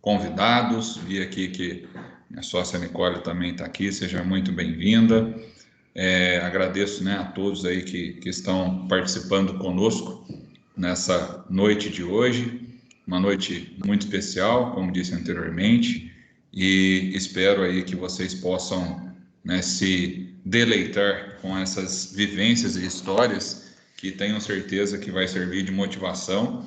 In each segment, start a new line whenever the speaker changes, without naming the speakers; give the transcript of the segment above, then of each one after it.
convidados. Vi aqui que minha sócia Nicole também está aqui, seja muito bem-vinda. Agradeço, né, a todos aí que estão participando conosco nessa noite de hoje, uma noite muito especial, como disse anteriormente, e espero aí que vocês possam, né, se deleitar com essas vivências e histórias que tenho certeza que vai servir de motivação.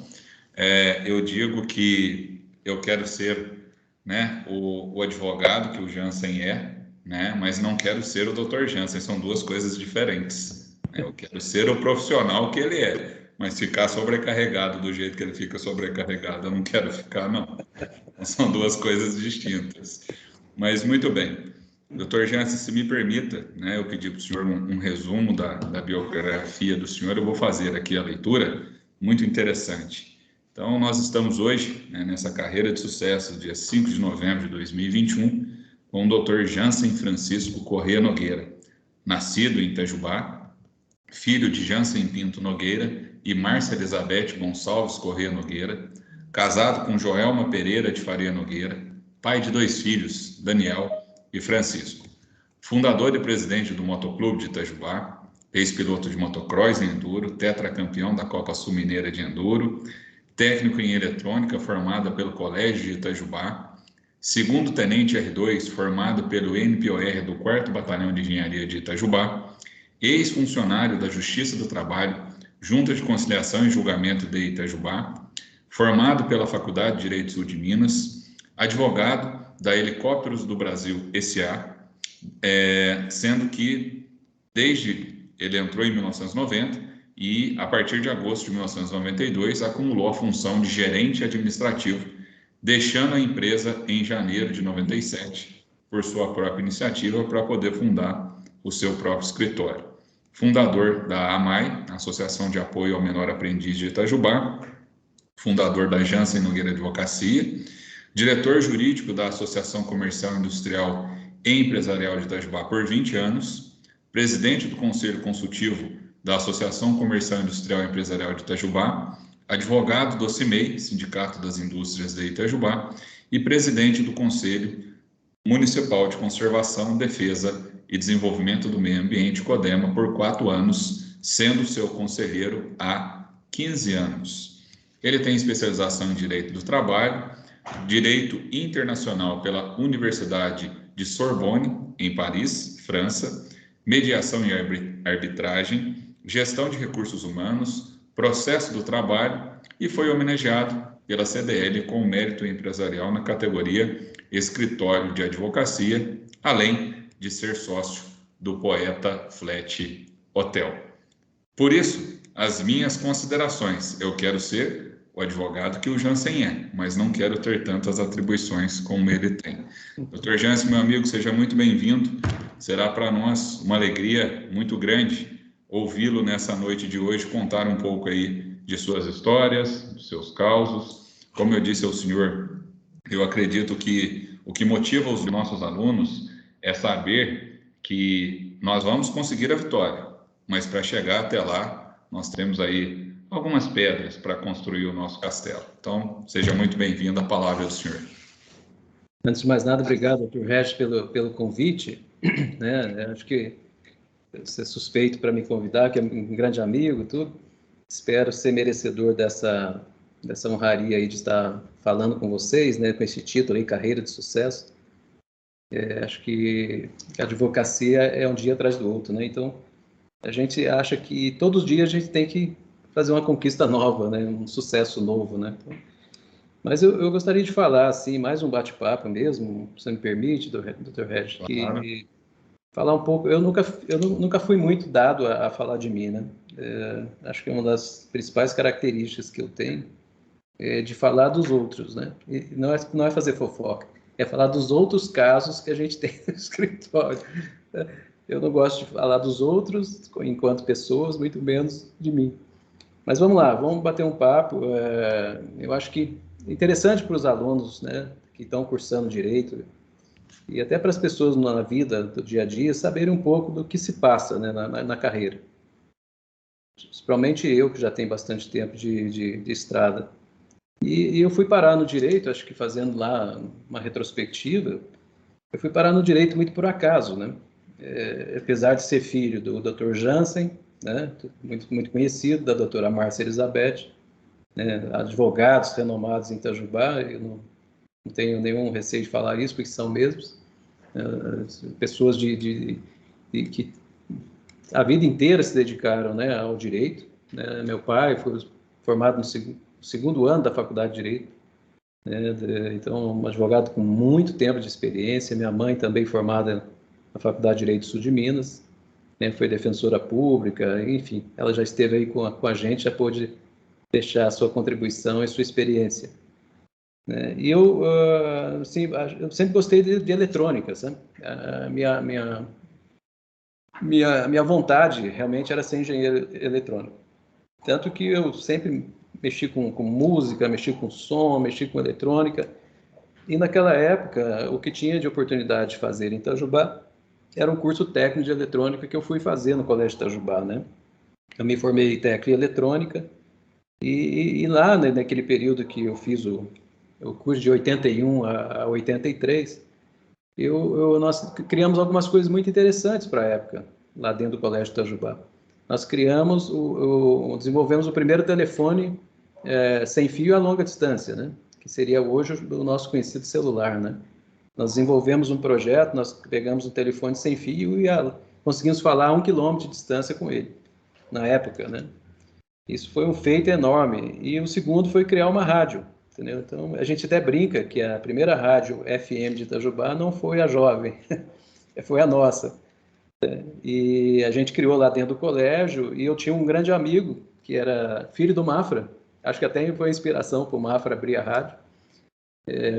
Eu digo que eu quero ser, né, o advogado que o Jansen é, né, mas não quero ser o Dr. Jansen, são duas coisas diferentes. Eu quero ser o profissional que ele é, mas ficar sobrecarregado do jeito que ele fica sobrecarregado, eu não quero ficar, não. São duas coisas distintas. Mas muito bem. Dr. Jansen, se me permita, né, eu pedi para o senhor um resumo da biografia do senhor, eu vou fazer aqui a leitura, muito interessante. Então, nós estamos hoje, né, nessa carreira de sucesso, dia 5 de novembro de 2021, com o Dr. Jansen Francisco Corrêa Nogueira, nascido em Itajubá, filho de Jansen Pinto Nogueira e Márcia Elizabeth Gonçalves Corrêa Nogueira, casado com Joelma Pereira de Faria Nogueira, pai de 2 filhos, Daniel e Francisco. Fundador e presidente do Motoclube de Itajubá, ex-piloto de motocross e enduro, tetracampeão da Copa Sul Mineira de Enduro, técnico em eletrônica formado pelo Colégio de Itajubá, segundo tenente R2 formado pelo NPOR do 4º Batalhão de Engenharia de Itajubá, ex-funcionário da Justiça do Trabalho, Junta de Conciliação e Julgamento de Itajubá, formado pela Faculdade de Direito Sul de Minas, advogado da Helicópteros do Brasil S.A., sendo que desde ele entrou em 1990 e a partir de agosto de 1992 acumulou a função de gerente administrativo, deixando a empresa em janeiro de 97 por sua própria iniciativa para poder fundar o seu próprio escritório. Fundador da AMAI, Associação de Apoio ao Menor Aprendiz de Itajubá, fundador da Jansen Nogueira Advocacia, diretor jurídico da Associação Comercial Industrial e Empresarial de Itajubá por 20 anos, presidente do Conselho Consultivo da Associação Comercial Industrial e Empresarial de Itajubá, advogado do CIMEI, Sindicato das Indústrias de Itajubá, e presidente do Conselho Municipal de Conservação, Defesa e Desenvolvimento do Meio Ambiente, CODEMA, por 4 anos, sendo seu conselheiro há 15 anos. Ele tem especialização em Direito do Trabalho, Direito Internacional pela Universidade de Sorbonne, em Paris, França, Mediação e Arbitragem, Gestão de Recursos Humanos, Processo do Trabalho e foi homenageado pela CDL com o mérito empresarial na categoria Escritório de Advocacia, além de ser sócio do Poeta Flat Hotel. Por isso, as minhas considerações, eu quero ser o advogado que o Jansen é, mas não quero ter tantas atribuições como ele tem. Dr. Jansen, meu amigo, seja muito bem-vindo. Será para nós uma alegria muito grande ouvi-lo nessa noite de hoje, contar um pouco aí de suas histórias, dos seus causos. Como eu disse ao senhor, eu acredito que o que motiva os nossos alunos é saber que nós vamos conseguir a vitória, mas para chegar até lá, nós temos aí algumas pedras para construir o nosso castelo. Então, seja muito bem-vindo, a palavra do senhor.
Antes de mais nada, obrigado, Dr. Regis, pelo convite. Acho que você é suspeito para me convidar, que é um grande amigo e tudo. Espero ser merecedor dessa honraria aí de estar falando com vocês, né, com esse título aí, Carreira de Sucesso. Acho que a advocacia é um dia atrás do outro, né? Então, a gente acha que todos os dias a gente tem que fazer uma conquista nova, né? Um sucesso novo, né? Então, mas eu gostaria de falar, assim, mais um bate-papo mesmo, se me permite, Dr. Regis, que falar um pouco. Eu nunca fui muito dado a falar de mim, né? Acho que uma das principais características que eu tenho é de falar dos outros, né? E não é fazer fofoca, é falar dos outros casos que a gente tem no escritório. Eu não gosto de falar dos outros enquanto pessoas, muito menos de mim. Mas vamos lá, vamos bater um papo. Eu acho que é interessante para os alunos, né, que estão cursando Direito, e até para as pessoas na vida do dia a dia, saberem um pouco do que se passa, né, na carreira. Principalmente eu, que já tenho bastante tempo de estrada. E eu fui parar no direito, acho que fazendo lá uma retrospectiva, eu fui parar no direito muito por acaso, né? Apesar de ser filho do Dr. Jansen, né? Muito conhecido, da doutora Márcia Elizabeth, né? Advogados renomados em Itajubá, eu não tenho nenhum receio de falar isso, porque são mesmos, pessoas que a vida inteira se dedicaram, né, ao direito, né? Meu pai foi formado no segundo ano da faculdade de Direito, né? Então, um advogado com muito tempo de experiência. Minha mãe também formada na Faculdade de Direito Sul de Minas, né? Foi defensora pública, enfim, ela já esteve aí com a gente, já pôde deixar a sua contribuição e sua experiência, né? E eu, assim, eu sempre gostei de eletrônica, sabe? A minha vontade realmente era ser engenheiro eletrônico. Tanto que eu sempre mexi com música, mexi com som, mexi com eletrônica. E naquela época, o que tinha de oportunidade de fazer em Itajubá era um curso técnico de eletrônica que eu fui fazer no Colégio Itajubá, né? Eu me formei em técnico em eletrônica e lá, né, naquele período que eu fiz o curso de 81 a 83, nós criamos algumas coisas muito interessantes para a época, lá dentro do Colégio Itajubá. Nós desenvolvemos o primeiro telefone sem fio a longa distância, né? Que seria hoje o nosso conhecido celular, né? Nós desenvolvemos um projeto, nós pegamos um telefone sem fio e conseguimos falar a 1 quilômetro de distância com ele, na época, né? Isso foi um feito enorme. E o segundo foi criar uma rádio, entendeu? Então, a gente até brinca que a primeira rádio FM de Itajubá não foi a Jovem, foi a nossa. E a gente criou lá dentro do colégio, e eu tinha um grande amigo, que era filho do Mafra, acho que até foi inspiração para o Mafra abrir a rádio,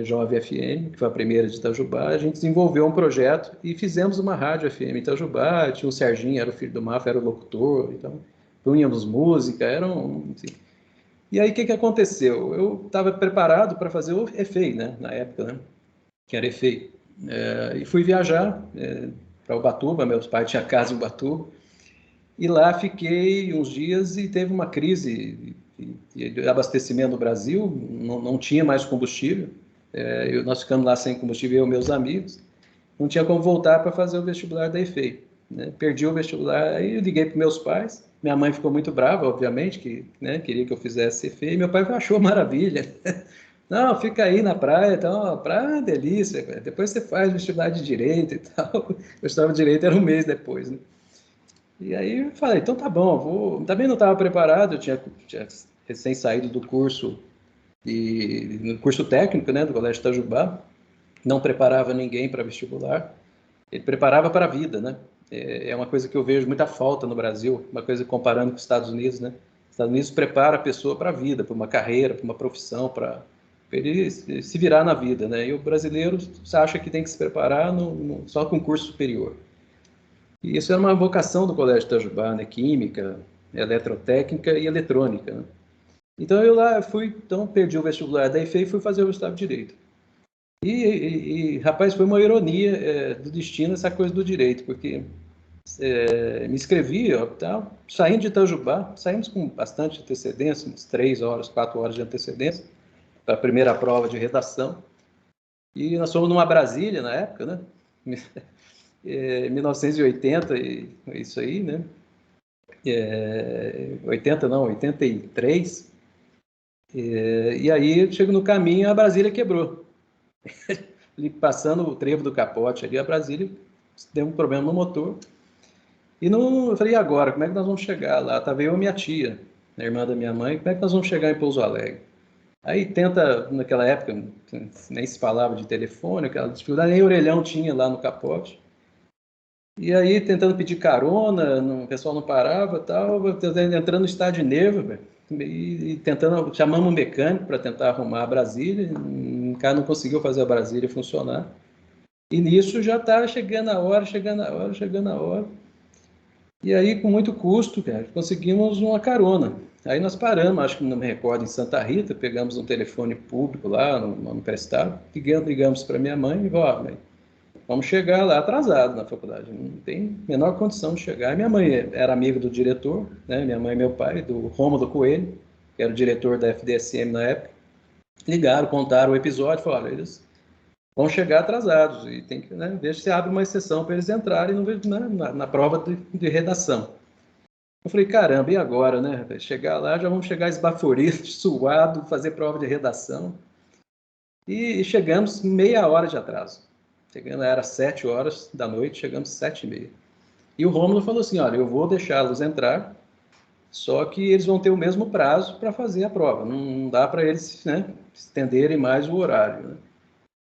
Jovem FM, que foi a primeira de Itajubá. A gente desenvolveu um projeto e fizemos uma rádio FM em Itajubá. Tinha o Serginho, era o filho do Mafra, era o locutor, então punhamos música, assim. E aí, o que aconteceu? Eu estava preparado para fazer o EFEI, né, na época, né, que era EFEI. E fui viajar para Ubatuba, meus pais tinham casa em Ubatuba, e lá fiquei uns dias e teve uma crise de abastecimento no Brasil, não tinha mais combustível, nós ficamos lá sem combustível, eu e meus amigos, não tinha como voltar para fazer o vestibular da EFEI, né? Perdi o vestibular, aí eu liguei para meus pais, minha mãe ficou muito brava, obviamente, que, né, queria que eu fizesse EFEI, e meu pai achou maravilha. Não, fica aí na praia, então, a praia é uma delícia, depois você faz vestibular de Direito e tal. O vestibular de Direito era um mês depois, né? E aí eu falei, então tá bom, Também não estava preparado, eu tinha recém saído do curso, no curso técnico, né, do Colégio Itajubá, não preparava ninguém para vestibular, ele preparava para a vida, né? É uma coisa que eu vejo muita falta no Brasil, uma coisa comparando com os Estados Unidos, né? Os Estados Unidos prepara a pessoa para a vida, para uma carreira, para uma profissão, para ele se virar na vida, né? E o brasileiro acha que tem que se preparar só com curso superior. E isso era uma vocação do Colégio Itajubá, né? Química, eletrotécnica e eletrônica, né? Então eu lá perdi o vestibular da EFEI e fui fazer o vestibular de Direito. Rapaz, foi uma ironia do destino essa coisa do direito, porque me inscrevi, saindo de Itajubá, saímos com bastante antecedência, uns 3 horas, 4 horas de antecedência, para a primeira prova de redação. E nós fomos numa Brasília na época, né? 1980, isso aí, né? 80 não, 83. E aí, eu chego no caminho, a Brasília quebrou. Passando o trevo do Capote ali, a Brasília deu um problema no motor. Eu falei, e agora? Como é que nós vamos chegar lá? Estava eu e minha tia, a irmã da minha mãe, como é que nós vamos chegar em Pouso Alegre? Aí naquela época, nem se falava de telefone, aquela dificuldade, nem orelhão tinha lá no capote. E aí, tentando pedir carona, o pessoal não parava, entrando no estado de nervo, e chamamos um mecânico para tentar arrumar a Brasília, o cara não conseguiu fazer a Brasília funcionar. E nisso já estava chegando a hora. E aí, com muito custo, cara, conseguimos uma carona. Aí nós paramos, acho que não me recordo, em Santa Rita, pegamos um telefone público lá, no emprestado, ligamos para minha mãe e falamos, vamos chegar lá atrasado na faculdade, não tem a menor condição de chegar. E minha mãe era amiga do diretor, né? Minha mãe e meu pai, do Rômulo Coelho, que era o diretor da FDSM na época. ligaram, contaram o episódio, falaram, olha, eles vão chegar atrasados e tem que, né, ver se abre uma exceção para eles entrarem na prova de redação. Eu falei, caramba, e agora, né? Chegar lá, já vamos chegar esbaforidos, suado, fazer prova de redação. E chegamos meia hora de atraso. Chegando, era 7 horas da noite, chegamos 7h30. E o Rômulo falou assim, olha, eu vou deixá-los entrar, só que eles vão ter o mesmo prazo para fazer a prova. Não dá para eles, né, estenderem mais o horário, né?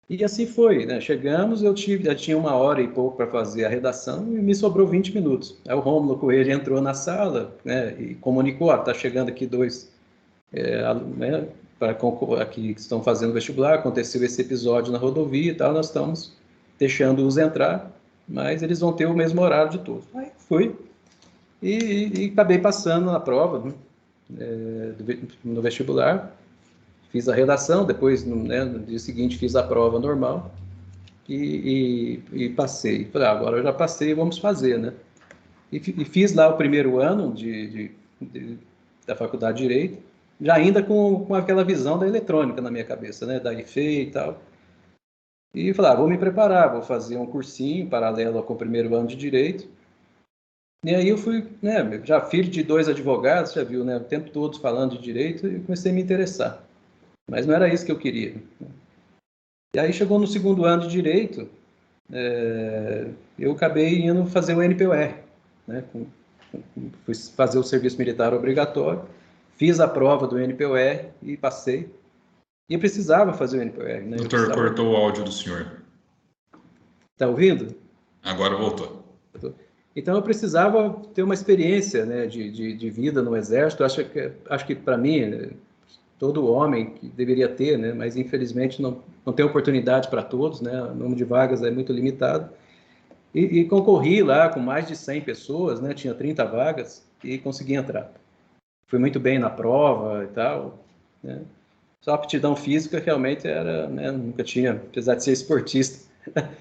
E assim foi, né? Chegamos, já tinha 1 hora e pouco para fazer a redação e me sobrou 20 minutos. Aí o Rômulo Coelho entrou na sala, né, e comunicou, está chegando aqui 2 né, aqui que estão fazendo vestibular, aconteceu esse episódio na rodovia e tal, nós estamos deixando-os entrar, mas eles vão ter o mesmo horário de todos. Aí fui e acabei passando na prova, né, no vestibular. Fiz a redação, depois, né, no dia seguinte, fiz a prova normal e passei. Falei, agora eu já passei, vamos fazer, né? E fiz lá o primeiro ano da Faculdade de Direito, já ainda com aquela visão da eletrônica na minha cabeça, né, da IFE e tal. E falei, vou me preparar, vou fazer um cursinho paralelo com o primeiro ano de Direito. E aí eu fui, né, já filho de 2 advogados, já viu, né, o tempo todo falando de Direito, e comecei a me interessar. Mas não era isso que eu queria. E aí chegou no segundo ano de Direito, eu acabei indo fazer o NPOR, né? Fui fazer o serviço militar obrigatório, fiz a prova do NPOR e passei. E eu precisava fazer o NPOR, né?
Doutor, cortou o áudio do senhor.
Está ouvindo?
Agora voltou.
Então eu precisava ter uma experiência, né, de vida no Exército. Acho que para mim, todo homem que deveria ter, né, mas infelizmente não tem oportunidade para todos, né, o número de vagas é muito limitado. E concorri lá com mais de 100 pessoas, né, tinha 30 vagas e consegui entrar. Fui muito bem na prova e tal, né. Só a aptidão física realmente era, né, nunca tinha, apesar de ser esportista,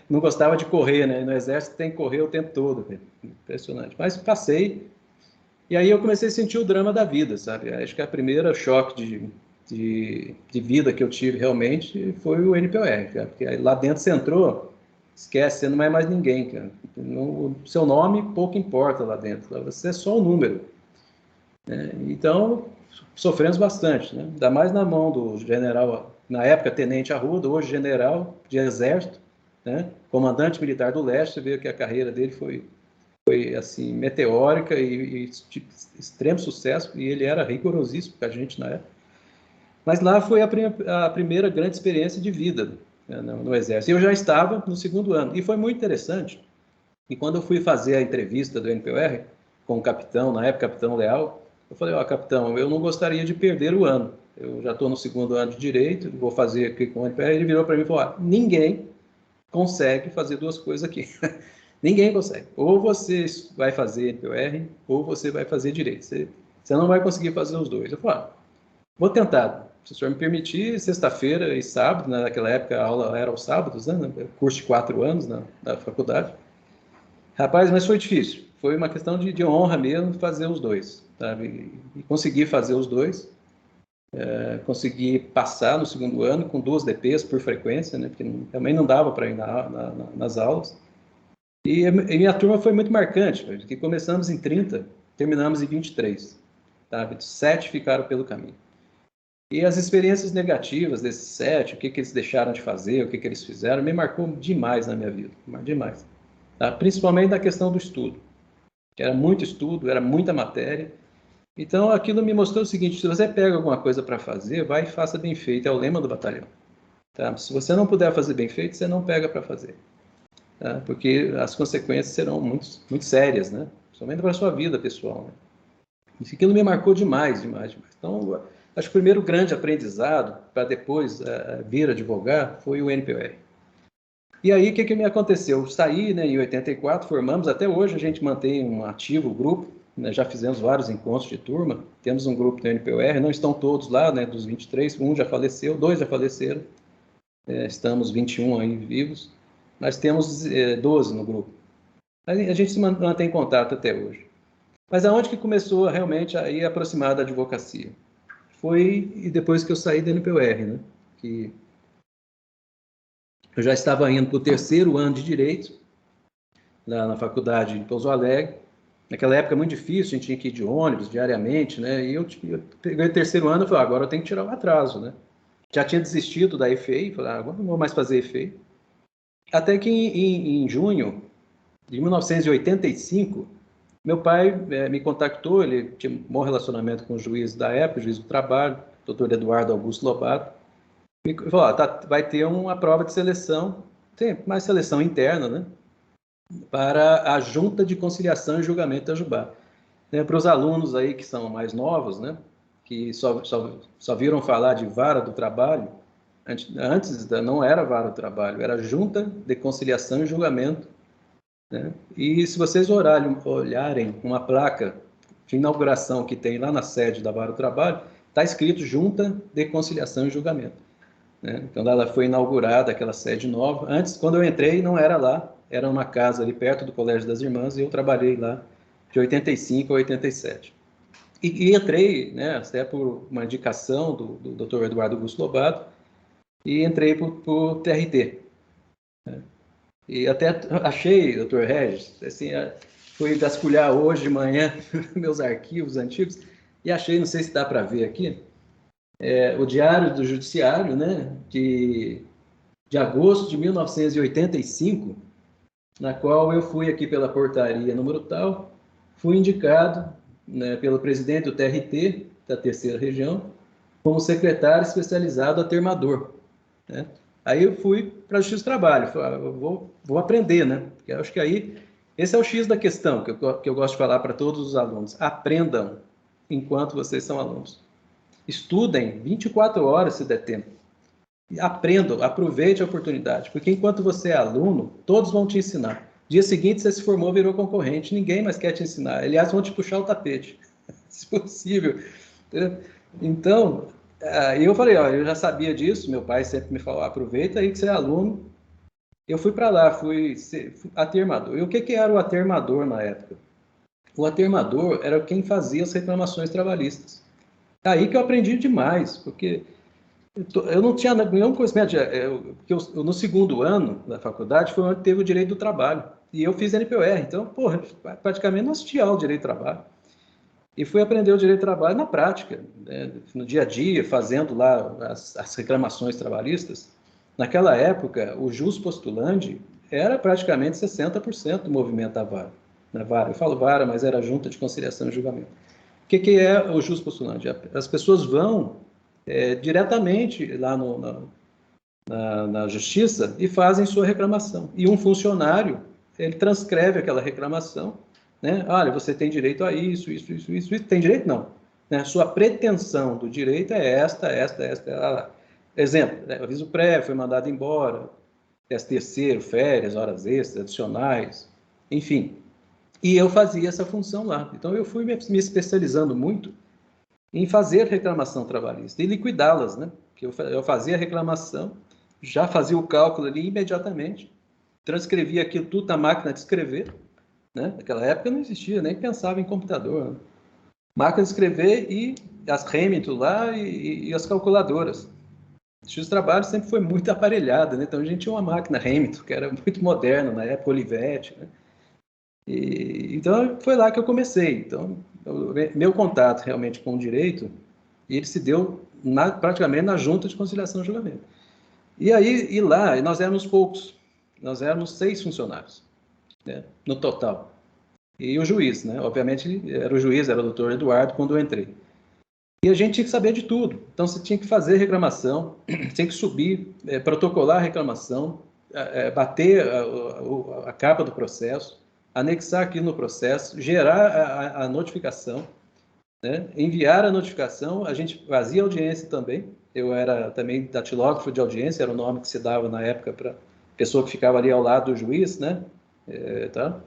não gostava de correr, né, no Exército tem que correr o tempo todo, impressionante. Mas passei, e aí eu comecei a sentir o drama da vida, sabe? Acho que a primeira choque de vida que eu tive realmente foi o NPOR, cara, porque aí lá dentro você entrou, esquece, você não é mais ninguém, cara. O seu nome pouco importa lá dentro, você é só um número, né? Então, sofremos bastante, né? Ainda mais na mão do general, na época tenente Arruda, hoje general de exército, né? Comandante militar do leste, você vê que a carreira dele foi assim, meteórica e de extremo sucesso, e ele era rigorosíssimo com a gente na época. Mas lá foi a primeira grande experiência de vida, né, no Exército. E eu já estava no segundo ano. E foi muito interessante. E quando eu fui fazer a entrevista do NPOR com o capitão, na época, capitão Leal, eu falei, capitão, eu não gostaria de perder o ano. Eu já estou no segundo ano de Direito, vou fazer aqui com o NPOR. Ele virou para mim e falou, ninguém consegue fazer 2 coisas aqui. Ninguém consegue. Ou você vai fazer NPOR, ou você vai fazer Direito. Você não vai conseguir fazer os 2. Eu falei, vou tentar. Se o senhor me permitir, sexta-feira e sábado, né, naquela época a aula era aos sábados, né, curso de 4 anos na faculdade. Rapaz, mas foi difícil. Foi uma questão de honra mesmo fazer os 2, sabe? E consegui fazer os 2. Consegui passar no segundo ano com 2 DPs por frequência, né, porque também não dava para ir nas aulas. E minha turma foi muito marcante, porque começamos em 30, terminamos em 23. Sabe? 7 ficaram pelo caminho. E as experiências negativas desses 7, o que eles deixaram de fazer, o que eles fizeram, me marcou demais na minha vida, demais. Tá? Principalmente na questão do estudo, que era muito estudo, era muita matéria. Então aquilo me mostrou o seguinte, se você pega alguma coisa para fazer, vai e faça bem feito, é o lema do batalhão. Tá? Se você não puder fazer bem feito, você não pega para fazer. Tá? Porque as consequências serão muito, muito sérias, né? Principalmente para a sua vida pessoal. Né? Isso aquilo me marcou demais. Então, acho que o primeiro grande aprendizado para depois vir advogar foi o NPOR. E aí, o que me aconteceu? Eu saí, né, em 84, formamos, até hoje a gente mantém um ativo grupo, né, já fizemos vários encontros de turma, temos um grupo do NPOR, não estão todos lá, né, dos 23, um já faleceu, 2 já faleceram, estamos 21 aí vivos, nós temos 12 no grupo. A gente se mantém em contato até hoje. Mas aonde que começou realmente a ir aproximar da advocacia? Foi depois que eu saí da NPOR, né? que eu já estava indo para o 3º ano de Direito, lá na faculdade em Pouso Alegre. Naquela época muito difícil, a gente tinha que ir de ônibus diariamente, né? E eu peguei o 3º ano e falei, agora eu tenho que tirar o atraso, né? Já tinha desistido da EFEI, falei, agora não vou mais fazer EFEI. Até que em junho de 1985, meu pai me contactou, ele tinha um bom relacionamento com o juiz da época, o juiz do trabalho, doutor Eduardo Augusto Lobato, e falou, vai ter uma prova de seleção, tem mais seleção interna, né? Para a Junta de Conciliação e Julgamento da JUBA. Para os alunos aí que são mais novos, né? Que só viram falar de vara do trabalho, antes não era vara do trabalho, era Junta de Conciliação e Julgamento, né? E se vocês olharem uma placa de inauguração que tem lá na sede da vara do trabalho, está escrito Junta de Conciliação e Julgamento, né? Então ela foi inaugurada, aquela sede nova. Antes, quando eu entrei, não era lá, era uma casa ali perto do Colégio das Irmãs, e eu trabalhei lá de 85 a 87. E entrei, né, até por uma indicação do Dr. Eduardo Augusto Lobato, e entrei para o TRT. Né? E até achei, Dr. Regis, assim, fui vasculhar hoje de manhã meus arquivos antigos, e achei, não sei se dá para ver aqui, o Diário do Judiciário, né, de agosto de 1985, na qual eu fui aqui pela portaria número tal, fui indicado, né, pelo presidente do TRT, da 3ª Região, como secretário especializado atermador. Né? Aí eu fui para o Justiça do Trabalho, falei, eu vou aprender, né? Porque eu acho que aí, esse é o X da questão, que eu gosto de falar para todos os alunos. Aprendam enquanto vocês são alunos. Estudem 24 horas se der tempo. Aprendam, aproveite a oportunidade, porque enquanto você é aluno, todos vão te ensinar. Dia seguinte você se formou, virou concorrente, ninguém mais quer te ensinar. Aliás, vão te puxar o tapete, se possível. Então, eu falei, ó, eu já sabia disso, meu pai sempre me falou, aproveita aí que você é aluno. Eu fui para lá, fui atermador. E o que era o atermador na época? O atermador era quem fazia as reclamações trabalhistas. Aí que eu aprendi demais, porque eu não tinha nenhum conhecimento, porque eu, no 2º ano da faculdade foi onde teve o direito do trabalho, e eu fiz NPOR, então, porra, praticamente não assistia ao direito do trabalho. E fui aprender o direito do trabalho na prática, né, no dia a dia, fazendo lá as reclamações trabalhistas. Naquela época, o jus postulandi era praticamente 60% do movimento da vara. Na vara, eu falo vara, mas era Junta de Conciliação e Julgamento. O que é o jus postulandi? As pessoas vão diretamente lá na justiça e fazem sua reclamação. E um funcionário, ele transcreve aquela reclamação, né? Olha, você tem direito a isso. Tem direito? Não. Né? Sua pretensão do direito é esta. Exemplo, né? Aviso prévio, foi mandado embora, 13º, férias, horas extras, adicionais, enfim. E eu fazia essa função lá. Então, eu fui me especializando muito em fazer reclamação trabalhista e liquidá-las, né? Porque eu fazia a reclamação, já fazia o cálculo ali imediatamente, transcrevia aquilo tudo na máquina de escrever, né? Naquela época não existia, nem pensava em computador. Né? Máquina de escrever e as Remington lá e as calculadoras. O Justiça do Trabalho sempre foi muito aparelhada, né? Então a gente tinha uma máquina Remington, que era muito moderna na época, Olivetti, né? Então foi lá que eu comecei. Então, meu contato realmente com o direito, ele se deu praticamente na Junta de Conciliação e Julgamento. E lá, nós éramos poucos, nós éramos 6 funcionários, né, no total. E o juiz, né, obviamente era o juiz, era o doutor Eduardo quando eu entrei. E a gente tinha que saber de tudo. Então você tinha que fazer reclamação, tinha que subir, protocolar a reclamação, bater a capa do processo, anexar aquilo no processo, gerar a notificação, né? Enviar a notificação, a gente fazia audiência também, eu era também datilógrafo de audiência, era o nome que se dava na época para a pessoa que ficava ali ao lado do juiz, né? Tá?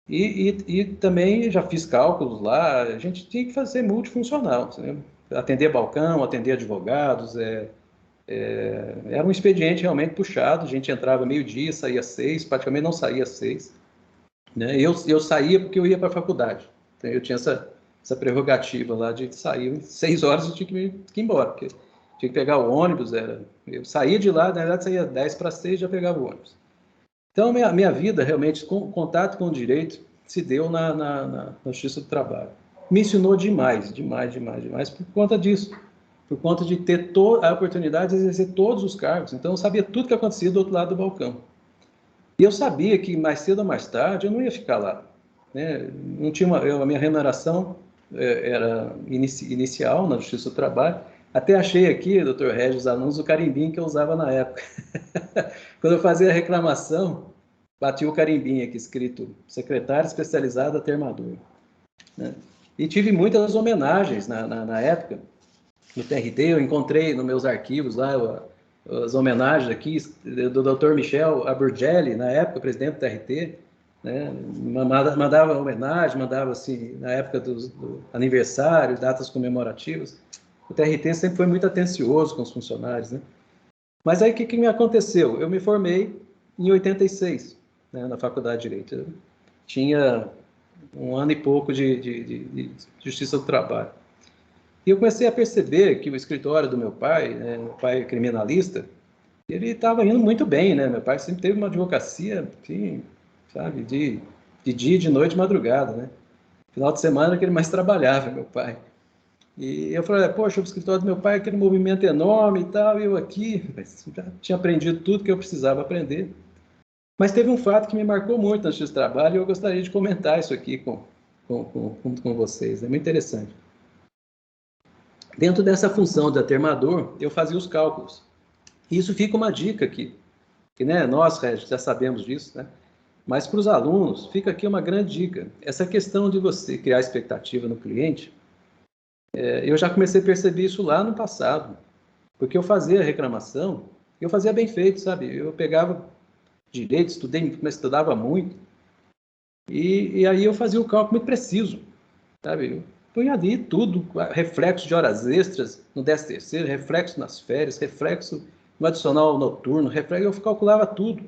E também já fiz cálculos lá, a gente tinha que fazer multifuncional, né? Atender balcão, atender advogados, era um expediente realmente puxado, a gente entrava meio-dia, saía 6, praticamente não saía 6. Né? Eu saía porque eu ia para a faculdade. Então, eu tinha essa prerrogativa lá de sair 6 horas e tinha que ir embora, porque tinha que pegar o ônibus, eu saía de lá, na verdade saía 10 para 6 e já pegava o ônibus. Então, minha vida, realmente, com contato com o direito, se deu na Justiça do Trabalho. Me ensinou demais por conta disso. Por conta de ter a oportunidade de exercer todos os cargos. Então, eu sabia tudo que acontecia do outro lado do balcão. E eu sabia que, mais cedo ou mais tarde, eu não ia ficar lá. Né? Não tinha a minha remuneração era inicial na Justiça do Trabalho. Até achei aqui, doutor Regis, alunos, o carimbinho que eu usava na época. Quando eu fazia a reclamação, bati o carimbinho aqui, escrito secretário especializado atermador. Né? E tive muitas homenagens na época, no TRT, eu encontrei nos meus arquivos lá as homenagens aqui do Dr. Michel Aburgelli, na época, presidente do TRT, né? Mandava homenagem, mandava assim, na época do aniversário, datas comemorativas. O TRT sempre foi muito atencioso com os funcionários, né? Mas aí o que me aconteceu? Eu me formei em 86, né, na Faculdade de Direito. Eu tinha 1 ano e pouco de Justiça do Trabalho. E eu comecei a perceber que o escritório do meu pai, né, meu pai é criminalista, ele estava indo muito bem, né? Meu pai sempre teve uma advocacia, assim, sabe, de dia, de noite, de madrugada, né? Final de semana que ele mais trabalhava, meu pai. E eu falei, poxa, o escritório do meu pai é aquele movimento enorme e tal, e eu aqui, já tinha aprendido tudo que eu precisava aprender. Mas teve um fato que me marcou muito antes do trabalho e eu gostaria de comentar isso aqui com vocês, é muito interessante. Dentro dessa função de atermador, eu fazia os cálculos. E isso fica uma dica aqui, que né, nós, Regis, já sabemos disso, né? Mas para os alunos, fica aqui uma grande dica. Essa questão de você criar expectativa no cliente, eu já comecei a perceber isso lá no passado, porque eu fazia a reclamação, eu fazia bem feito, sabe? Eu pegava direito, estudava muito, e aí eu fazia o cálculo muito preciso, sabe? Eu punha ali tudo, reflexo de horas extras no 13º, reflexo nas férias, reflexo no adicional noturno, reflexo, eu calculava tudo.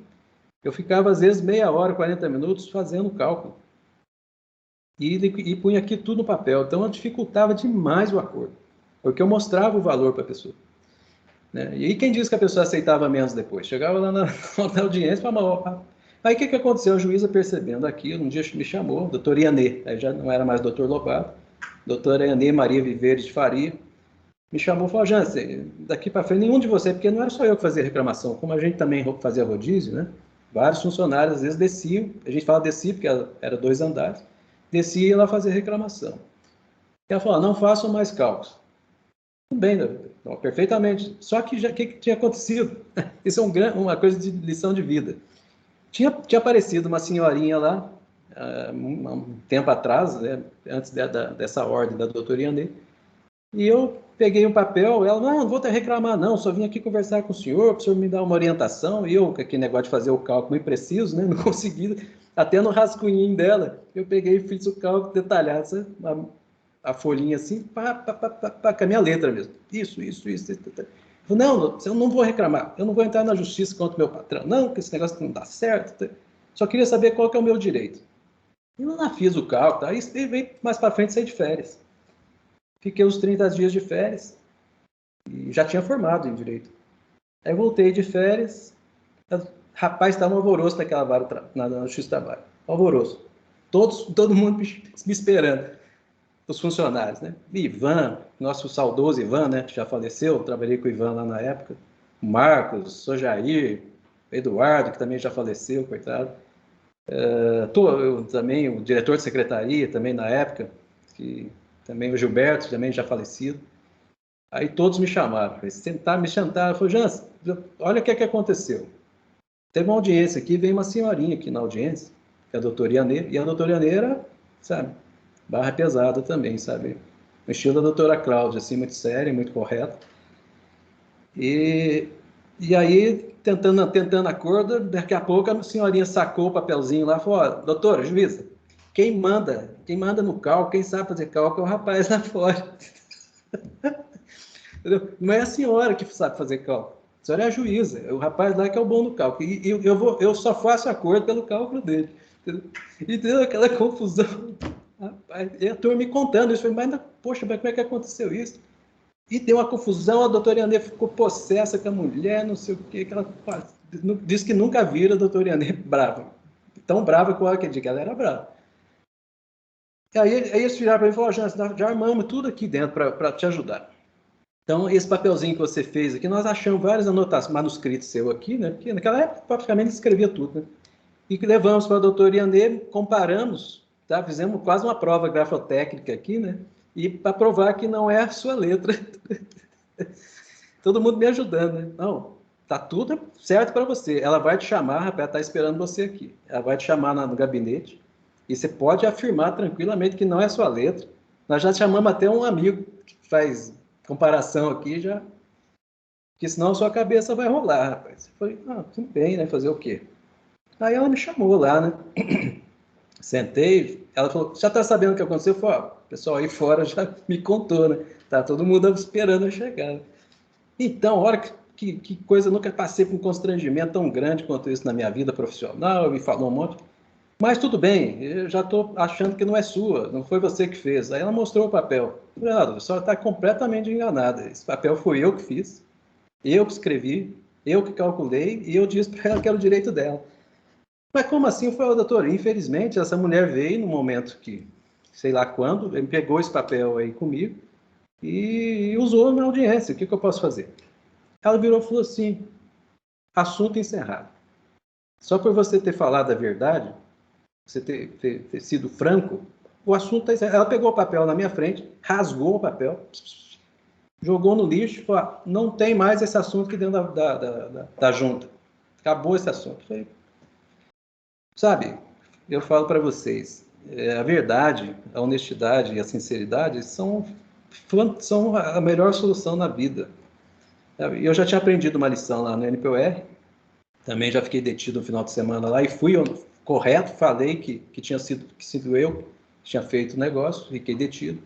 Eu ficava, às vezes, meia hora, 40 minutos fazendo o cálculo. E punha aqui tudo no papel. Então, eu dificultava demais o acordo, porque eu mostrava o valor para a pessoa. Né? E quem disse que a pessoa aceitava menos depois? Chegava lá na audiência e falava, aí o que aconteceu? A juíza, percebendo aquilo, um dia me chamou, doutor Ianê, aí já não era mais doutor Lobato, doutora Ianê Maria Viveres de Faria, me chamou e falou, Jansen, daqui para frente, nenhum de vocês, porque não era só eu que fazia reclamação, como a gente também fazia rodízio, né? Vários funcionários, às vezes, desciam, a gente fala descia, porque era 2 andares, descia e ia lá fazer reclamação. E ela falou, não façam mais cálculos. Tudo bem, não, perfeitamente. Só que o que tinha acontecido? Isso é uma coisa de lição de vida. Tinha aparecido uma senhorinha lá, um tempo atrás, né, antes dessa ordem da doutora Ianê, e eu peguei um papel, ela, não vou reclamar não, só vim aqui conversar com o senhor, para o senhor me dar uma orientação, e eu, com aquele negócio de fazer o cálculo impreciso, né, não consegui, até no rascunhinho dela, eu peguei e fiz o cálculo detalhado, sabe? A folhinha assim, com a minha letra mesmo, isso. Não, eu não vou reclamar, eu não vou entrar na justiça contra o meu patrão, não, que esse negócio não dá certo, só queria saber qual que é o meu direito. Eu lá fiz o cálculo, aí veio mais para frente sair de férias. Fiquei uns 30 dias de férias e já tinha formado em direito. Aí voltei de férias, rapaz, estava um alvoroço naquela vara na Justiça do Trabalho. Alvoroço. Todo mundo me esperando. Os funcionários, né? Ivan, nosso saudoso Ivan, né? Que já faleceu, trabalhei com o Ivan lá na época. O Marcos, Sojair, Eduardo, que também já faleceu, coitado. Eu também, o diretor de secretaria, também na época, que também o Gilberto, também já falecido. Aí todos me chamaram, me sentaram, falei, Jans, olha o que aconteceu. Teve uma audiência aqui, veio uma senhorinha aqui na audiência, que é a doutora Ianê, e a doutora Ianê era, sabe, barra pesada também, sabe, no estilo da doutora Cláudia, assim, muito séria, muito correta. E aí, tentando acordo, daqui a pouco a senhorinha sacou o papelzinho lá e falou, doutora, juíza, quem manda no cálculo, quem sabe fazer cálculo é o rapaz lá fora. Não é a senhora que sabe fazer cálculo, a senhora é a juíza, o rapaz lá que é o bom no cálculo, e eu só faço acordo pelo cálculo dele. E deu aquela confusão. Rapaz, e a turma me contando isso, mas poxa, mas como é que aconteceu isso? E deu uma confusão, a doutora Ianê ficou possessa com a mulher, não sei o quê, que ela disse que nunca viram a doutora Ianê brava. Tão brava com ela, que ela era brava. E aí eles viraram para mim e falaram, já armamos tudo aqui dentro para te ajudar. Então, esse papelzinho que você fez aqui, nós achamos várias anotações, manuscritos seu aqui, né? Porque naquela época, praticamente, ele escrevia tudo, né? E que levamos para a doutora Ianê, comparamos, tá? Fizemos quase uma prova grafotécnica aqui, né? E para provar que não é a sua letra. Todo mundo me ajudando, né? Não, tá tudo certo para você. Ela vai te chamar, rapaz, ela está esperando você aqui. Ela vai te chamar no gabinete e você pode afirmar tranquilamente que não é a sua letra. Nós já chamamos até um amigo que faz comparação aqui, já, porque senão a sua cabeça vai rolar, rapaz. Eu falei, tudo bem, né? Fazer o quê? Aí ela me chamou lá, né? Sentei, ela falou, já está sabendo o que aconteceu? Eu falei, o pessoal aí fora já me contou, né? Tá todo mundo esperando eu chegar. Então, olha que coisa, eu nunca passei por um constrangimento tão grande quanto isso na minha vida profissional, me falou um monte. Mas tudo bem, eu já estou achando que não é sua, não foi você que fez. Aí ela mostrou o papel. Eu falei, a senhora está completamente enganada. Esse papel foi eu que fiz, eu que escrevi, eu que calculei, e eu disse para ela que era o direito dela. Mas como assim? Eu falei, doutor, infelizmente essa mulher veio no momento que, sei lá quando, ele pegou esse papel aí comigo e usou na audiência. O que eu posso fazer? Ela virou e falou assim, assunto encerrado. Só por você ter falado a verdade, você ter sido franco, o assunto está encerrado. Ela pegou o papel na minha frente, rasgou o papel, jogou no lixo e falou, não tem mais esse assunto aqui dentro da junta. Acabou esse assunto. Falei, sabe, eu falo para vocês, a verdade, a honestidade e a sinceridade são a melhor solução na vida. Eu já tinha aprendido uma lição lá no NPOR, também já fiquei detido no final de semana lá e fui correto, falei que tinha sido eu que tinha feito o negócio, fiquei detido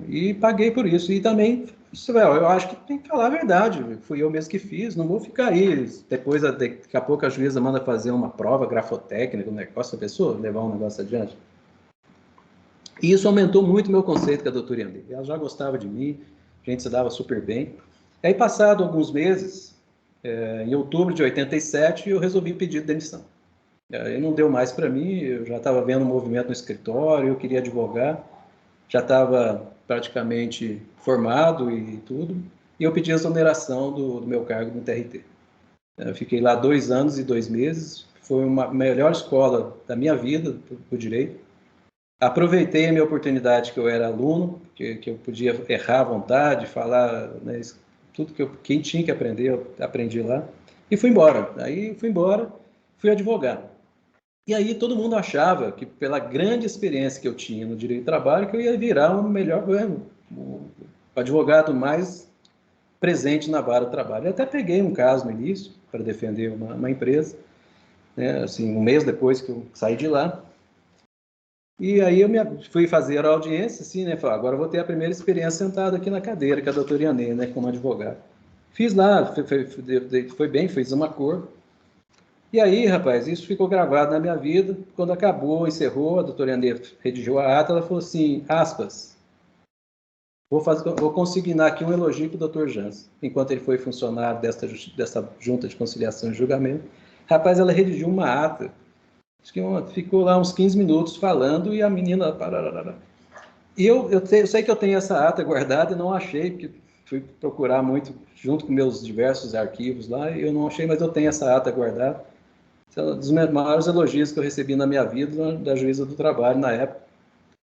e paguei por isso. E também, eu acho que tem que falar a verdade, fui eu mesmo que fiz, não vou ficar aí, depois daqui a pouco a juíza manda fazer uma prova grafotécnica, um negócio, a pessoa levar um negócio adiante. E isso aumentou muito meu conceito com a doutora Ianê. Ela já gostava de mim, a gente se dava super bem. Aí, passado alguns meses, em outubro de 87, eu resolvi pedir demissão. Aí não deu mais para mim, eu já estava vendo um movimento no escritório, eu queria advogar, já estava praticamente formado e tudo, e eu pedi a exoneração do meu cargo no TRT. Eu fiquei lá 2 anos e 2 meses, foi uma melhor escola da minha vida, do direito. Aproveitei a minha oportunidade que eu era aluno, que eu podia errar à vontade, falar, né, tudo quem tinha que aprender, eu aprendi lá. E fui embora. Aí fui embora, fui advogado. E aí todo mundo achava que, pela grande experiência que eu tinha no direito do trabalho, que eu ia virar o advogado mais presente na vara do trabalho. Eu até peguei um caso no início, para defender uma empresa, né, assim, um mês depois que eu saí de lá. E aí eu fui fazer a audiência, assim, né? Falei, agora eu vou ter a primeira experiência sentado aqui na cadeira com a doutora Ianê, né? Como advogado. Fiz lá, foi bem, fiz uma cor. E aí, rapaz, isso ficou gravado na minha vida. Quando acabou, encerrou, a doutora Ianê redigiu a ata, ela falou assim, aspas, vou consignar aqui um elogio para o doutor Jans, enquanto ele foi funcionário dessa junta de conciliação e julgamento. Rapaz, ela redigiu uma ata. Acho que ficou lá uns 15 minutos falando e a menina... E eu sei que eu tenho essa ata guardada e não achei, porque fui procurar muito junto com meus diversos arquivos lá e eu não achei, mas eu tenho essa ata guardada. Esse é um dos maiores elogios que eu recebi na minha vida, da juíza do trabalho na época.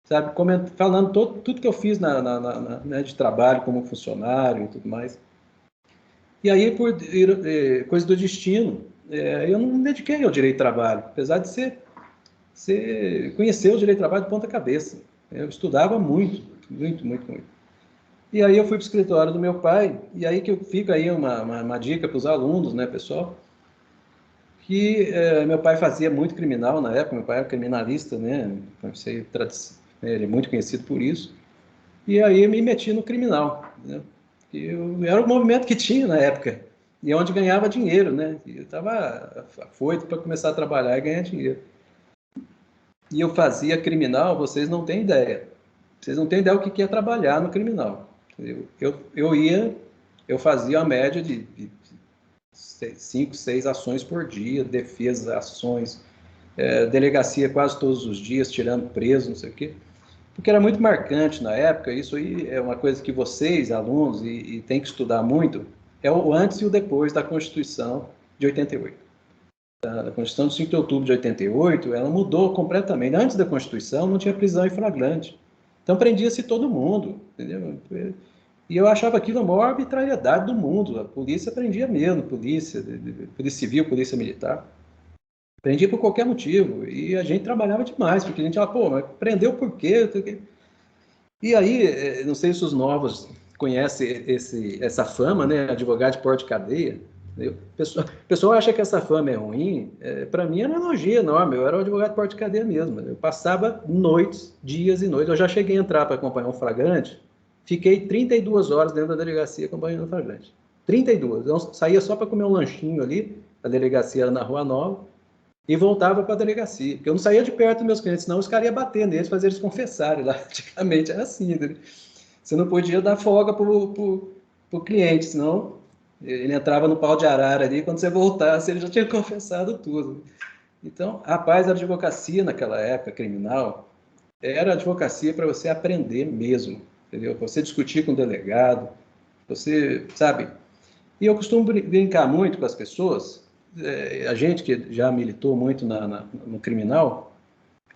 Sabe, falando tudo que eu fiz né, de trabalho como funcionário e tudo mais. E aí, por coisa do destino, eu não me dediquei ao direito do trabalho, apesar de conhecer o direito do trabalho de ponta cabeça. Eu estudava muito. E aí eu fui para o escritório do meu pai, e aí que eu fico aí uma dica para os alunos, né, pessoal, que meu pai fazia muito criminal na época, meu pai era criminalista, né, ele é muito conhecido por isso, e aí eu me meti no criminal, né, era o movimento que tinha na época, e onde ganhava dinheiro, né, e eu estava afoito para começar a trabalhar e ganhar dinheiro. E eu fazia criminal, vocês não têm ideia. Vocês não têm ideia o que é trabalhar no criminal. Eu fazia a média de 5, 6 ações por dia, defesa, ações, delegacia quase todos os dias, tirando preso, não sei o quê. Porque era muito marcante na época, isso aí é uma coisa que vocês, alunos, e tem que estudar muito, é o antes e o depois da Constituição de 88. A Constituição de 5 de outubro de 88, ela mudou completamente. Antes da Constituição, não tinha prisão em flagrante. Então, prendia-se todo mundo, entendeu? E eu achava aquilo a maior arbitrariedade do mundo. A polícia prendia mesmo, polícia civil, polícia militar. Prendia por qualquer motivo. E a gente trabalhava demais, porque a gente falava, pô, mas prendeu por quê? E aí, não sei se os novos conhecem essa fama, né? Advogado de porte de cadeia. O pessoal acha que essa fama é ruim. Para mim, era um elogio enorme. Eu era um advogado de porte de cadeia mesmo. Eu passava noites, dias e noites. Eu já cheguei a entrar para acompanhar um flagrante. Fiquei 32 horas dentro da delegacia acompanhando o flagrante. 32. Eu saía só para comer um lanchinho ali. A delegacia era na Rua Nova. E voltava para a delegacia. Porque eu não saía de perto dos meus clientes, senão os caras iam bater neles, fazer eles confessarem lá. Antigamente era assim. Né? Você não podia dar folga para o cliente, senão ele entrava no pau de arara ali, quando você voltasse, ele já tinha confessado tudo. Então, rapaz, a advocacia naquela época criminal era advocacia para você aprender mesmo, entendeu? Para você discutir com o delegado, você, sabe? E eu costumo brincar muito com as pessoas, a gente que já militou muito no criminal,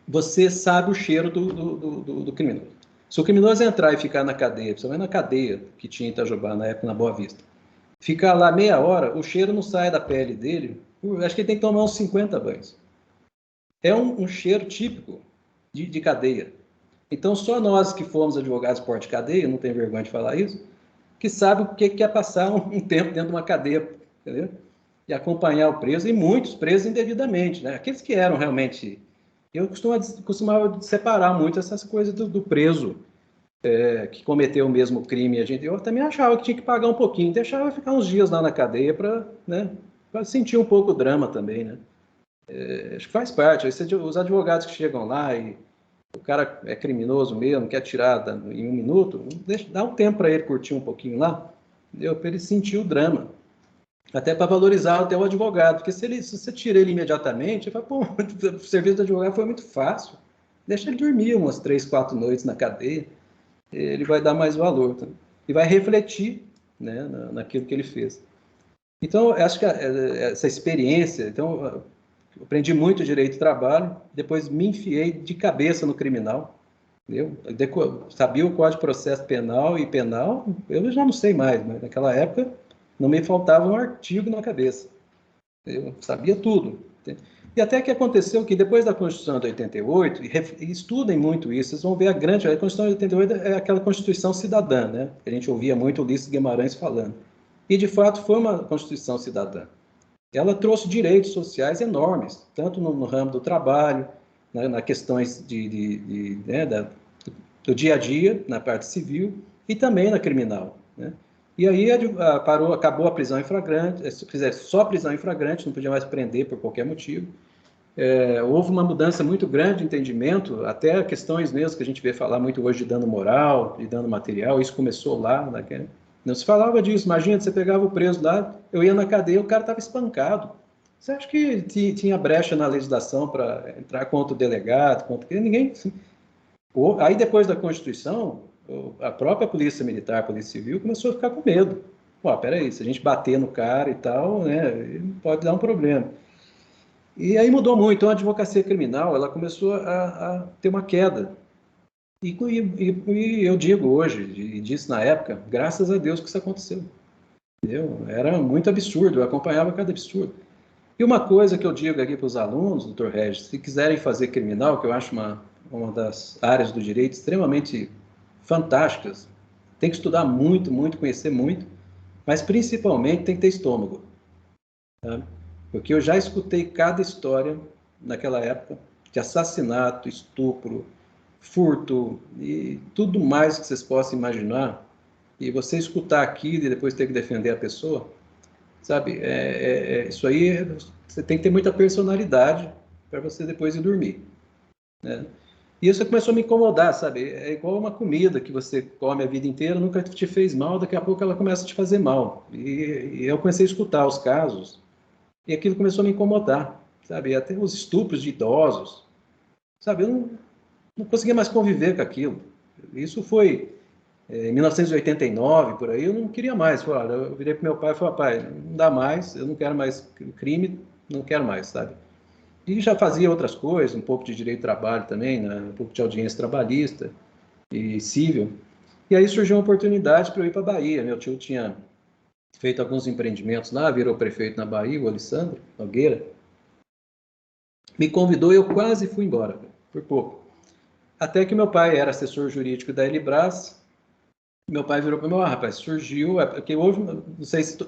você sabe o cheiro do criminoso. Se o criminoso entrar e ficar na cadeia, principalmente na cadeia que tinha em Itajubá, na época, na Boa Vista, ficar lá meia hora, o cheiro não sai da pele dele, acho que ele tem que tomar uns 50 banhos. É um cheiro típico de cadeia. Então, só nós que fomos advogados de porte de cadeia, não tem vergonha de falar isso, que sabe o que é passar um tempo dentro de uma cadeia, entendeu? E acompanhar o preso, e muitos presos indevidamente, né? Aqueles que eram realmente... Eu costumava separar muito essas coisas do preso que cometeu o mesmo crime. Eu também achava que tinha que pagar um pouquinho, deixava ficar uns dias lá na cadeia para, né, para sentir um pouco o drama também, né? Acho que faz parte. Os advogados que chegam lá e o cara é criminoso mesmo, quer tirar em 1 minuto, dá um tempo para ele curtir um pouquinho lá, para ele sentir o drama. Até para valorizar até o advogado, porque se você tira ele imediatamente, ele fala, pô, o serviço do advogado foi muito fácil. Deixa ele dormir umas 3, 4 noites na cadeia, ele vai dar mais valor. Tá? E vai refletir, né, naquilo que ele fez. Então, acho que essa experiência, então, eu aprendi muito direito do trabalho, depois me enfiei de cabeça no criminal, entendeu? Sabia o Código de Processo Penal e Penal, eu já não sei mais, mas naquela época não me faltava um artigo na cabeça. Eu sabia tudo. Entendeu? E até que aconteceu que depois da Constituição de 88, e estudem muito isso, vocês vão ver a Constituição de 88 é aquela Constituição cidadã, né? A gente ouvia muito o Ulisses Guimarães falando. E, de fato, foi uma Constituição cidadã. Ela trouxe direitos sociais enormes, tanto no ramo do trabalho, né, nas questões do dia a dia, na parte civil, e também na criminal. Né? E aí acabou a prisão em flagrante, se fizesse só prisão em flagrante, não podia mais prender por qualquer motivo. Houve uma mudança muito grande de entendimento, até questões mesmo que a gente vê falar muito hoje de dano moral, de dano material, isso começou lá, não se falava disso. Imagina, você pegava o preso lá, eu ia na cadeia, o cara estava espancado. Você acha que tinha brecha na legislação para entrar contra o delegado, ninguém... Assim. Aí, depois da Constituição, a própria Polícia Militar, a Polícia Civil, começou a ficar com medo. Pô, peraí, se a gente bater no cara e tal, né, pode dar um problema. E aí mudou muito. Então, a advocacia criminal, ela começou a ter uma queda. E eu digo hoje, e disse na época, graças a Deus que isso aconteceu. Entendeu? Era muito absurdo, eu acompanhava cada absurdo. E uma coisa que eu digo aqui para os alunos, doutor Regis, se quiserem fazer criminal, que eu acho uma das áreas do direito extremamente fantásticas, tem que estudar muito, muito, conhecer muito, mas principalmente tem que ter estômago. Tá? Porque eu já escutei cada história naquela época de assassinato, estupro, furto e tudo mais que vocês possam imaginar, e você escutar aquilo e depois ter que defender a pessoa, sabe, isso aí você tem que ter muita personalidade para você depois ir dormir, né? E isso começou a me incomodar, sabe? É igual uma comida que você come a vida inteira, nunca te fez mal, daqui a pouco ela começa a te fazer mal. E eu comecei a escutar os casos, e aquilo começou a me incomodar, sabe? Até os estupros de idosos, sabe? Eu não conseguia mais conviver com aquilo. Isso foi em 1989, por aí, eu não queria mais. Olha, eu virei para meu pai e falei, pai, não dá mais, eu não quero mais crime, não quero mais, sabe? E já fazia outras coisas, um pouco de direito do trabalho também, né? Um pouco de audiência trabalhista e civil. E aí surgiu uma oportunidade para eu ir para a Bahia. Meu tio tinha feito alguns empreendimentos lá, virou prefeito na Bahia, o Alessandro Nogueira. Me convidou e eu quase fui embora, por pouco. Até que meu pai era assessor jurídico da Elibras. Meu pai virou para mim, rapaz, surgiu, porque hoje, não sei se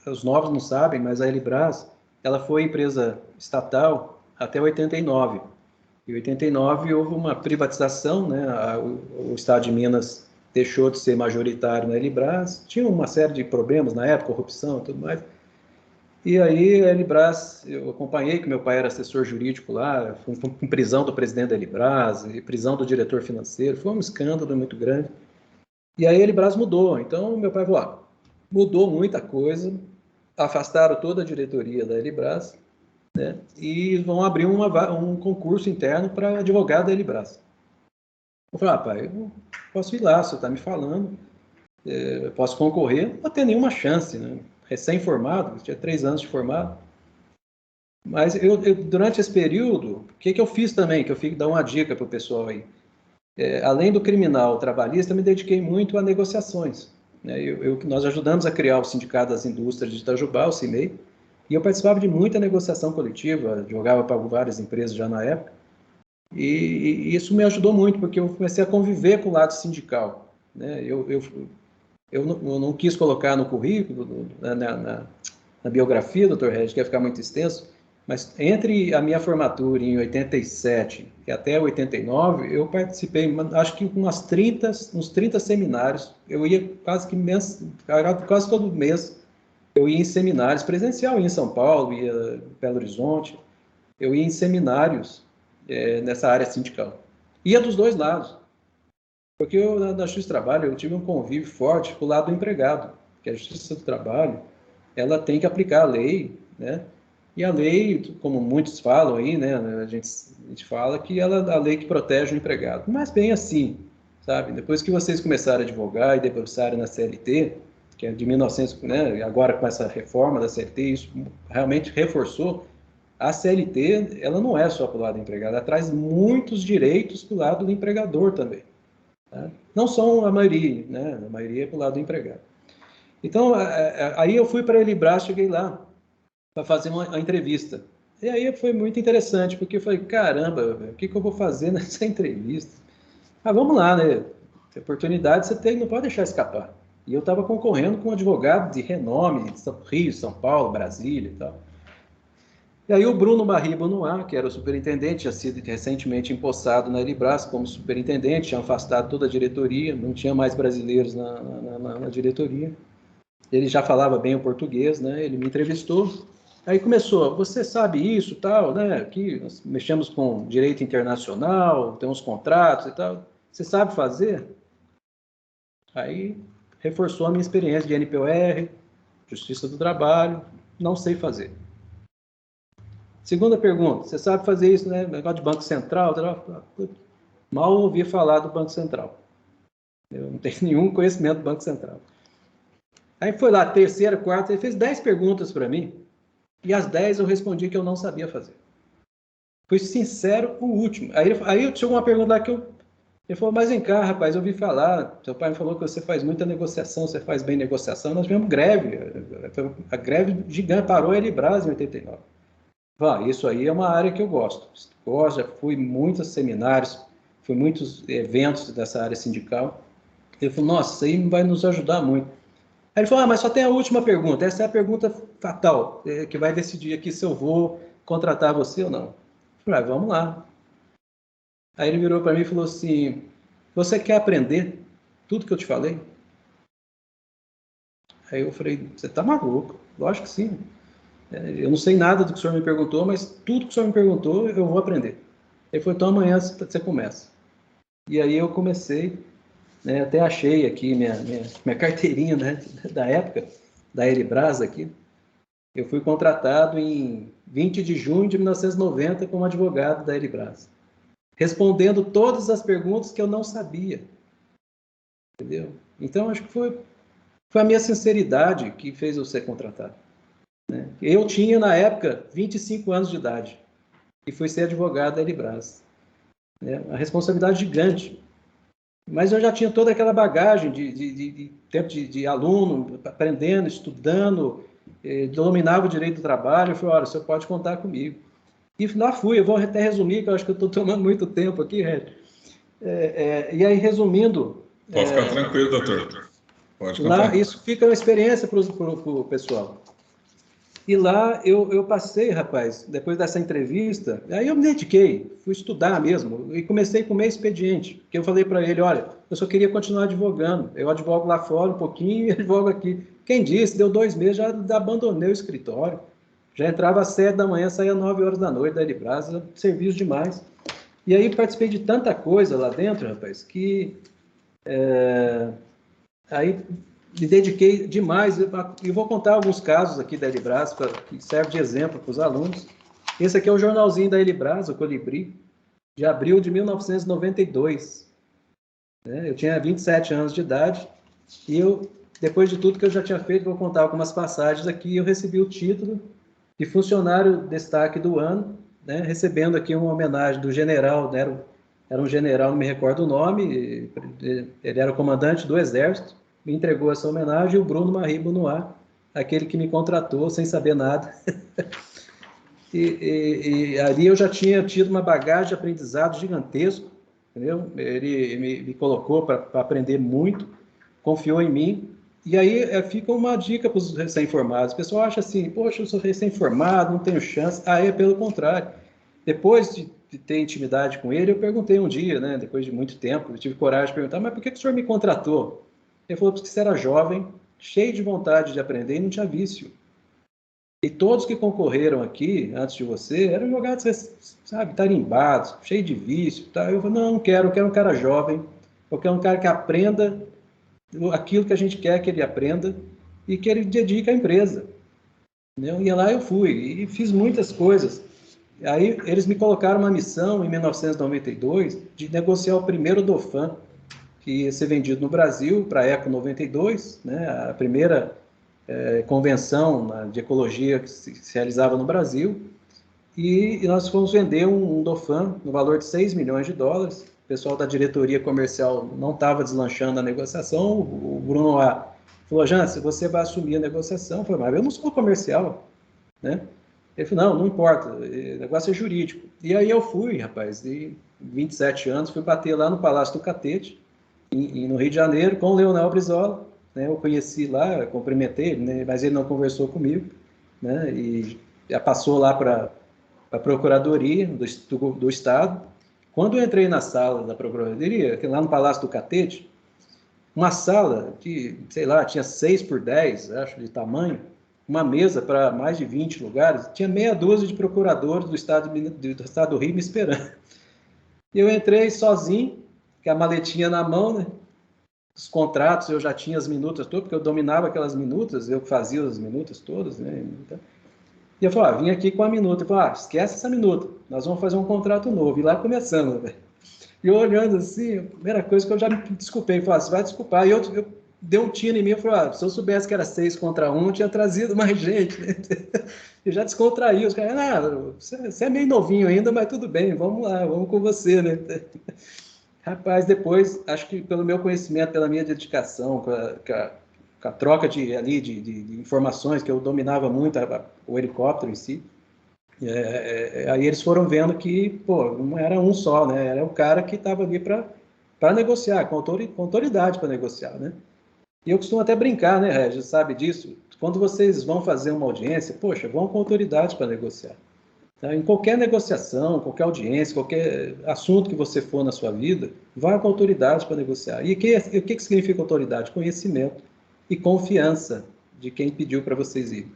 os novos não sabem, mas a Elibras, ela foi empresa estatal até 89. Em 89 houve uma privatização, né? O Estado de Minas deixou de ser majoritário na Elibras, tinha uma série de problemas na época, corrupção e tudo mais. E aí a Elibras, eu acompanhei que meu pai era assessor jurídico lá, foi com prisão do presidente da Elibras, e prisão do diretor financeiro, foi um escândalo muito grande. E aí a Elibras mudou, então meu pai falou, mudou muita coisa, afastaram toda a diretoria da Elibras, né, e vão abrir um concurso interno para advogado da Elibras. Eu falei, pai, eu posso ir lá, você está me falando, eu posso concorrer, não tem nenhuma chance, né? Recém-formado, tinha 3 anos de formado. Mas durante esse período, o que eu fiz também, que eu fico dar uma dica para o pessoal aí. Além do criminal trabalhista, eu me dediquei muito a negociações. Né? Nós ajudamos a criar o Sindicato das Indústrias de Itajubá, o CIMEI, e eu participava de muita negociação coletiva, jogava para várias empresas já na época, e isso me ajudou muito, porque eu comecei a conviver com o lado sindical. Né? Eu não quis colocar no currículo, na biografia, doutor Regis, que ia ficar muito extenso, mas entre a minha formatura em 87 e até 89, eu participei, acho que uns 30 seminários, eu ia quase todo mês, eu ia em seminários presencial, ia em São Paulo, ia em Belo Horizonte, eu ia em seminários nessa área sindical. Ia dos dois lados, porque na Justiça do Trabalho eu tive um convívio forte com o lado do empregado, que a Justiça do Trabalho ela tem que aplicar a lei, né? E a lei, como muitos falam aí, né? A gente fala que ela é a lei que protege o empregado. Mas bem assim, sabe? Depois que vocês começaram a advogar e debruçarem na CLT, que é de 1900, né? Agora com essa reforma da CLT, isso realmente reforçou. A CLT, ela não é só para o lado do empregado, ela traz muitos direitos para o lado do empregador também. Tá? Não são a maioria, né? A maioria é para o lado do empregado. Então, aí eu fui para a Elibras, cheguei lá para fazer uma entrevista. E aí foi muito interessante, porque eu falei, caramba, o que eu vou fazer nessa entrevista? Ah, vamos lá, né? Oportunidade você tem, não pode deixar escapar. E eu estava concorrendo com um advogado de renome, de Rio, São Paulo, Brasília e tal. E aí o Bruno Barri Bonoá, que era o superintendente, tinha sido recentemente empossado na Elibras como superintendente, tinha afastado toda a diretoria, não tinha mais brasileiros na diretoria. Ele já falava bem o português, né? Ele me entrevistou. Aí começou, você sabe isso, tal, né? Aqui nós mexemos com direito internacional, tem uns contratos e tal. Você sabe fazer? Aí reforçou a minha experiência de NPOR, Justiça do Trabalho, não sei fazer. Segunda pergunta, você sabe fazer isso, né? Negócio de Banco Central? Mal ouvi falar do Banco Central. Eu não tenho nenhum conhecimento do Banco Central. Aí foi lá, terceira, quarta, ele fez 10 perguntas para mim, e as 10 eu respondi que eu não sabia fazer. Fui sincero o último. Aí chegou uma pergunta lá que ele falou, mas vem cá, rapaz, eu ouvi falar, seu pai me falou que você faz muita negociação, você faz bem negociação, nós tivemos greve, a greve gigante parou a Elibras em 89. Isso aí é uma área que eu gosto. Já fui em muitos seminários, fui em muitos eventos dessa área sindical. Ele falou, nossa, isso aí vai nos ajudar muito. Aí ele falou, mas só tem a última pergunta, essa é a pergunta fatal, que vai decidir aqui se eu vou contratar você ou não. Eu falei, vamos lá. Aí ele virou para mim e falou assim, você quer aprender tudo que eu te falei? Aí eu falei, você está maluco? Lógico que sim. Eu não sei nada do que o senhor me perguntou, mas tudo que o senhor me perguntou, eu vou aprender. Ele falou, então amanhã você começa. E aí eu comecei, né, até achei aqui minha carteirinha, né, da época, da Elibras aqui. Eu fui contratado em 20 de junho de 1990 como advogado da Elibras, respondendo todas as perguntas que eu não sabia, entendeu? Então, acho que foi a minha sinceridade que fez eu ser contratado, né? Eu tinha, na época, 25 anos de idade e fui ser advogado da Elibras, né? A responsabilidade gigante. Mas eu já tinha toda aquela bagagem de tempo de aluno, aprendendo, estudando, dominava o direito do trabalho. Eu falei, olha, o senhor pode contar comigo. E lá fui, eu vou até resumir, que eu acho que eu estou tomando muito tempo aqui, Red. E aí, resumindo...
Pode ficar tranquilo, doutor. Pode
lá,
contar.
isso fica uma experiência para o pessoal. E lá eu passei, rapaz, depois dessa entrevista, aí eu me dediquei, fui estudar mesmo, e comecei com o meu expediente, que eu falei para ele, olha, eu só queria continuar advogando, eu advogo lá fora um pouquinho e advogo aqui. Quem disse, deu 2 meses, já abandonei o escritório, já entrava às 7 da manhã, saía às 9 horas da noite da Elibras, serviço demais. E aí participei de tanta coisa lá dentro, rapaz, que aí me dediquei demais, e vou contar alguns casos aqui da Elibras, que serve de exemplo para os alunos. Esse aqui é o jornalzinho da Elibras, o Colibri, de abril de 1992. Né? Eu tinha 27 anos de idade, e eu, depois de tudo que eu já tinha feito, vou contar algumas passagens aqui, eu recebi o título de funcionário destaque do ano, né? Recebendo aqui uma homenagem do general, né? Era um general, não me recordo o nome, ele era o comandante do Exército, me entregou essa homenagem, e o Bruno Marie Bonois, aquele que me contratou sem saber nada. E ali eu já tinha tido uma bagagem de aprendizado gigantesco, entendeu? Ele me colocou para aprender muito, confiou em mim. E aí fica uma dica para os recém-formados. O pessoal acha assim, poxa, eu sou recém-formado, não tenho chance. Ah, é pelo contrário. Depois de ter intimidade com ele, eu perguntei um dia, né, depois de muito tempo, eu tive coragem de perguntar, mas por que o senhor me contratou? Ele falou, porque você era jovem, cheio de vontade de aprender e não tinha vício. E todos que concorreram aqui, antes de você, eram jogados, sabe, tarimbados, cheio de vício. Tá? Eu falei, não eu quero um cara jovem, eu quero um cara que aprenda aquilo que a gente quer que ele aprenda e que ele dedique à empresa. Entendeu? E lá eu fui e fiz muitas coisas. Aí eles me colocaram uma missão em 1992 de negociar o primeiro Dauphin, que ia ser vendido no Brasil para a Eco 92, né, a primeira convenção de ecologia que se realizava no Brasil, e nós fomos vender um Dauphin no valor de 6 milhões de dólares. O pessoal da diretoria comercial não estava deslanchando a negociação. O Bruno lá falou, Jance, você vai assumir a negociação. Eu falei, mas eu não sou comercial, né? Ele falou, não importa, o negócio é jurídico. E aí eu fui, rapaz, de 27 anos, fui bater lá no Palácio do Catete, no Rio de Janeiro, com o Leonel Brizola, né? Eu conheci lá, cumprimentei ele, né? Mas ele não conversou comigo, né? E já passou lá para a Procuradoria do Estado. Quando eu entrei na sala da Procuradoria, lá no Palácio do Catete, uma sala que, sei lá, tinha 6 por 10, acho, de tamanho, uma mesa para mais de 20 lugares, tinha meia dúzia de procuradores do estado do Rio me esperando. E eu entrei sozinho, com a maletinha na mão, né? Os contratos, eu já tinha as minutas todas, porque eu dominava aquelas minutas, eu fazia as minutas todas, né? E eu falei, vim aqui com a minuta. Eu falei, esquece essa minuta, nós vamos fazer um contrato novo. E lá começamos, velho. E eu olhando assim, a primeira coisa que eu já me desculpei, falei, você vai desculpar. E eu dei um tiro em mim, eu falei, se eu soubesse que era 6 contra 1, eu tinha trazido mais gente. Né? Eu já descontraí, os caras, você é meio novinho ainda, mas tudo bem, vamos lá, vamos com você, né? Rapaz, depois, acho que pelo meu conhecimento, pela minha dedicação, com a troca de informações, que eu dominava muito o helicóptero em si, aí eles foram vendo que, pô, não era um só, né? Era o cara que estava ali para negociar, com autoridade para negociar, né? E eu costumo até brincar, né, Regis, sabe disso? Quando vocês vão fazer uma audiência, poxa, vão com autoridade para negociar. Tá? Em qualquer negociação, qualquer audiência, qualquer assunto que você for na sua vida, vá com autoridade para negociar. E o que significa autoridade? Conhecimento e confiança de quem pediu para vocês irem.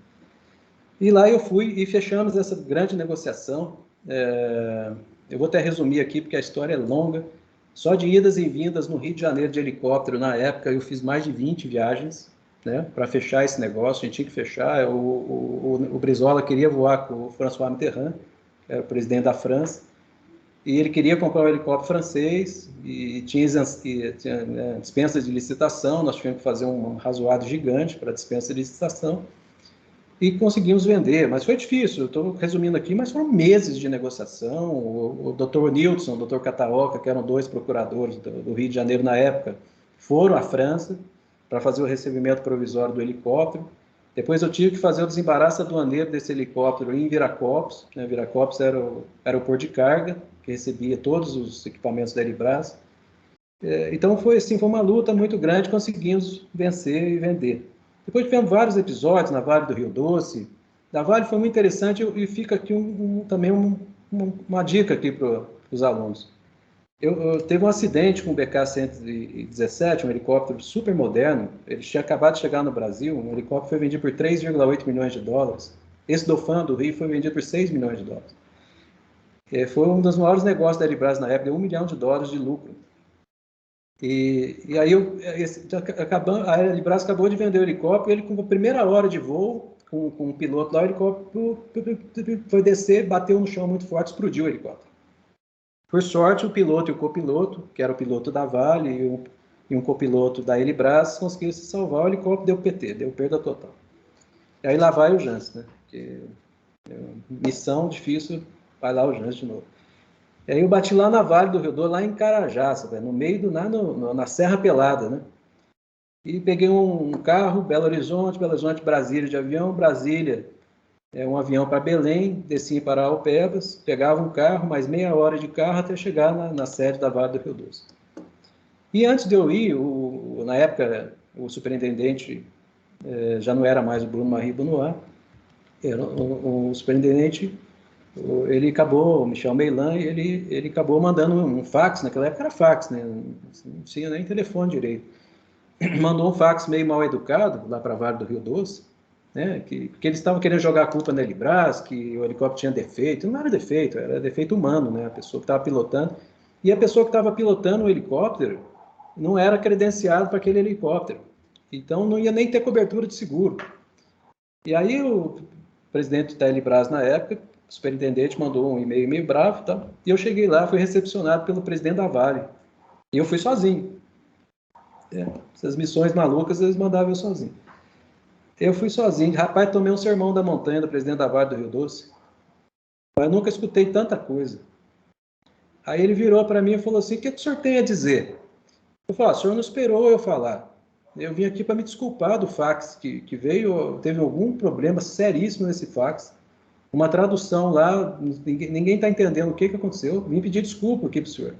E lá eu fui e fechamos essa grande negociação. Eu vou até resumir aqui, porque a história é longa. Só de idas e vindas no Rio de Janeiro de helicóptero, na época, eu fiz mais de 20 viagens, né, para fechar esse negócio. A gente tinha que fechar. O Brizola queria voar com o François Mitterrand, que era o presidente da França, e ele queria comprar um helicóptero francês, e tinha né, dispensa de licitação. Nós tivemos que fazer um razoado gigante para a dispensa de licitação, e conseguimos vender, mas foi difícil. Eu estou resumindo aqui, mas foram meses de negociação. O Dr. Nilson, o Dr. Cataoca, que eram 2 procuradores do Rio de Janeiro na época, foram à França para fazer o recebimento provisório do helicóptero. Depois eu tive que fazer o desembaraço aduaneiro desse helicóptero em Viracopos, né? Viracopos era o aeroporto de carga, que recebia todos os equipamentos da Elibras. Então foi uma luta muito grande, conseguimos vencer e vender. Depois tivemos vários episódios na Vale do Rio Doce. Da Vale foi muito interessante, e fica aqui também uma dica aqui para os alunos. Eu teve um acidente com o BK-117, um helicóptero super moderno. Ele tinha acabado de chegar no Brasil. Um helicóptero foi vendido por 3,8 milhões de dólares. Esse Dauphin do Rio foi vendido por 6 milhões de dólares. Foi um dos maiores negócios da Elibras na época, deu $1 milhão de lucro. E aí a Elibras acabou de vender o helicóptero, e ele, com a primeira hora de voo, com um piloto lá, o helicóptero foi descer, bateu no chão muito forte, explodiu o helicóptero. Por sorte, o piloto e o copiloto, que era o piloto da Vale e um copiloto da Elibras, conseguiram se salvar. O helicóptero deu PT, deu perda total. E aí lá vai o Jansen, né? Porque missão difícil, vai lá o Jansen de novo. E aí eu bati lá na Vale do Rio Doce, lá em Carajás, no meio na Serra Pelada, né? E peguei um carro, Belo Horizonte, Brasília de avião, Brasília, um avião para Belém, desci para Alpebas, pegava um carro, mais meia hora de carro até chegar na sede da Vale do Rio Doce. E antes de eu ir, na época, o superintendente já não era mais o Bruno Marie Benoit, era o superintendente. Ele acabou, o Michel Meilan, ele acabou mandando um fax. Naquela época era fax, né? Não tinha nem telefone direito. Mandou um fax meio mal educado lá para a Vale do Rio Doce, né? Porque eles estavam querendo jogar a culpa na Elibras, que o helicóptero tinha defeito. Não era defeito, era defeito humano, né? A pessoa que estava pilotando. E a pessoa que estava pilotando o helicóptero não era credenciada para aquele helicóptero. Então não ia nem ter cobertura de seguro. E aí o presidente da Elibras na época, o superintendente, mandou um e-mail meio bravo, tá? E eu cheguei lá, fui recepcionado pelo presidente da Vale. E eu fui sozinho. Essas missões malucas, eles mandavam eu sozinho. Eu fui sozinho. Rapaz, tomei um sermão da montanha do presidente da Vale do Rio Doce. Eu nunca escutei tanta coisa. Aí ele virou para mim e falou assim: o que o senhor tem a dizer? Eu falei: o senhor não esperou eu falar. Eu vim aqui para me desculpar do fax que veio. Teve algum problema seríssimo nesse fax. Uma tradução lá, ninguém está entendendo o que aconteceu. Vim pedir desculpa aqui para o senhor.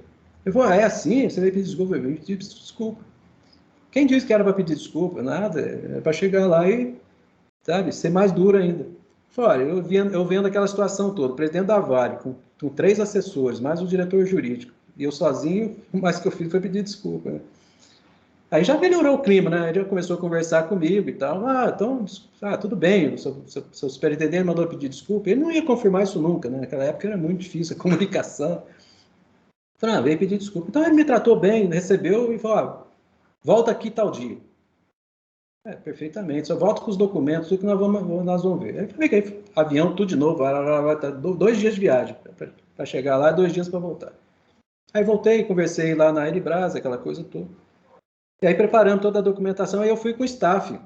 Eu falei: é assim? Você vai pedir desculpa? Eu vim pedir desculpa. Quem disse que era para pedir desculpa? Nada. É para chegar lá e, sabe, ser mais duro ainda. Olha, eu vendo aquela situação toda, o presidente da Vale, com 3 assessores, mais o diretor jurídico, e eu sozinho, o mais que eu fiz foi pedir desculpa, né? Aí já melhorou o clima, né? Ele já começou a conversar comigo e tal. Então, tudo bem, o seu superintendente mandou pedir desculpa. Ele não ia confirmar isso nunca, né? Naquela época era muito difícil a comunicação. Falei: veio pedir desculpa. Então ele me tratou bem, recebeu e falou: volta aqui tal dia. Perfeitamente, só volto com os documentos, tudo que nós vamos ver. Aí peguei avião, tudo de novo, 2 dias de viagem para chegar lá, 2 dias para voltar. Aí voltei, conversei lá na Elibras, aquela coisa toda. E aí, preparando toda a documentação, aí eu fui com o staff.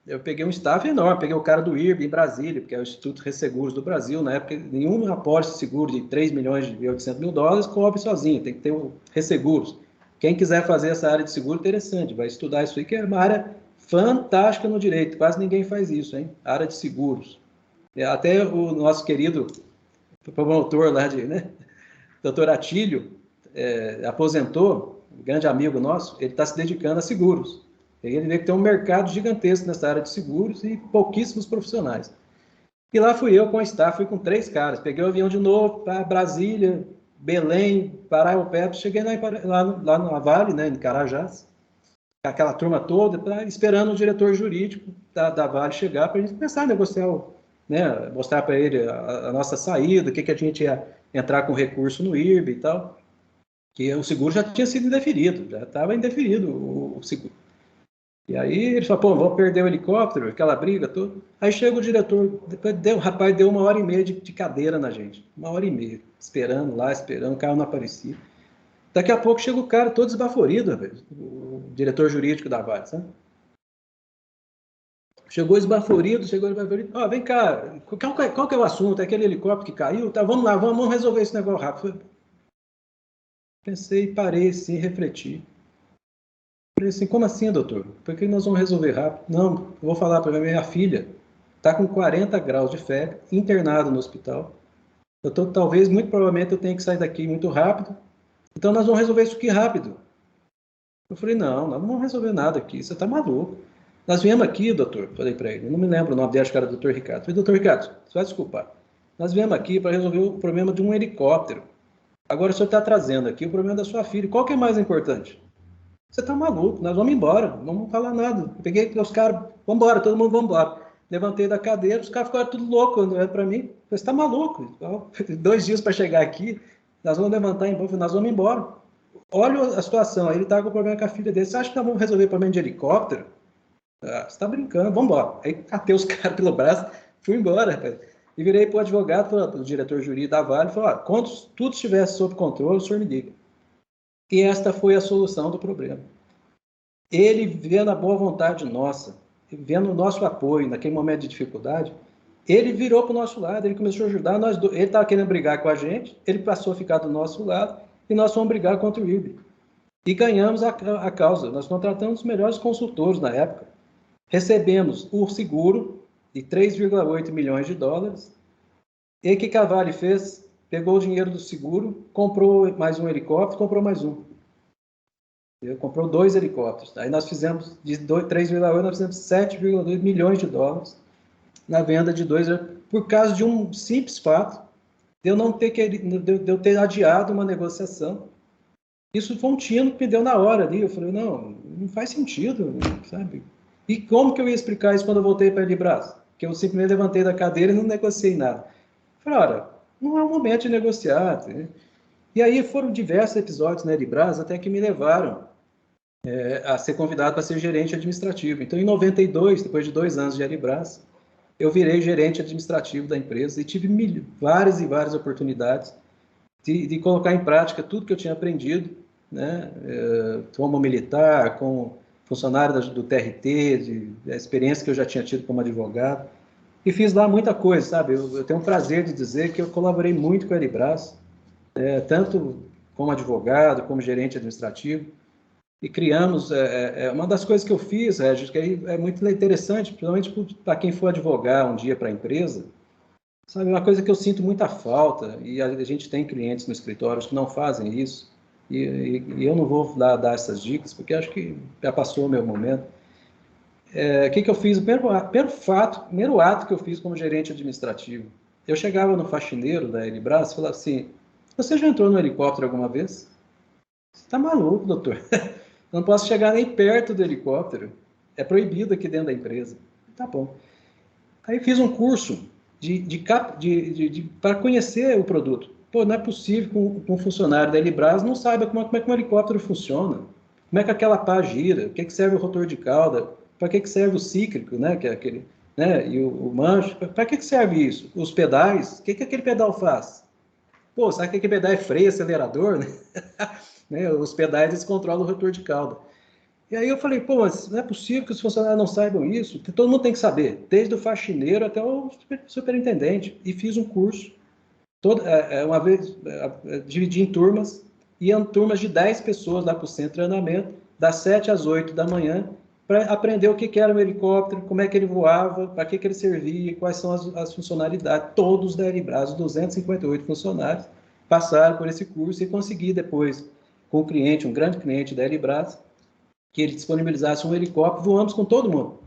Eu peguei um staff enorme, peguei o cara do IRB em Brasília, porque é o Instituto Resseguros do Brasil. Na época, nenhum apólice seguro de 3 milhões e 800 mil dólares cobre sozinho, tem que ter o Resseguros. Quem quiser fazer essa área de seguro, interessante, vai estudar isso aí, que é uma área fantástica no direito. Quase ninguém faz isso, hein? Área de seguros. Até o nosso querido promotor lá, doutor Atílio, aposentou, um grande amigo nosso, ele está se dedicando a seguros. Ele vê que tem um mercado gigantesco nessa área de seguros e pouquíssimos profissionais. E lá fui eu com a staff, fui com 3 caras. Peguei o avião de novo para Brasília, Belém, Paraiopebas, cheguei lá na Vale, né, em Carajás, aquela turma toda, esperando o diretor jurídico da Vale chegar para a gente começar a negociar, né, mostrar para ele a nossa saída, o que a gente ia entrar com recurso no IRB e tal. que o seguro já tinha sido indeferido, já estava indeferido o seguro. E aí ele falou, pô, vou perder o helicóptero, aquela briga toda. Aí chega o diretor, depois o rapaz deu 1h30 de cadeira na gente, 1h30, esperando lá, esperando, o carro não aparecia. Daqui a pouco chega o cara todo esbaforido, o diretor jurídico da Vale, sabe? Chegou esbaforido, ó, vem cá, qual que é o assunto? É aquele helicóptero que caiu? Tá, vamos lá, vamos resolver esse negócio rápido. Pensei, parei, sim, refleti. Falei assim, como assim, doutor? Por que nós vamos resolver rápido? Não, eu vou falar para minha filha, está com 40 graus de febre, internado no hospital. Talvez, muito provavelmente, eu tenha que sair daqui muito rápido. Então, nós vamos resolver isso aqui rápido. Eu falei, não, nós não vamos resolver nada aqui, você está maluco. Nós viemos aqui, doutor, falei para ele, eu não me lembro o nome dele, acho que era doutor Ricardo. Eu falei, doutor Ricardo, você vai desculpar. Nós viemos aqui para resolver o problema de um helicóptero. Agora o senhor está trazendo aqui o problema da sua filha. Qual que é mais importante? Você está maluco, nós vamos embora, não vamos falar nada. Eu peguei os caras, vamos embora, todo mundo vamos embora. Levantei da cadeira, os caras ficaram tudo loucos olhando para mim. Você está maluco? 2 dias para chegar aqui, nós vamos levantar em nós vamos embora. Olha a situação, ele está com problema com a filha dele. Você acha que nós vamos resolver o problema de helicóptero? Ah, você está brincando, vamos embora. Aí catei os caras pelo braço, fui embora, rapaz. E virei para o advogado, para o diretor jurídico da Vale, e falei, quando tudo estivesse sob controle, o senhor me diga. E esta foi a solução do problema. Ele, vendo a boa vontade nossa, vendo o nosso apoio naquele momento de dificuldade, ele virou para o nosso lado, ele começou a ajudar, ele estava querendo brigar com a gente, ele passou a ficar do nosso lado, e nós fomos brigar contra o IRB. E ganhamos a causa. Nós contratamos os melhores consultores na época. Recebemos o seguro de 3,8 milhões de dólares. E o que a Vale fez? Pegou o dinheiro do seguro, comprou mais um helicóptero, comprou mais um. Comprou 2 helicópteros. Aí nós fizemos, de 3,8, nós fizemos 7,2 milhões de dólares na venda de 2, por causa de um simples fato de eu ter adiado uma negociação. Isso foi um tino que me deu na hora ali. Eu falei, não faz sentido, sabe? E como que eu ia explicar isso quando eu voltei para a Elibras? Que eu simplesmente levantei da cadeira e não negociei nada. Eu falei, olha, não é o momento de negociar. Né? E aí foram diversos episódios na Elibras até que me levaram a ser convidado para ser gerente administrativo. Então, em 92, depois de 2 anos de Elibras, eu virei gerente administrativo da empresa e tive várias e várias oportunidades de colocar em prática tudo que eu tinha aprendido, né, como militar, como funcionário do TRT, a experiência que eu já tinha tido como advogado, e fiz lá muita coisa, sabe? Eu tenho o prazer de dizer que eu colaborei muito com a Elibras, tanto como advogado, como gerente administrativo, e criamos, uma das coisas que eu fiz, Regis, que aí é muito interessante, principalmente para quem for advogar um dia para a empresa, sabe, uma coisa que eu sinto muita falta, e a gente tem clientes no escritório que não fazem isso, e eu não vou dar essas dicas, porque acho que já passou o meu momento. O que eu fiz? O primeiro ato que eu fiz como gerente administrativo, eu chegava no faxineiro da Elibras e falava assim, você já entrou no helicóptero alguma vez? Você está maluco, doutor? Eu não posso chegar nem perto do helicóptero, é proibido aqui dentro da empresa. Tá bom. Aí fiz um curso para conhecer o produto. Pô, não é possível que um funcionário da Elibras não saiba como é que um helicóptero funciona, como é que aquela pá gira, o que serve o rotor de cauda, para que serve o cíclico, né, que é aquele, né, e o manche, para que serve isso? Os pedais, o que aquele pedal faz? Pô, sabe que aquele pedal é freio, acelerador, né? Né? Os pedais eles controlam o rotor de cauda. E aí eu falei, pô, mas não é possível que os funcionários não saibam isso, todo mundo tem que saber, desde o faxineiro até o superintendente. E fiz um curso, uma vez, dividi em turmas, iam turmas de 10 pessoas lá para o centro de treinamento, das 7 às 8 da manhã, para aprender o que era um helicóptero, como é que ele voava, para que ele servia, quais são as funcionalidades. Todos da Elibras, os 258 funcionários, passaram por esse curso e consegui depois, com o cliente, um grande cliente da Elibras, que ele disponibilizasse um helicóptero, voamos com todo mundo.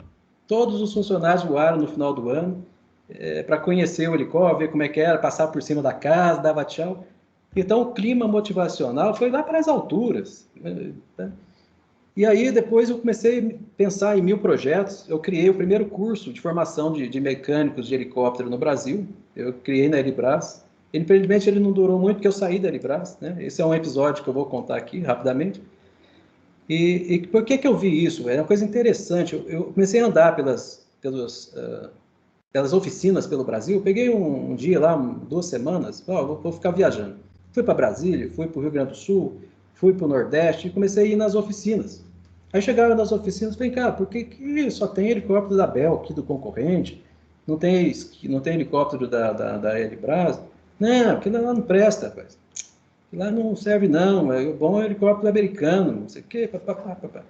Todos os funcionários voaram no final do ano, para conhecer o helicóptero, ver como é que era, passar por cima da casa, dava tchau. Então, o clima motivacional foi lá para as alturas. Né? E aí, depois, eu comecei a pensar em 1000 projetos. Eu criei o primeiro curso de formação de mecânicos de helicóptero no Brasil. Eu criei na Elibras. Infelizmente, ele não durou muito, porque eu saí da Elibras, né? Esse é um episódio que eu vou contar aqui, rapidamente. E por que eu vi isso? É uma coisa interessante. Eu comecei a andar pelas oficinas pelo Brasil. Peguei um dia lá, 2 semanas, vou ficar viajando. Fui para Brasília, fui para o Rio Grande do Sul, fui para o Nordeste e comecei a ir nas oficinas. Aí chegava nas oficinas e falei, cara, por que só tem helicóptero da Bell aqui do concorrente? Não tem helicóptero da Elibras? Não, aquilo lá não presta, rapaz. Aquilo lá não serve não, o bom é o helicóptero americano, não sei o quê, papapá.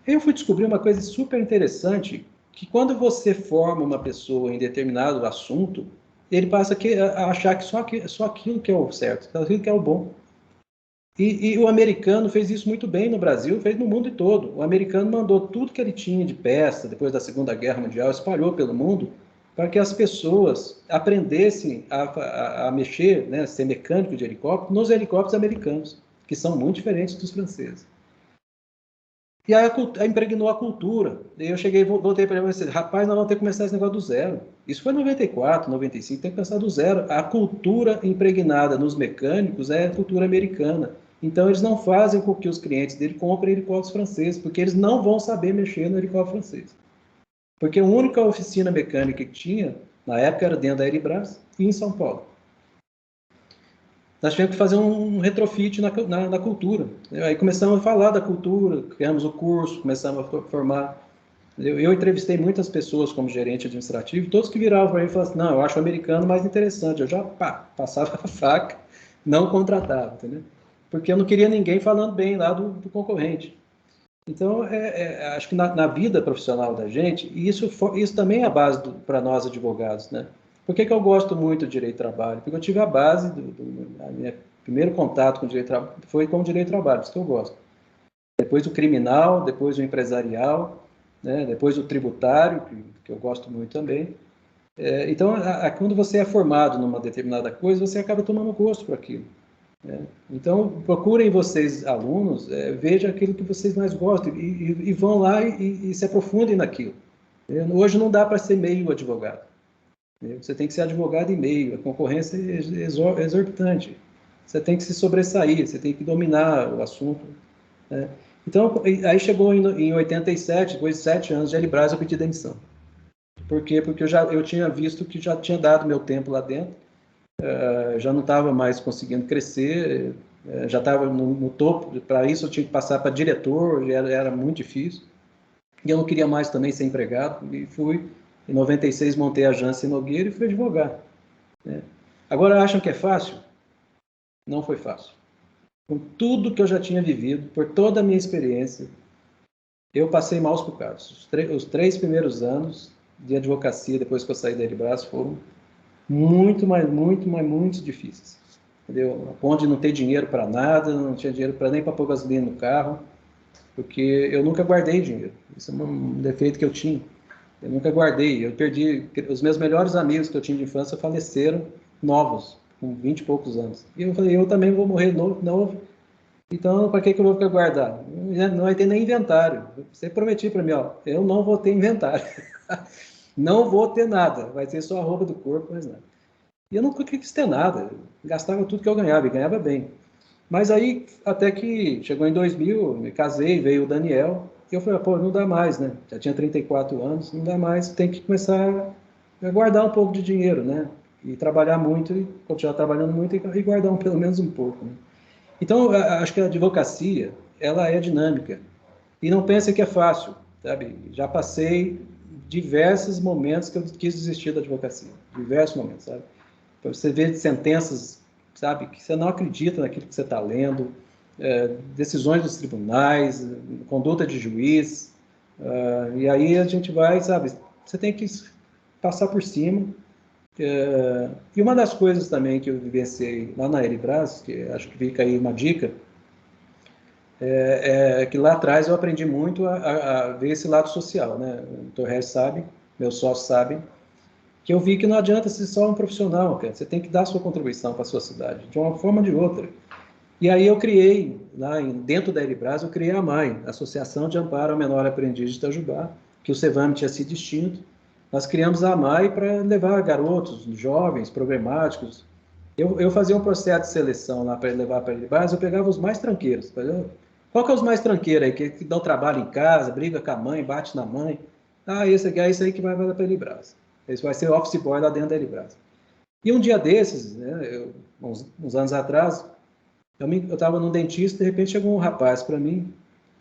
Aí eu fui descobrir uma coisa super interessante, que quando você forma uma pessoa em determinado assunto, ele passa a achar que só aquilo que é o certo, só aquilo que é o bom. E o americano fez isso muito bem no Brasil, fez no mundo todo. O americano mandou tudo que ele tinha de peça, depois da Segunda Guerra Mundial, espalhou pelo mundo, para que as pessoas aprendessem a mexer, né, ser mecânico de helicóptero, nos helicópteros americanos, que são muito diferentes dos franceses. E aí impregnou a cultura. E eu voltei para ele e disse, rapaz, nós vamos ter que começar esse negócio do zero. Isso foi em 94, 95, tem que começar do zero. A cultura impregnada nos mecânicos é a cultura americana. Então, eles não fazem com que os clientes dele comprem helicópteros franceses, porque eles não vão saber mexer no helicóptero francês. Porque a única oficina mecânica que tinha, na época, era dentro da Elibras e em São Paulo. Nós tivemos que fazer um retrofit na cultura. Aí começamos a falar da cultura, criamos o curso, começamos a formar. Eu entrevistei muitas pessoas como gerente administrativo, todos que viravam para mim e falavam assim, não, eu acho o americano mais interessante. Eu já passava a faca, não contratava, entendeu? Porque eu não queria ninguém falando bem lá do concorrente. Então, acho que na vida profissional da gente, e isso também é a base para nós advogados, né? Por que eu gosto muito do direito do trabalho? Porque eu tive a base, meu primeiro contato com o direito do trabalho foi com o direito do trabalho, isso que eu gosto. Depois o criminal, depois o empresarial, né? Depois o tributário, que eu gosto muito também. Então, quando você é formado numa determinada coisa, você acaba tomando gosto por aquilo. Então, procurem vocês, alunos, vejam aquilo que vocês mais gostam e vão lá e se aprofundem naquilo. Hoje não dá para ser meio advogado. Você tem que ser advogado e meio. A concorrência é exorbitante. Você tem que se sobressair, você tem que dominar o assunto. Né? Então, aí chegou em 87, depois de 7 anos de Elibras, eu pedi demissão. Por quê? Porque eu tinha visto que já tinha dado meu tempo lá dentro. Já não estava mais conseguindo crescer, já estava no topo. Para isso eu tinha que passar para diretor, era muito difícil. E eu não queria mais também ser empregado, e fui, em 96 montei a agência em Nogueira e fui advogar. Né? Agora acham que é fácil? Não foi fácil. Com tudo que eu já tinha vivido, por toda a minha experiência, eu passei maus bocados. Os 3 primeiros anos de advocacia, depois que eu saí da Elibras, foram muito difíceis. Entendeu? A ponto de não ter dinheiro para nada, não tinha dinheiro nem para pôr gasolina no carro, porque eu nunca guardei dinheiro. Isso é um defeito que eu tinha. Eu nunca guardei. Eu perdi. Os meus melhores amigos que eu tinha de infância faleceram novos, com 20 e poucos anos. E eu falei, eu também vou morrer novo. Então, para que eu vou ficar guardado? Não vai ter nem inventário. Você prometiu para mim, ó, eu não vou ter inventário. Não vou ter nada. Vai ter só a roupa do corpo, mas nada. E eu nunca quis ter nada. Eu gastava tudo que eu ganhava, e ganhava bem. Mas aí, até que chegou em 2000, me casei, veio o Daniel, e eu falei, pô, não dá mais, né? Já tinha 34 anos, não dá mais, tem que começar a guardar um pouco de dinheiro, né? E trabalhar muito, e continuar trabalhando muito, e guardar pelo menos um pouco, né? Então, acho que a advocacia, ela é dinâmica. E não pense que é fácil, sabe? Já passei diversos momentos que eu quis desistir da advocacia. Diversos momentos, sabe? Para você ver sentenças, sabe? Que você não acredita naquilo que você está lendo, decisões dos tribunais, conduta de juiz. E aí a gente vai, sabe? Você tem que passar por cima. E uma das coisas também que eu vivenciei lá na Elibras, que acho que fica aí uma dica, que lá atrás eu aprendi muito a ver esse lado social, né? O Torres sabe, meus sócios sabem, que eu vi que não adianta ser só um profissional, cara. Você tem que dar sua contribuição para a sua cidade, de uma forma ou de outra. E aí eu criei, dentro da Elibras, eu criei a AMAI, Associação de Amparo ao Menor Aprendiz de Itajubá, que o CEVAM tinha sido extinto. Nós criamos a AMAI para levar garotos, jovens, problemáticos, Eu fazia um processo de seleção lá para levar para a Elibras, eu pegava os mais tranqueiros. Qual que é os mais tranqueiros aí, que dão trabalho em casa, briga com a mãe, bate na mãe? Ah, esse aqui é esse aí que vai para a Elibras. Esse vai ser office boy lá dentro da Elibras. E um dia desses, né, uns anos atrás, eu estava num dentista, de repente chegou um rapaz para mim,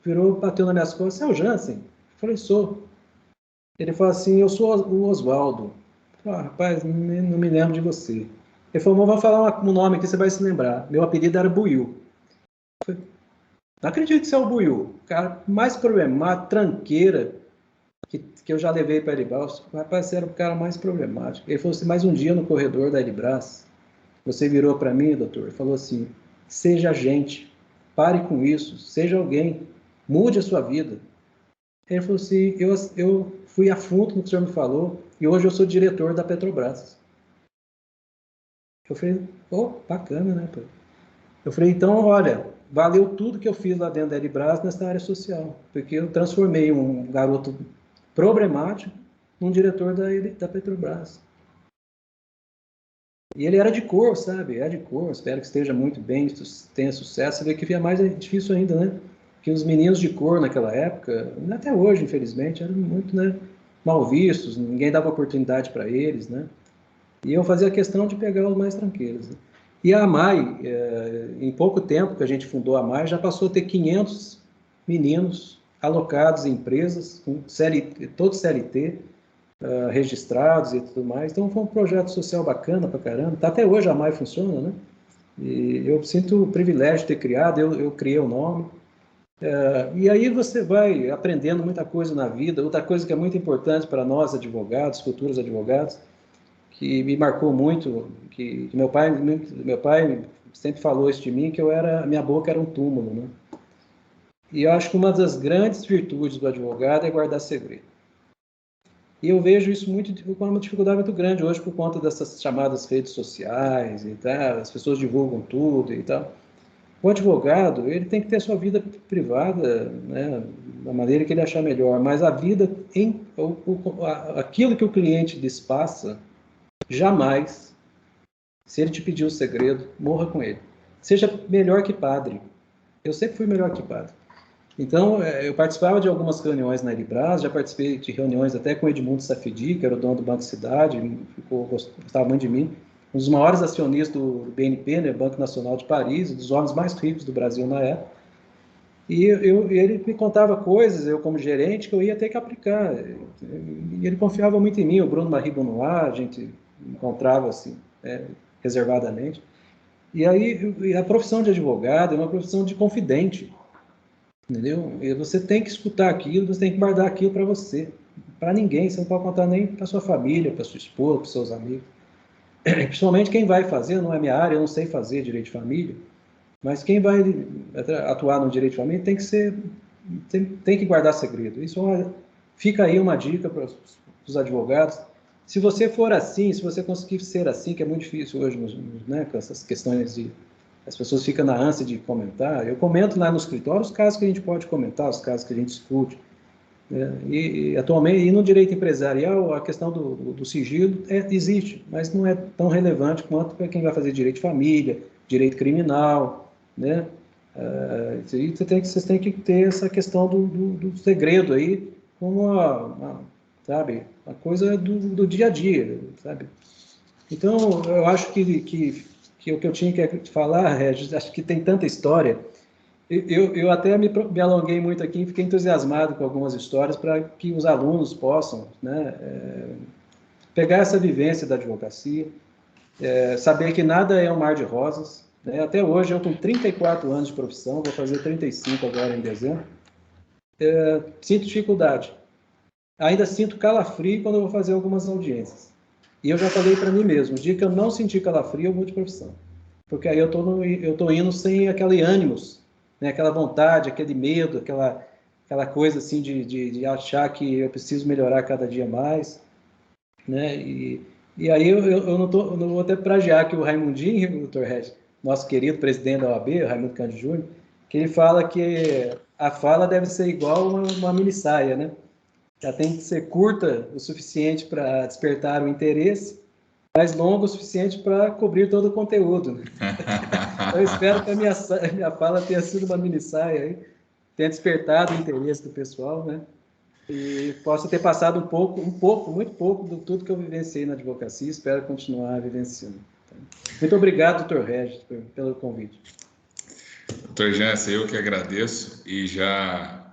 virou, bateu nas minhas costas, é o Jansen? Eu falei, sou. Ele falou assim, eu sou o Oswaldo. Eu falei, rapaz, não me lembro de você. Ele falou, vou falar um nome que você vai se lembrar. Meu apelido era Buiu. Eu falei, não acredito que você é o Buiu. O cara mais problemático, tranqueira, que eu já levei para Elibras. Rapaz, você era o cara mais problemático. Ele falou assim, mais um dia no corredor da Elibras, você virou para mim, doutor, e falou assim, seja gente, pare com isso, seja alguém, mude a sua vida. Ele falou assim, eu fui a fundo no que o senhor me falou e hoje eu sou diretor da Petrobras. Eu falei, oh, bacana, né, pai? Eu falei, então, olha, valeu tudo que eu fiz lá dentro da Elibras nessa área social, porque eu transformei um garoto problemático num diretor da Petrobras. E ele era de cor, sabe? É de cor, espero que esteja muito bem, tenha sucesso. Você vê que é mais difícil ainda, né? Que os meninos de cor naquela época, até hoje, infelizmente, eram muito, né, mal vistos, ninguém dava oportunidade para eles, né? E eu fazia questão de pegar os mais tranquilos. Né? E a AMAI, em pouco tempo que a gente fundou a AMAI, já passou a ter 500 meninos alocados em empresas, com todos CLT, registrados e tudo mais. Então foi um projeto social bacana pra caramba. Até hoje a AMAI funciona, né? E eu sinto o privilégio de ter criado, eu criei o nome. E aí você vai aprendendo muita coisa na vida. Outra coisa que é muito importante para nós advogados, futuros advogados, que me marcou muito, que meu pai sempre falou isso de mim, que minha boca era um túmulo, né? E eu acho que uma das grandes virtudes do advogado é guardar segredo. E eu vejo isso com uma dificuldade muito grande hoje por conta dessas chamadas redes sociais e tal, as pessoas divulgam tudo e tal. O advogado, ele tem que ter a sua vida privada, né, da maneira que ele achar melhor, mas a vida, aquilo que o cliente lhes passa, jamais, se ele te pedir o segredo, morra com ele. Seja melhor que padre. Eu sempre fui melhor que padre. Então, eu participava de algumas reuniões na Elibras, já participei de reuniões até com o Edmundo Safedi, que era o dono do Banco Cidade, gostava muito de mim, um dos maiores acionistas do BNP, né, Banco Nacional de Paris, um dos homens mais ricos do Brasil na época. E ele me contava coisas, eu como gerente, que eu ia ter que aplicar. E ele confiava muito em mim, o Bruno Marie Bonoir, a gente encontrava assim, reservadamente. E aí, a profissão de advogado é uma profissão de confidente. Entendeu? E você tem que escutar aquilo, você tem que guardar aquilo para você, para ninguém, você não pode contar nem para sua família, para sua esposa, para seus amigos. Principalmente quem vai fazer, não é minha área, eu não sei fazer direito de família, mas quem vai atuar no direito de família tem que guardar segredo. Isso fica aí uma dica para os advogados. Se você for assim, se você conseguir ser assim, que é muito difícil hoje, né, com essas questões de as pessoas ficam na ânsia de comentar. Eu comento lá no escritório os casos que a gente pode comentar, os casos que a gente discute. Né? E atualmente, e no direito empresarial, a questão do sigilo existe, mas não é tão relevante quanto para quem vai fazer direito de família, direito criminal. Né? Vocês têm que ter essa questão do segredo aí, como sabe, a coisa do dia a dia. Sabe? Então, eu acho que o que eu tinha que falar, Regis, acho que tem tanta história. Eu até me alonguei muito aqui e fiquei entusiasmado com algumas histórias para que os alunos possam, né, pegar essa vivência da advocacia, saber que nada é um mar de rosas. Né? Até hoje, eu com 34 anos de profissão, vou fazer 35 agora em dezembro, sinto dificuldade. Ainda sinto calafrio quando eu vou fazer algumas audiências. E eu já falei para mim mesmo, o dia que eu não sentir calafrio, eu mudo de profissão. Porque aí eu tô indo sem aquele ânimos, né? Aquela vontade, aquele medo, aquela coisa assim de achar que eu preciso melhorar cada dia mais. Né? E aí eu não vou até plagiar aqui o Raimundinho, o Dr. Regis, nosso querido presidente da OAB, o Raimundo Cândido Júnior, que ele fala que a fala deve ser igual uma minissaia, né? Ela tem que ser curta o suficiente para despertar o interesse mais longo o suficiente para cobrir todo o conteúdo, né? Eu espero que a minha fala tenha sido uma minissaia aí, tenha despertado o interesse do pessoal, né? E possa ter passado muito pouco de tudo que eu vivenciei na advocacia e espero continuar vivenciando. Muito obrigado, doutor Regis, pelo convite.
Doutor Jâncio, eu que agradeço e já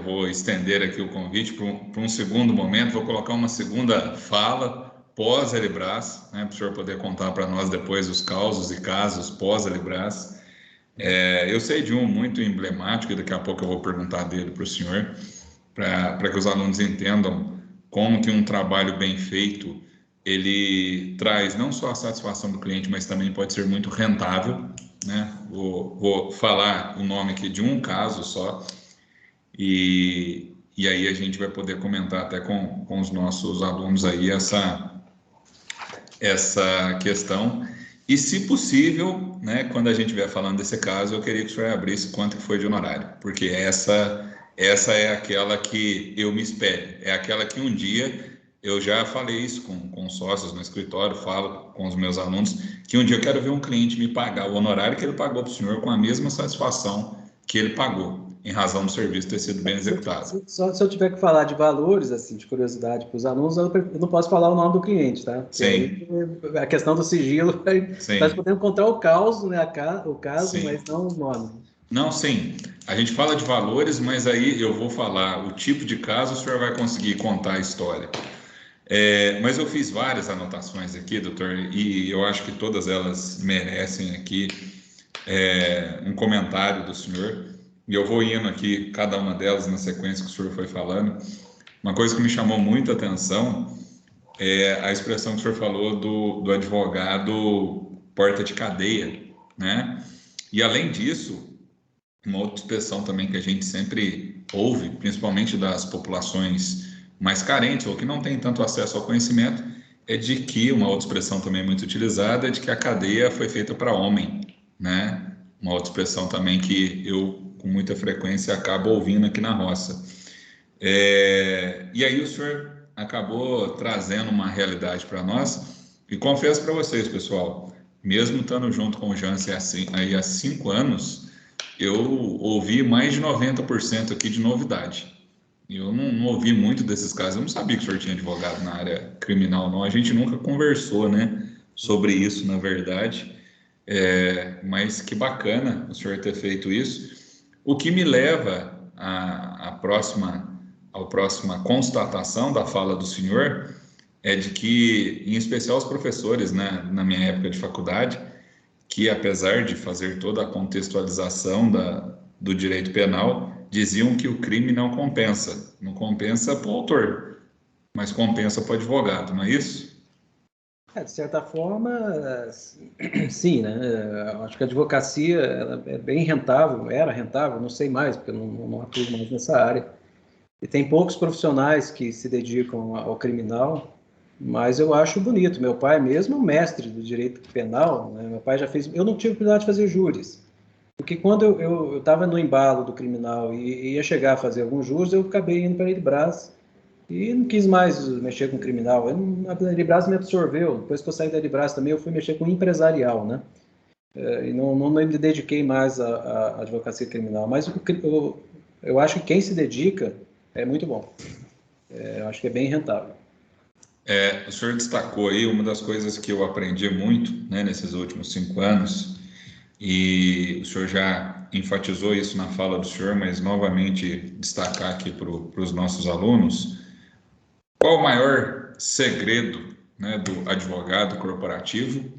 vou estender aqui o convite para um segundo momento, vou colocar uma segunda fala pós-Elibraz, né, para o senhor poder contar para nós depois os causos e casos pós-Elibraz. Eu sei de um muito emblemático, e daqui a pouco eu vou perguntar dele para o senhor, para que os alunos entendam como que um trabalho bem feito, ele traz não só a satisfação do cliente, mas também pode ser muito rentável, né? Vou falar o nome aqui de um caso só, e aí a gente vai poder comentar até com os nossos alunos aí essa questão. E, se possível, né, quando a gente estiver falando desse caso, eu queria que o senhor abrisse quanto que foi de honorário, porque essa é aquela que eu me espelho, é aquela que um dia, eu já falei isso com sócios no escritório, falo com os meus alunos, que um dia eu quero ver um cliente me pagar o honorário que ele pagou para o senhor com a mesma satisfação que ele pagou, em razão do serviço ter sido bem executado.
Se eu tiver que falar de valores, assim, de curiosidade para os alunos, eu não posso falar o nome do cliente, tá? Porque
Sim.
aí a questão do sigilo, nós podemos contar o caso, né, o caso,
Sim.
mas não o nome.
Não, sim. A gente fala de valores, mas aí eu vou falar o tipo de caso, o senhor vai conseguir contar a história. Mas eu fiz várias anotações aqui, doutor, e eu acho que todas elas merecem aqui um comentário do senhor. E eu vou indo aqui, cada uma delas, na sequência que o senhor foi falando. Uma coisa que me chamou muita atenção é a expressão que o senhor falou do advogado porta de cadeia, né? E, além disso, uma outra expressão também que a gente sempre ouve, principalmente das populações mais carentes ou que não têm tanto acesso ao conhecimento, é de que, uma outra expressão também muito utilizada, é de que a cadeia foi feita para homem, né? Uma outra expressão também que eu, com muita frequência, acabo ouvindo aqui na roça. E aí o senhor acabou trazendo uma realidade para nós, e confesso para vocês, pessoal, mesmo estando junto com o Jansen aí há 5 anos, eu ouvi mais de 90% aqui de novidade. Eu não ouvi muito desses casos. Eu não sabia que o senhor tinha advogado na área criminal, não. A gente nunca conversou, né, sobre isso, na verdade. Mas que bacana o senhor ter feito isso. O que me leva à próxima constatação da fala do senhor é de que, em especial os professores, né, na minha época de faculdade, que, apesar de fazer toda a contextualização do direito penal, diziam que o crime não compensa. Não compensa para o autor, mas compensa para o advogado, não é isso?
De certa forma, sim, né? Eu acho que a advocacia ela é bem rentável, era rentável, não sei mais, porque eu não atuo mais nessa área. E tem poucos profissionais que se dedicam ao criminal, mas eu acho bonito. Meu pai mesmo é um mestre do direito penal, né? Meu pai já fez... Eu não tive oportunidade de fazer júris, porque quando eu estava no embalo do criminal e ia chegar a fazer alguns júris, eu acabei indo para a Elibraz e não quis mais mexer com criminal. A Elibraz me absorveu. Depois que eu saí da Elibraz também, eu fui mexer com empresarial, né? E não me dediquei mais à advocacia criminal. Mas eu acho que quem se dedica é muito bom. Eu acho que é bem rentável.
O senhor destacou aí uma das coisas que eu aprendi muito, né, nesses últimos 5 anos, e o senhor já enfatizou isso na fala do senhor, mas novamente destacar aqui para os nossos alunos: qual o maior segredo, né, do advogado corporativo,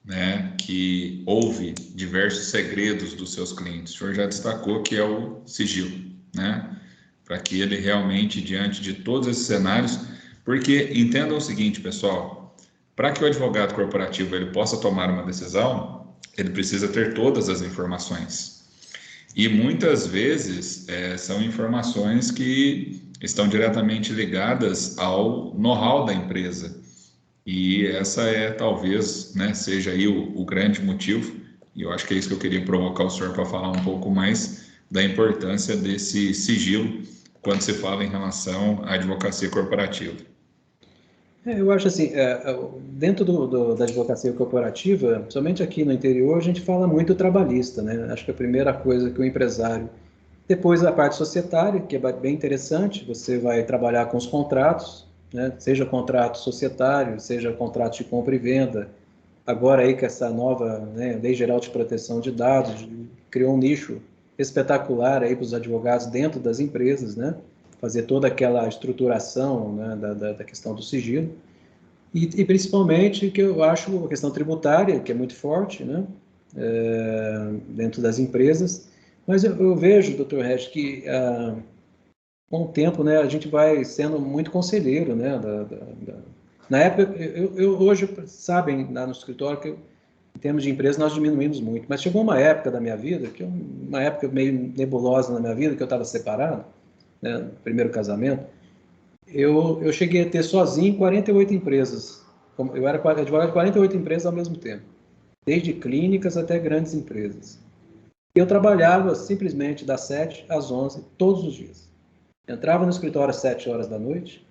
né, que ouve diversos segredos dos seus clientes? O senhor já destacou que é o sigilo, né, para que ele realmente, diante de todos esses cenários, porque entendam o seguinte, pessoal, para que o advogado corporativo ele possa tomar uma decisão, ele precisa ter todas as informações. E muitas vezes são informações que estão diretamente ligadas ao know-how da empresa. E essa talvez, né, seja aí o grande motivo, e eu acho que é isso que eu queria provocar o senhor para falar um pouco mais da importância desse sigilo quando se fala em relação à advocacia corporativa.
Eu acho assim, dentro da advocacia corporativa, somente aqui no interior, a gente fala muito trabalhista, né? Acho que a primeira coisa que o empresário... Depois a parte societária, que é bem interessante, você vai trabalhar com os contratos, né? Seja contrato societário, seja contrato de compra e venda. Agora aí com essa nova, né, Lei Geral de Proteção de Dados, criou um nicho espetacular aí para os advogados dentro das empresas, né? Fazer toda aquela estruturação, né, da questão do sigilo. E principalmente que eu acho a questão tributária, que é muito forte, né? Dentro das empresas. Mas eu vejo, doutor Regis, que com o tempo, né, a gente vai sendo muito conselheiro, né? Na época, hoje, sabem, lá no escritório, que em termos de empresa nós diminuímos muito, mas chegou uma época da minha vida, uma época meio nebulosa na minha vida, que eu estava separado, né, no primeiro casamento, eu cheguei a ter sozinho 48 empresas. Eu era advogado de 48 empresas ao mesmo tempo, desde clínicas até grandes empresas. Eu trabalhava simplesmente das 7 às 11, todos os dias. Entrava no escritório às 7 horas da noite,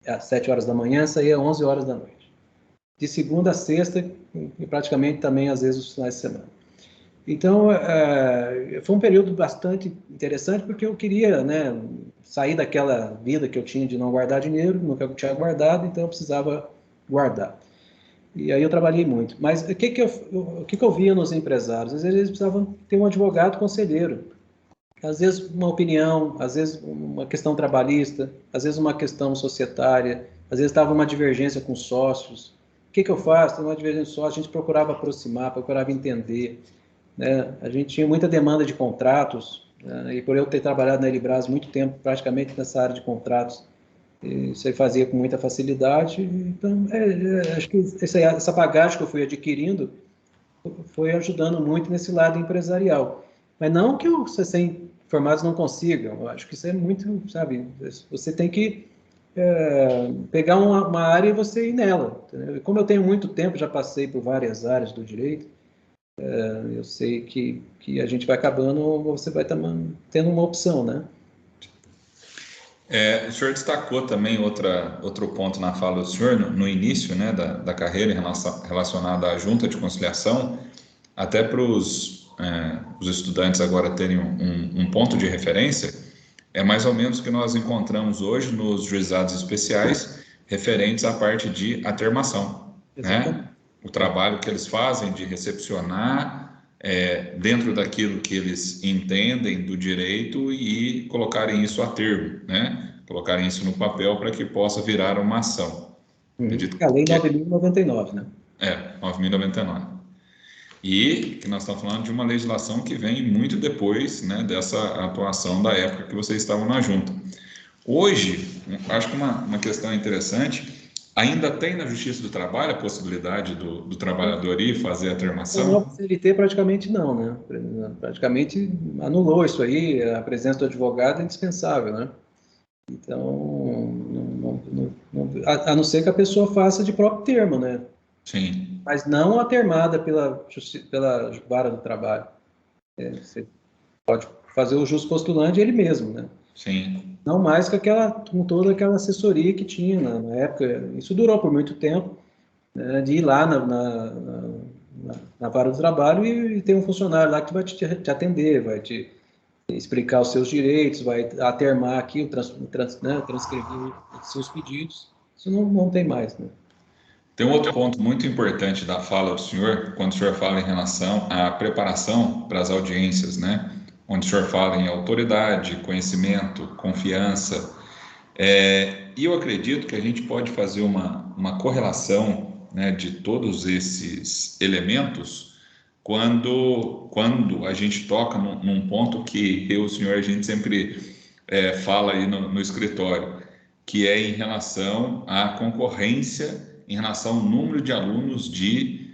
às 7 horas da manhã, saía às 11 horas da noite. De segunda a sexta, e praticamente também, às vezes, os finais de semana. Então, foi um período bastante interessante, porque eu queria, né, sair daquela vida que eu tinha de não guardar dinheiro, nunca tinha guardado, então eu precisava guardar. E aí eu trabalhei muito. Mas o que eu via nos empresários? Às vezes eles precisavam ter um advogado conselheiro. Às vezes uma opinião, às vezes uma questão trabalhista, às vezes uma questão societária, às vezes estava uma divergência com sócios. O que eu faço? Tem uma divergência com sócios, a gente procurava aproximar, procurava entender, né? A gente tinha muita demanda de contratos, né? E por eu ter trabalhado na Elibras muito tempo, praticamente nessa área de contratos, isso aí fazia com muita facilidade. Então, acho que essa bagagem que eu fui adquirindo foi ajudando muito nesse lado empresarial. Mas não que os recém-formados não consigam, eu acho que isso é muito, sabe, você tem que pegar uma área e você ir nela. Entendeu? E como eu tenho muito tempo, já passei por várias áreas do direito, eu sei que a gente vai acabando, você vai tendo uma opção, né?
O senhor destacou também outro ponto na fala do senhor, no início, né, da carreira relacionada à junta de conciliação, até para os estudantes agora terem um ponto de referência, é mais ou menos o que nós encontramos hoje nos juizados especiais referentes à parte de atermação, né? O trabalho que eles fazem de recepcionar dentro daquilo que eles entendem do direito e colocarem isso a termo, né? Colocarem isso no papel para que possa virar uma ação.
Acredito a Lei 9.099, né?
9.099. E que nós estamos falando de uma legislação que vem muito depois, né, dessa atuação da época que vocês estavam na junta. Hoje, acho que uma questão interessante, ainda tem na Justiça do Trabalho a possibilidade do trabalhador ir fazer a termação?
No CLT praticamente não, né? Praticamente anulou isso aí, a presença do advogado é indispensável, né? Então, a não ser que a pessoa faça de próprio termo, né?
Sim.
Mas não a termada pela vara do trabalho. Você pode fazer o justo postulante ele mesmo, né?
Sim.
Não mais com toda aquela assessoria que tinha na época. Isso durou por muito tempo, né, de ir lá na vara do trabalho e ter um funcionário lá que vai te atender, vai te explicar os seus direitos, vai atermar aqui, né, transcrever os seus pedidos. Isso não tem mais, né?
Tem um outro ponto muito importante da fala do senhor, quando o senhor fala em relação à preparação para as audiências, né? Onde o senhor fala em autoridade, conhecimento, confiança. E eu acredito que a gente pode fazer uma correlação, né, de todos esses elementos quando a gente toca num ponto que eu e o senhor, a gente sempre fala aí no escritório, que é em relação à concorrência, em relação ao número de alunos de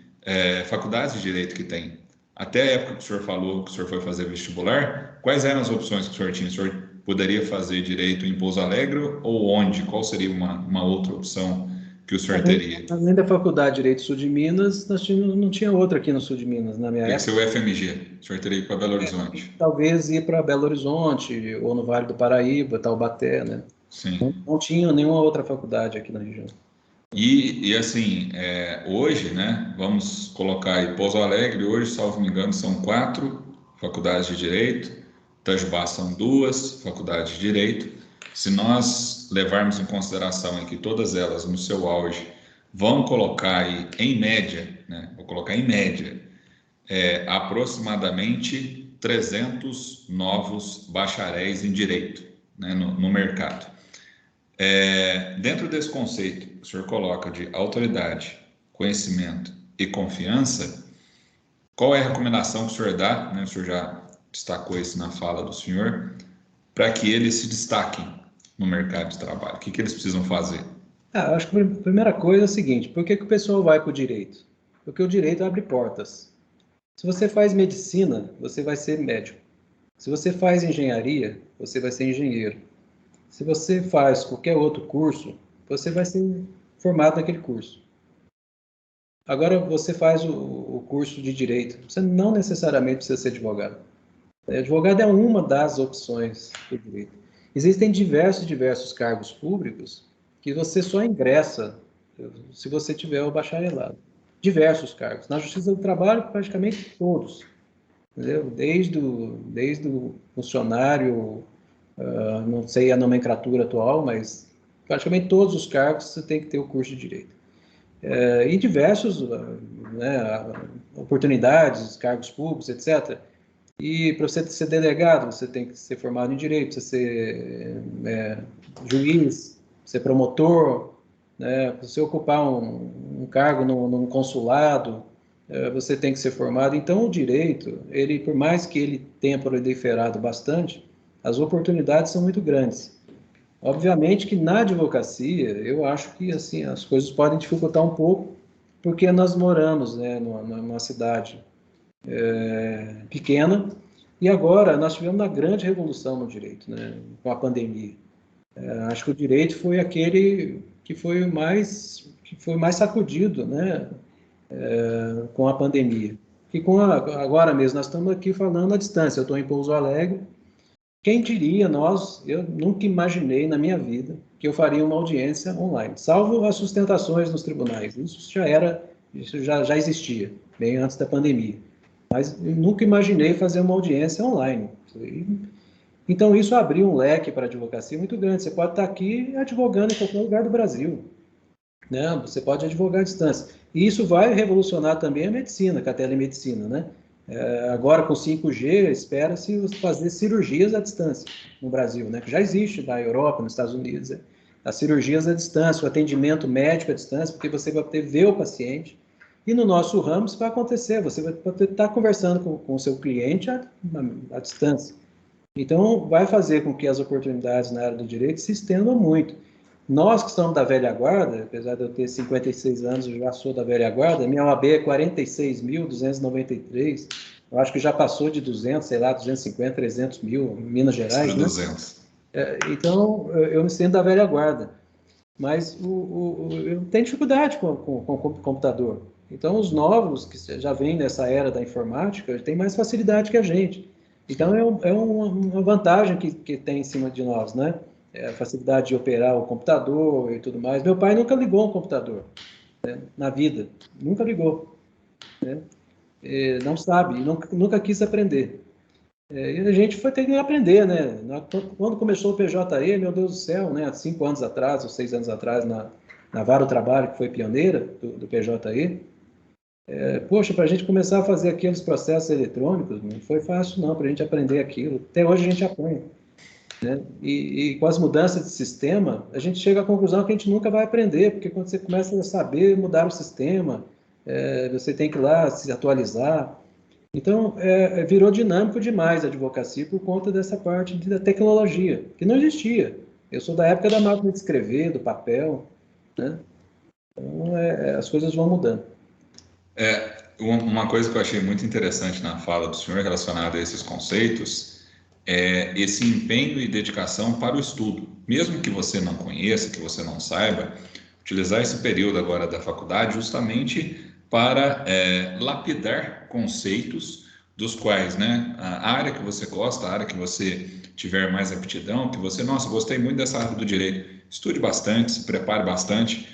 faculdades de direito que tem. Até a época que o senhor falou que o senhor foi fazer vestibular, quais eram as opções que o senhor tinha? O senhor poderia fazer direito em Pouso Alegre ou onde? Qual seria uma outra opção que o senhor teria?
Além da Faculdade de Direito Sul de Minas, não tinha outra aqui no Sul de Minas, na minha
Tem que
época.
ser o FMG, o senhor teria que ir para Belo Horizonte.
Talvez ir para Belo Horizonte, ou no Vale do Paraíba, Taubaté, né?
Sim.
Não tinha nenhuma outra faculdade aqui na região.
E assim, hoje, né, vamos colocar aí Pouso Alegre, hoje, salvo me engano, são 4 faculdades de Direito, Itajubá são 2 faculdades de Direito. Se nós levarmos em consideração em que todas elas, no seu auge, vão colocar aí, em média, né, vou colocar em média, aproximadamente 300 novos bacharéis em Direito, né, no mercado. Dentro desse conceito, o senhor coloca de autoridade, conhecimento e confiança, qual é a recomendação que o senhor dá, né? O senhor já destacou isso na fala do senhor, para que eles se destaquem no mercado de trabalho? O que eles precisam fazer?
Acho que a primeira coisa é o seguinte, por que o pessoal vai para o direito? Porque o direito abre portas. Se você faz medicina, você vai ser médico. Se você faz engenharia, você vai ser engenheiro. Se você faz qualquer outro curso, você vai ser formado naquele curso. Agora, você faz o curso de direito, você não necessariamente precisa ser advogado. Advogado é uma das opções do direito. Existem diversos cargos públicos que você só ingressa se você tiver o bacharelado. Diversos cargos. Na Justiça do Trabalho, praticamente todos. Entendeu? Desde o funcionário, não sei a nomenclatura atual, mas praticamente todos os cargos você tem que ter o curso de direito. E diversos, né, oportunidades, cargos públicos, etc. E para você ser delegado, você tem que ser formado em direito, você ser juiz, ser promotor, né? Para você ocupar um cargo num consulado, você tem que ser formado. Então, o direito, ele, por mais que ele tenha proliferado bastante, as oportunidades são muito grandes. Obviamente que na advocacia, eu acho que assim as coisas podem dificultar um pouco, porque nós moramos, né, numa cidade pequena, e agora nós tivemos uma grande revolução no direito, né, com a pandemia. Acho que o direito foi aquele que foi mais sacudido, né, com a pandemia. E agora mesmo nós estamos aqui falando à distância. Eu estou em Pouso Alegre. Quem diria eu nunca imaginei na minha vida que eu faria uma audiência online, salvo as sustentações nos tribunais. Isso já existia, bem antes da pandemia. Mas eu nunca imaginei fazer uma audiência online. Então, isso abriu um leque para a advocacia muito grande. Você pode estar aqui advogando em qualquer lugar do Brasil, né? Você pode advogar à distância. E isso vai revolucionar também a medicina, com a telemedicina, né? Agora, com 5G, espera-se fazer cirurgias à distância no Brasil, né? Que já existe na Europa, nos Estados Unidos. As cirurgias à distância, o atendimento médico à distância, porque você vai poder ver o paciente. E no nosso ramo isso vai acontecer, você vai poder estar conversando com o seu cliente à distância. Então, vai fazer com que as oportunidades na área do direito se estendam muito. Nós que somos da velha guarda, apesar de eu ter 56 anos, eu já sou da velha guarda, minha OAB é 46.293, eu acho que já passou de 200, sei lá, 250, 300 mil em Minas Gerais, né?
200.
Então, eu me sinto da velha guarda, mas eu tenho dificuldade com o computador. Então, os novos, que já vêm nessa era da informática, têm mais facilidade que a gente. Então, é uma vantagem que tem em cima de nós, né? A facilidade de operar o computador e tudo mais. Meu pai nunca ligou um computador, né, na vida, nunca ligou, né? Não sabe, nunca quis aprender. E a gente foi ter que aprender, né? Quando começou o PJE, meu Deus do céu, né? Há 5 anos atrás, ou 6 anos atrás, na Vara do Trabalho, que foi pioneira do PJE, poxa, para a gente começar a fazer aqueles processos eletrônicos, não foi fácil não, para a gente aprender aquilo. Até hoje a gente apanha. Né? E com as mudanças de sistema, a gente chega à conclusão que a gente nunca vai aprender, porque quando você começa a saber mudar o sistema, você tem que ir lá se atualizar. Então, virou dinâmico demais a advocacia por conta dessa parte da tecnologia, que não existia. Eu sou da época da máquina de escrever, do papel, né? Então, as coisas vão mudando.
Uma coisa que eu achei muito interessante na fala do senhor relacionada a esses conceitos é esse empenho e dedicação para o estudo. Mesmo que você não conheça, que você não saiba, utilizar esse período agora da faculdade justamente para lapidar conceitos dos quais, né, a área que você gosta, a área que você tiver mais aptidão, que você, nossa, gostei muito dessa área do direito, estude bastante, se prepare bastante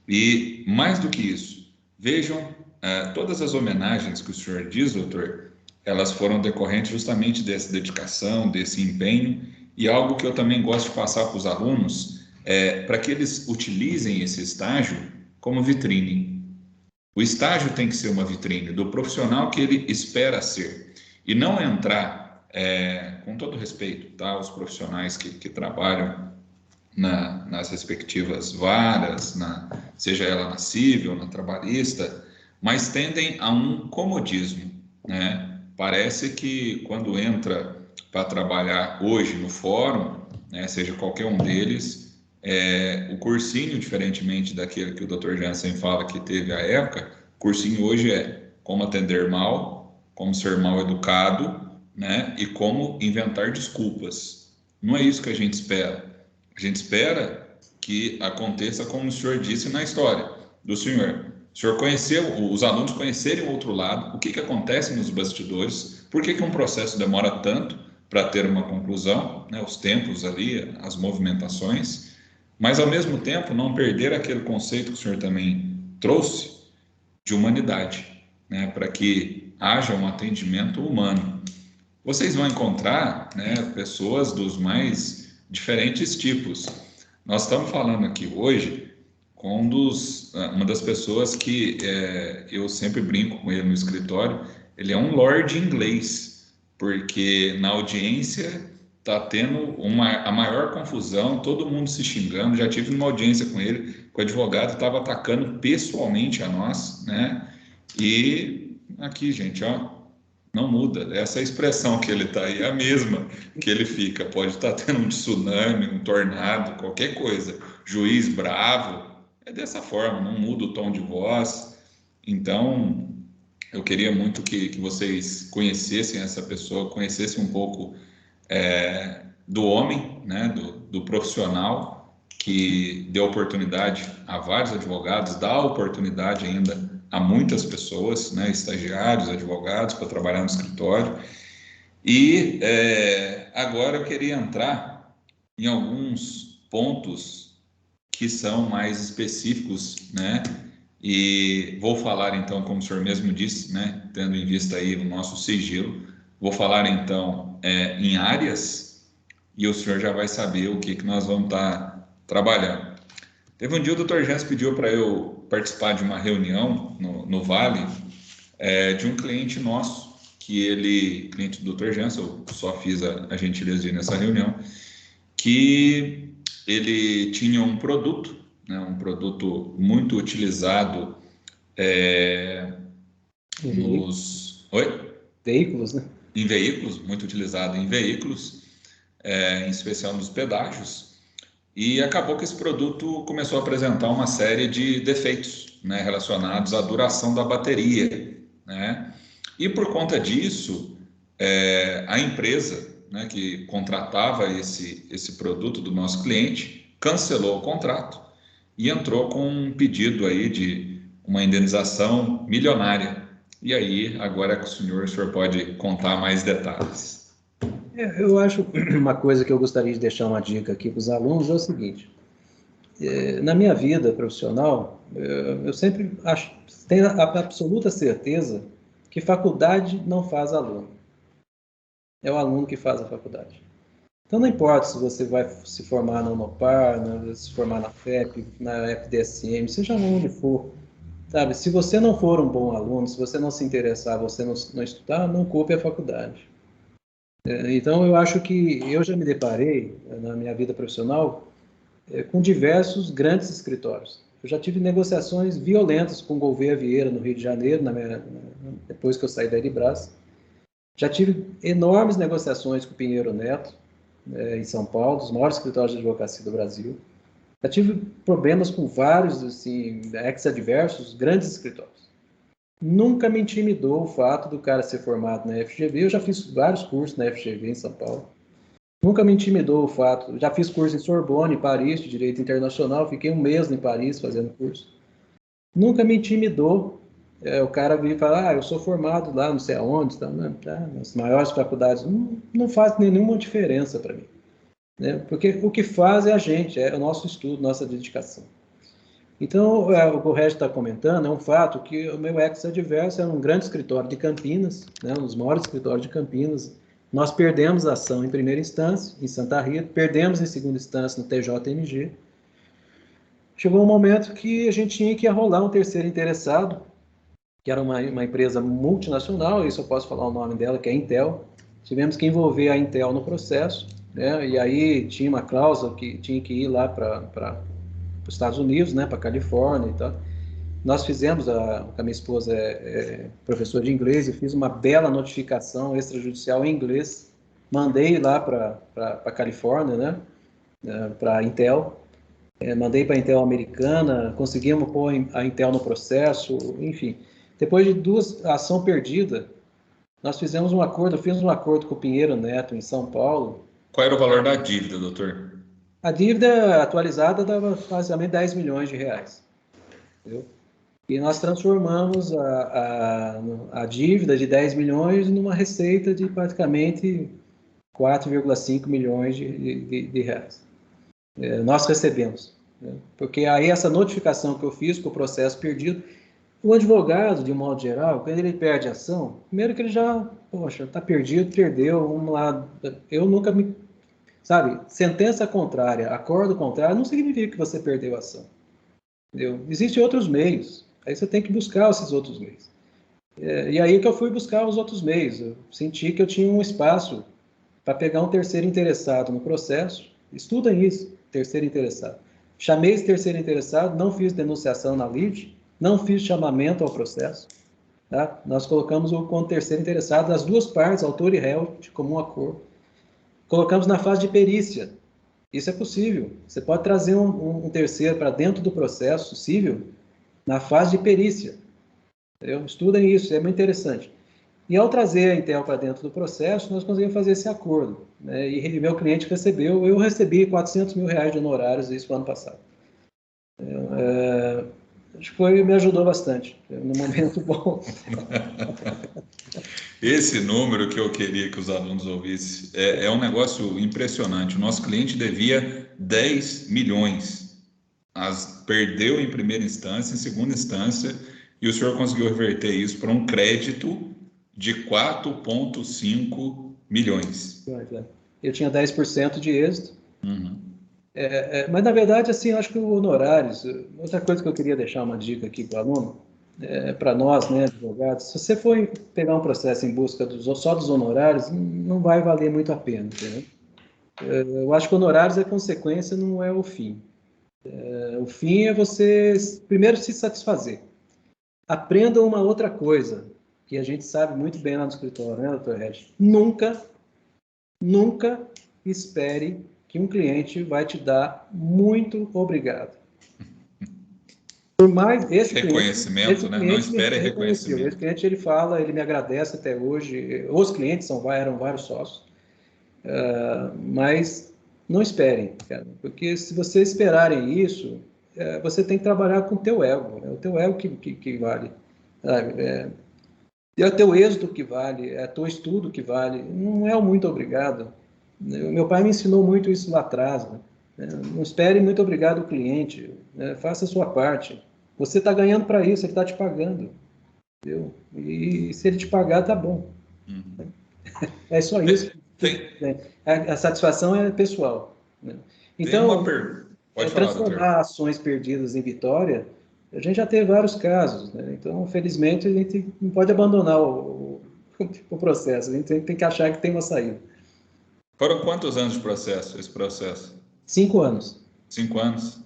e, mais do que isso, vejam todas as homenagens que o senhor diz, doutor, elas foram decorrentes justamente dessa dedicação, desse empenho, e algo que eu também gosto de passar para os alunos para que eles utilizem esse estágio como vitrine. O estágio tem que ser uma vitrine do profissional que ele espera ser, e não entrar, com todo respeito, tá, os profissionais que trabalham nas respectivas varas, seja ela na civil, na trabalhista, mas tendem a um comodismo, né? Parece que quando entra para trabalhar hoje no fórum, né, seja qualquer um deles, o cursinho, diferentemente daquele que o Dr. Jansen fala que teve à época, o cursinho hoje é como atender mal, como ser mal educado, né, e como inventar desculpas. Não é isso que a gente espera. A gente espera que aconteça como o senhor disse na história do senhor. O senhor conheceu, os alunos conhecerem o outro lado, o que acontece nos bastidores, por que um processo demora tanto para ter uma conclusão, né, os tempos ali, as movimentações, mas ao mesmo tempo não perder aquele conceito que o senhor também trouxe de humanidade, né, para que haja um atendimento humano. Vocês vão encontrar, né, pessoas dos mais diferentes tipos. Nós estamos falando aqui hoje com uma das pessoas que eu sempre brinco com ele no escritório. Ele é um lord inglês, porque na audiência está tendo a maior confusão, todo mundo se xingando. Já tive uma audiência com ele, que o advogado estava atacando pessoalmente a nós, né? E aqui, gente, ó, não muda. Essa expressão que ele está aí é a mesma que ele fica. Pode estar tendo um tsunami, um tornado, qualquer coisa. Juiz bravo, é dessa forma, não muda o tom de voz. Então, eu queria muito que vocês conhecessem essa pessoa, conhecessem um pouco do homem, né, do profissional que deu oportunidade a vários advogados, dá oportunidade ainda a muitas pessoas, né, estagiários, advogados, para trabalhar no escritório. E agora eu queria entrar em alguns pontos que são mais específicos, né? E vou falar então, como o senhor mesmo disse, né, tendo em vista aí o nosso sigilo, vou falar então em áreas e o senhor já vai saber o que nós vamos estar trabalhando. Teve um dia o Dr. Jens pediu para eu participar de uma reunião no Vale de um cliente nosso, cliente do Dr. Jens, eu só fiz a gentileza de ir nessa reunião, que ele tinha um produto, né, um produto muito utilizado
veículos, né?
Em veículos, muito utilizado em veículos, em especial nos pedágios. E acabou que esse produto começou a apresentar uma série de defeitos, né, relacionados à duração da bateria, né? E por conta disso, a empresa, né, que contratava esse produto do nosso cliente cancelou o contrato e entrou com um pedido aí de uma indenização milionária. E aí, agora com o senhor pode contar mais detalhes.
Eu acho uma coisa que eu gostaria de deixar uma dica aqui para os alunos é o seguinte: na minha vida profissional, eu sempre tenho a absoluta certeza que faculdade não faz aluno. É o aluno que faz a faculdade. Então não importa se você vai se formar na Unopar, se formar na FEP, na FDSM, seja onde for, sabe? Se você não for um bom aluno, se você não se interessar, você não estudar, não culpe a faculdade. Então, eu acho que eu já me deparei, na minha vida profissional, com diversos grandes escritórios. Eu já tive negociações violentas com Gouveia Vieira, no Rio de Janeiro, depois que eu saí da Eribras. Já tive enormes negociações com o Pinheiro Neto, em São Paulo, dos maiores escritórios de advocacia do Brasil. Já tive problemas com vários, assim, ex-adversos, grandes escritórios. Nunca me intimidou o fato do cara ser formado na FGV. Eu já fiz vários cursos na FGV em São Paulo. Nunca me intimidou o fato. Já fiz curso em Sorbonne, em Paris, de Direito Internacional. Fiquei um mês em Paris fazendo curso. Nunca me intimidou o cara vem e fala, eu sou formado lá, não sei aonde, tá, né, tá, nas maiores faculdades. Não faz nenhuma diferença para mim, né? Porque o que faz é a gente, é o nosso estudo, nossa dedicação. Então, o que o Regis está comentando é um fato que o meu ex-adverso é um grande escritório de Campinas, né, um dos maiores escritórios de Campinas. Nós perdemos a ação em primeira instância, em Santa Rita, perdemos em segunda instância no TJMG. Chegou um momento que a gente tinha que arrolar um terceiro interessado, que era uma empresa multinacional, isso eu posso falar o nome dela, que é a Intel. Tivemos que envolver a Intel no processo, né, e aí tinha uma cláusula que tinha que ir lá para os Estados Unidos, né, para Califórnia e tal. Nós fizemos, a minha esposa é professora de inglês, e fiz uma bela notificação extrajudicial em inglês, mandei lá para a Califórnia, né, para a Intel, mandei para a Intel americana, conseguimos pôr a Intel no processo, enfim. Depois de duas ação perdida, nós fizemos um acordo, eu fiz um acordo com o Pinheiro Neto em São Paulo.
Qual era o valor da dívida, doutor?
A dívida atualizada dava basicamente 10 milhões de reais. Entendeu? E nós transformamos a dívida de 10 milhões numa receita de praticamente 4,5 milhões de reais. Nós recebemos. Né? Porque aí essa notificação que eu fiz com o processo perdido, o advogado, de um modo geral, quando ele perde a ação, primeiro que ele já, poxa, está perdido, perdeu, vamos lá. Eu nunca me... Sabe, sentença contrária, acordo contrário, não significa que você perdeu a ação. Entendeu? Existem outros meios. Aí você tem que buscar esses outros meios. E aí que eu fui buscar os outros meios. Eu senti que eu tinha um espaço para pegar um terceiro interessado no processo. Estudem isso, terceiro interessado. Chamei esse terceiro interessado, não fiz denunciação na lide, não fiz chamamento ao processo. Tá? Nós colocamos o terceiro interessado, as duas partes, autor e réu, de comum acordo. Colocamos na fase de perícia. Isso é possível. Você pode trazer um terceiro para dentro do processo civil na fase de perícia. Estudem isso, é muito interessante. E ao trazer a Intel para dentro do processo, nós conseguimos fazer esse acordo. Né? E meu cliente recebeu, eu recebi 400 mil reais de honorários isso ano passado. Acho que me ajudou bastante, num momento bom.
Esse número que eu queria que os alunos ouvissem é um negócio impressionante. O nosso cliente devia 10 milhões. Perdeu em primeira instância, em segunda instância, e o senhor conseguiu reverter isso para um crédito de 4,5 milhões.
Eu tinha 10% de êxito.
Uhum.
Mas, na verdade, assim, eu acho que o honorários... Outra coisa que eu queria deixar uma dica aqui para o aluno, para nós, né, advogados, se você for pegar um processo em busca só dos honorários, não vai valer muito a pena, entendeu? Eu acho que honorários é consequência, não é o fim. O fim é você, primeiro, se satisfazer. Aprenda uma outra coisa, que a gente sabe muito bem lá no escritório, né, doutor Regis? Nunca espere que um cliente vai te dar muito obrigado. Por mais esse
reconhecimento,
cliente,
né? Não espere reconhecimento.
Esse cliente, ele fala, ele me agradece até hoje. Os clientes eram vários sócios, mas não esperem, cara, porque se vocês esperarem isso, você tem que trabalhar com o teu ego. É o teu ego que vale. É o teu êxito que vale, é o teu estudo que vale. Não é o muito obrigado. Meu pai me ensinou muito isso lá atrás. Né? Não espere muito obrigado o cliente. Né? Faça a sua parte. Você está ganhando para isso, ele está te pagando. Entendeu? E se ele te pagar, tá bom.
Uhum.
É só isso. A satisfação é pessoal. Né? Então, transformar ações perdidas em vitória, a gente já teve vários casos. Né? Então, felizmente, a gente não pode abandonar o processo. A gente tem que achar que tem uma saída.
Foram quantos anos de processo, esse processo?
5 anos.
5 anos?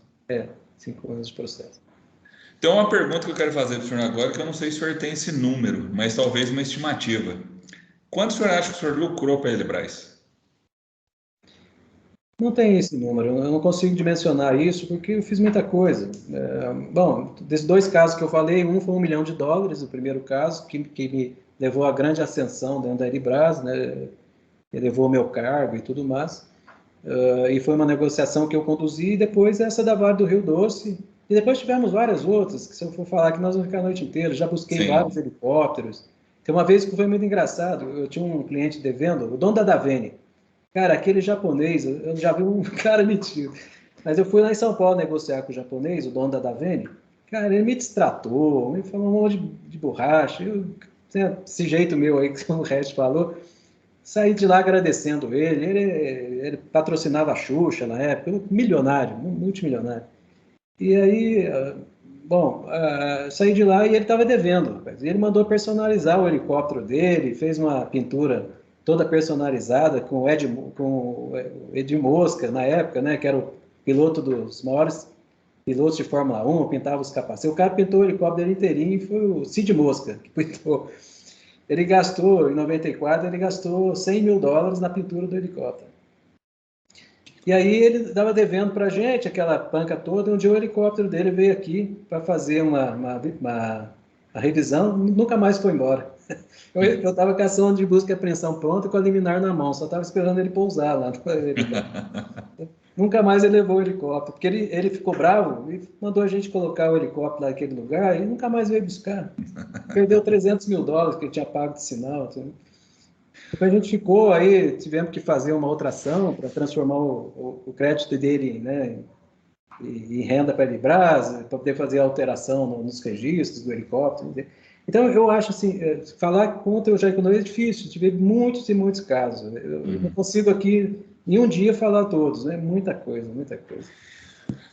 5 anos de processo.
Então, uma pergunta que eu quero fazer para o senhor agora, que eu não sei se o senhor tem esse número, mas talvez uma estimativa. Quanto o senhor acha que o senhor lucrou para a Elebras?
Não tem esse número, eu não consigo dimensionar isso, porque eu fiz muita coisa. Bom, desses 2 casos que eu falei, um foi $1 milhão, o primeiro caso, que me levou à grande ascensão dentro da Elebras, né? Elevou meu cargo e tudo mais. E foi uma negociação que eu conduzi, e depois essa da Vale do Rio Doce, E depois tivemos várias outras, que se eu for falar que nós vamos ficar a noite inteira. Já busquei
Sim.
vários helicópteros. Tem uma vez que foi muito engraçado, eu tinha um cliente devendo, o dono da Davene. Cara, aquele japonês, eu já vi um cara metido. Mas eu fui lá em São Paulo negociar com o japonês, o dono da Davene. Cara, ele me destratou, me falou um monte de borracha. Esse jeito meu aí que o resto falou. Saí de lá agradecendo ele. Ele patrocinava a Xuxa na época, milionário, multimilionário. E aí, bom, saí de lá e ele estava devendo. Rapaz. E ele mandou personalizar o helicóptero dele, fez uma pintura toda personalizada com o Ed Mosca, na época, né, que era o piloto dos maiores pilotos de Fórmula 1, pintava os capacetes. O cara pintou o helicóptero dele inteirinho e foi o Cid Mosca que pintou. Ele gastou, em 94, ele gastou $100.000 na pintura do helicóptero. E aí ele estava devendo para a gente aquela panca toda. Um dia o helicóptero dele veio aqui para fazer uma revisão, nunca mais foi embora. Eu estava com a ação de busca e apreensão pronta com a liminar na mão, só estava esperando ele pousar lá. Nunca mais ele levou o helicóptero, porque ele ficou bravo e mandou a gente colocar o helicóptero naquele lugar e nunca mais veio buscar. Perdeu $300.000 que ele tinha pago de sinal. Assim. Depois a gente ficou aí, tivemos que fazer uma outra ação para transformar o crédito dele, né, em renda para a Elibras, para poder fazer a alteração nos registros do helicóptero. Então, eu acho assim, falar contra o Jair Conover é difícil, tive muitos e muitos casos. Eu não consigo aqui, em um dia, falar todos, né? Muita coisa, muita coisa.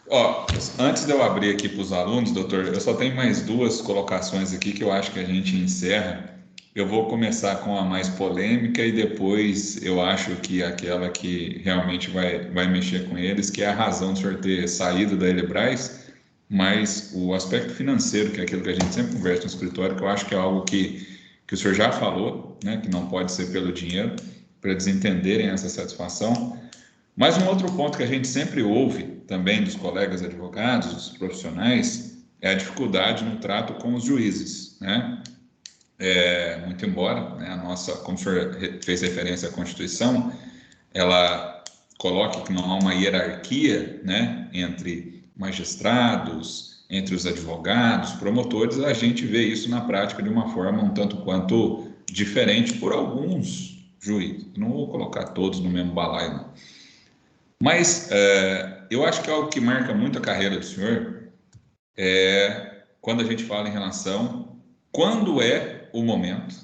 Ó, antes de eu abrir aqui para os alunos, doutor, eu só tenho mais duas colocações aqui que eu acho que a gente encerra. Eu vou começar com a mais polêmica e depois eu acho que aquela que realmente vai mexer com eles, que é a razão do senhor ter saído da Elebras, mas o aspecto financeiro, que é aquilo que a gente sempre conversa no escritório, que eu acho que é algo que o senhor já falou, né, que não pode ser pelo dinheiro, para eles entenderem essa satisfação. Mas um outro ponto que a gente sempre ouve também dos colegas advogados, dos profissionais, é a dificuldade no trato com os juízes, né? Muito embora, né, a nossa, como o senhor fez referência à Constituição, ela coloque que não há uma hierarquia, né, entre magistrados, entre os advogados, promotores, a gente vê isso na prática de uma forma um tanto quanto diferente por alguns juízes. Não vou colocar todos no mesmo balaio, não. Mas eu acho que algo que marca muito a carreira do senhor é quando a gente fala em relação quando é o momento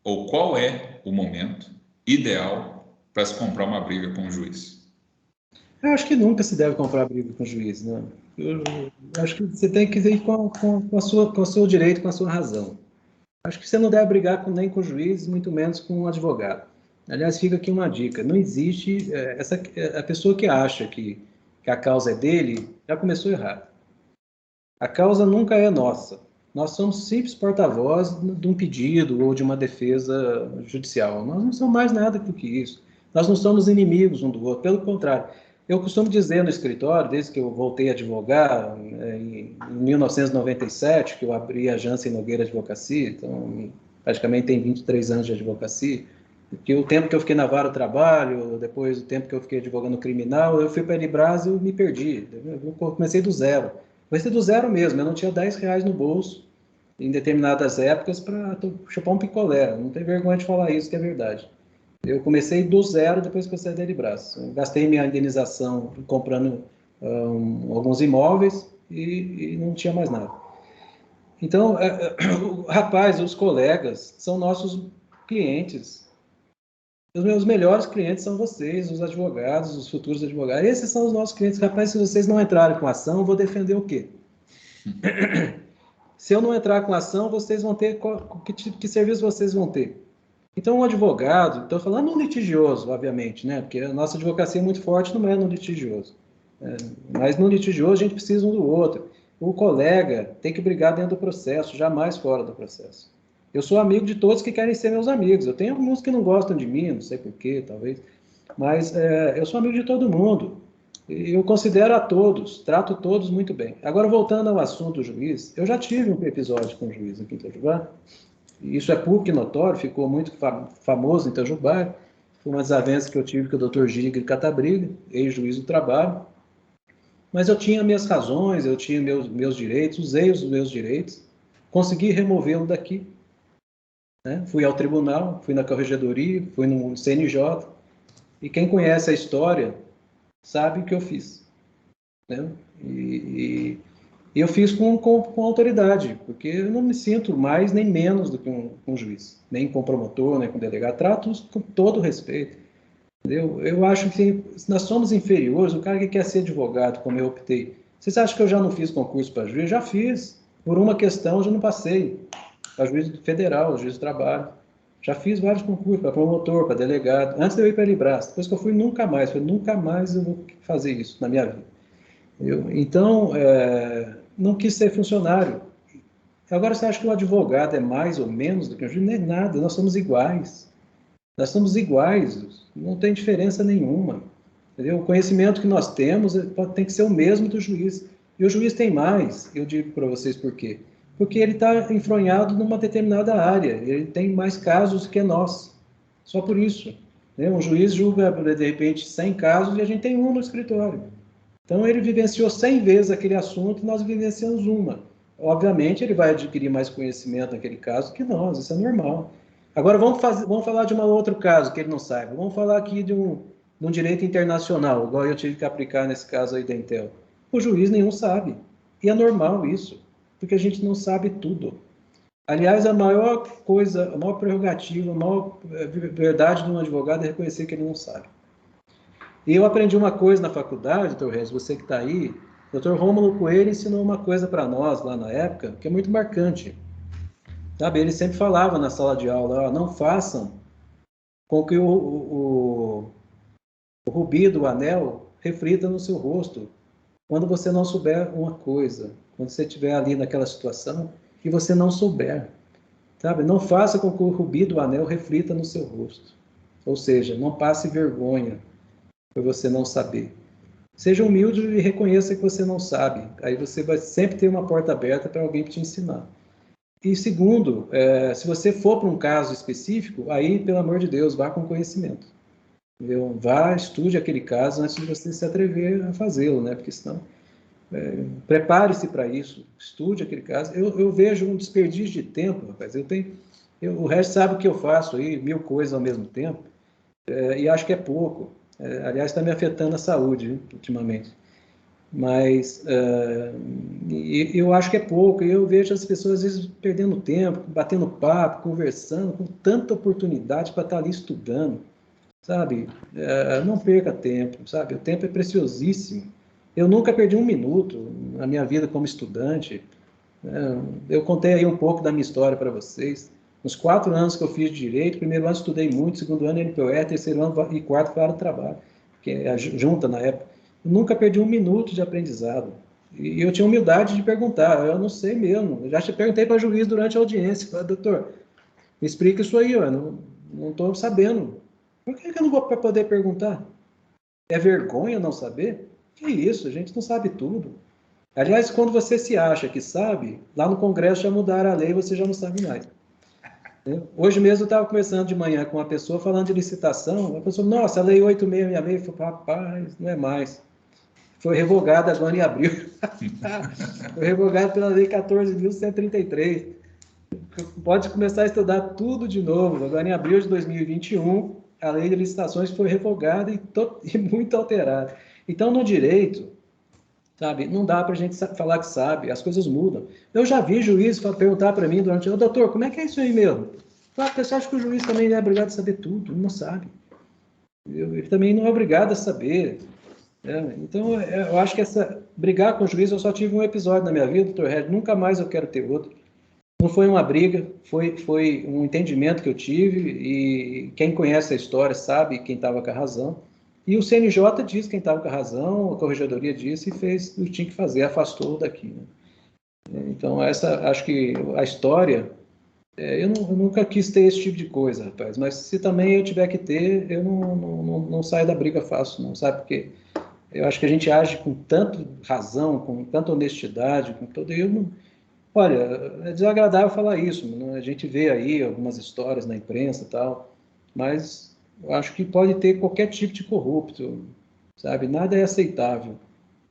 ou qual é o momento ideal para se comprar uma briga com o juiz.
Eu acho que nunca se deve comprar briga com o juiz, né? Eu acho que você tem que ir com o seu direito, com a sua razão. Acho que você não deve brigar nem com o juiz, muito menos com um advogado. Aliás, fica aqui uma dica: não existe a pessoa que acha que a causa é dele já começou errado. A causa nunca é nossa. Nós somos simples porta-voz de um pedido ou de uma defesa judicial. Nós não somos mais nada do que isso. Nós não somos inimigos um do outro. Pelo contrário, eu costumo dizer no escritório, desde que eu voltei a advogar, em 1997, que eu abri a Jansen Nogueira Advocacia, então praticamente tem 23 anos de advocacia, que o tempo que eu fiquei na vara do trabalho, depois o tempo que eu fiquei advogando criminal, eu fui para a Elibras e eu me perdi. Eu comecei do zero. Comecei do zero mesmo, eu não tinha R$10 no bolso em determinadas épocas para chupar um picolé. Não tem vergonha de falar isso, que é verdade. Eu comecei do zero depois que eu saí da Elibras. Eu gastei minha indenização comprando alguns imóveis e não tinha mais nada. Então, rapaz, os colegas são nossos clientes. Os meus melhores clientes são vocês, os advogados, os futuros advogados. Esses são os nossos clientes. Rapaz, se vocês não entrarem com ação, eu vou defender o quê? Se eu não entrar com ação, vocês vão ter... Que serviço vocês vão ter? Então, um advogado... Estou falando no litigioso, obviamente, né? Porque a nossa advocacia é muito forte, não é no litigioso. Mas no litigioso, a gente precisa um do outro. O colega tem que brigar dentro do processo, jamais fora do processo. Eu sou amigo de todos que querem ser meus amigos. Eu tenho alguns que não gostam de mim, não sei porquê, talvez. Mas eu sou amigo de todo mundo. Eu considero a todos, trato todos muito bem. Agora, voltando ao assunto do juiz, eu já tive um episódio com o juiz aqui em Itajubá. Isso é público e notório, ficou muito famoso em Itajubá. Foi uma desavença que eu tive com o Dr. Gílio Catabriga, ex-juiz do trabalho. Mas eu tinha minhas razões, eu tinha meus direitos, usei os meus direitos, consegui removê-lo daqui. Né? Fui ao tribunal, fui na corregedoria, fui no CNJ, e quem conhece a história sabe o que eu fiz. Né? E eu fiz com autoridade, porque eu não me sinto mais nem menos do que um juiz, nem com promotor, nem com delegado, trato com todo respeito. Entendeu? Eu acho que nós somos inferiores, o cara que quer ser advogado, como eu optei. Vocês acham que eu já não fiz concurso para juiz? Já fiz. Por uma questão, eu já não passei. Para juiz federal, juiz do trabalho. Já fiz vários concursos para promotor, para delegado. Antes de eu ir para a Libras. Depois que eu fui, nunca mais. Falei, nunca mais eu vou fazer isso na minha vida. Então, não quis ser funcionário. Agora, você acha que o advogado é mais ou menos do que o juiz? Não é nada, nós somos iguais. Nós somos iguais, não tem diferença nenhuma. Entendeu? O conhecimento que nós temos tem que ser o mesmo do juiz. E o juiz tem mais, eu digo para vocês por quê. Porque ele está enfronhado numa determinada área, ele tem mais casos que nós. Só por isso. Né? Um juiz julga, de repente, 100 casos e a gente tem um no escritório. Então, ele vivenciou 100 vezes aquele assunto e nós vivenciamos uma. Obviamente, ele vai adquirir mais conhecimento naquele caso que nós, isso é normal. Agora, vamos falar de um outro caso que ele não saiba. Vamos falar aqui de um direito internacional, igual eu tive que aplicar nesse caso aí da Intel. O juiz nenhum sabe. E é normal isso, porque a gente não sabe tudo. Aliás, a maior coisa, a maior prerrogativa, a maior verdade de um advogado é reconhecer que ele não sabe. E eu aprendi uma coisa na faculdade, doutor Regis, você que está aí, o doutor Rômulo Coelho ensinou uma coisa para nós lá na época, que é muito marcante. Sabe, ele sempre falava na sala de aula, ó, não façam com que o rubi do anel reflita no seu rosto quando você não souber uma coisa, quando você estiver ali naquela situação e você não souber. Sabe, não faça com que o rubi do anel reflita no seu rosto. Ou seja, não passe vergonha por você não saber. Seja humilde e reconheça que você não sabe. Aí você vai sempre ter uma porta aberta para alguém te ensinar. E segundo, se você for para um caso específico, aí, pelo amor de Deus, vá com conhecimento. Entendeu? Vá, estude aquele caso antes de você se atrever a fazê-lo, né? Porque senão, prepare-se para isso, estude aquele caso. Eu vejo um desperdício de tempo, rapaz. O resto sabe o que eu faço aí, 1000 coisas ao mesmo tempo, e acho que é pouco. Aliás, está me afetando a saúde, viu, ultimamente. Mas eu acho que é pouco, e eu vejo as pessoas às vezes perdendo tempo, batendo papo, conversando, com tanta oportunidade para estar ali estudando, sabe? Não perca tempo, sabe? O tempo é preciosíssimo. Eu nunca perdi um minuto na minha vida como estudante. Eu contei aí um pouco da minha história para vocês. Nos 4 anos que eu fiz direito, primeiro ano estudei muito, segundo ano NPOE, terceiro ano e quarto para o trabalho, que é a junta na época. Eu nunca perdi um minuto de aprendizado. E eu tinha humildade de perguntar, eu não sei mesmo. Eu já te perguntei para o juiz durante a audiência, falei, doutor, me explica isso aí, eu não estou sabendo. Por que eu não vou poder perguntar? É vergonha não saber? Que isso, a gente não sabe tudo. Aliás, quando você se acha que sabe, lá no Congresso já mudaram a lei e você já não sabe mais. Hoje mesmo eu estava conversando de manhã com uma pessoa falando de licitação, a pessoa, nossa, a lei 8666, eu falei, rapaz, não é mais. Foi revogada agora em abril. Foi revogada pela lei 14.133. Pode começar a estudar tudo de novo. Agora em abril de 2021, a lei de licitações foi revogada e muito alterada. Então, no direito, sabe, não dá para a gente falar que sabe, as coisas mudam. Eu já vi juiz perguntar para mim durante o doutor, como é que é isso aí mesmo? Claro, você acha que o juiz também é obrigado a saber tudo? Ele não sabe. Ele também não é obrigado a saber. Então, eu acho que brigar com o juiz, eu só tive um episódio na minha vida, doutor Red, nunca mais eu quero ter outro. Não foi uma briga, foi um entendimento que eu tive, e quem conhece a história sabe quem estava com a razão. E o CNJ disse quem estava com a razão, a corregedoria disse e fez o que tinha que fazer, afastou daqui. Né? Então, acho que a história, eu nunca quis ter esse tipo de coisa, rapaz, mas se também eu tiver que ter, eu não saio da briga fácil, não, sabe? Porque eu acho que a gente age com tanta razão, com tanta honestidade, com todo... Olha, é desagradável falar isso, né? A gente vê aí algumas histórias na imprensa e tal, mas eu acho que pode ter qualquer tipo de corrupto, sabe? Nada é aceitável.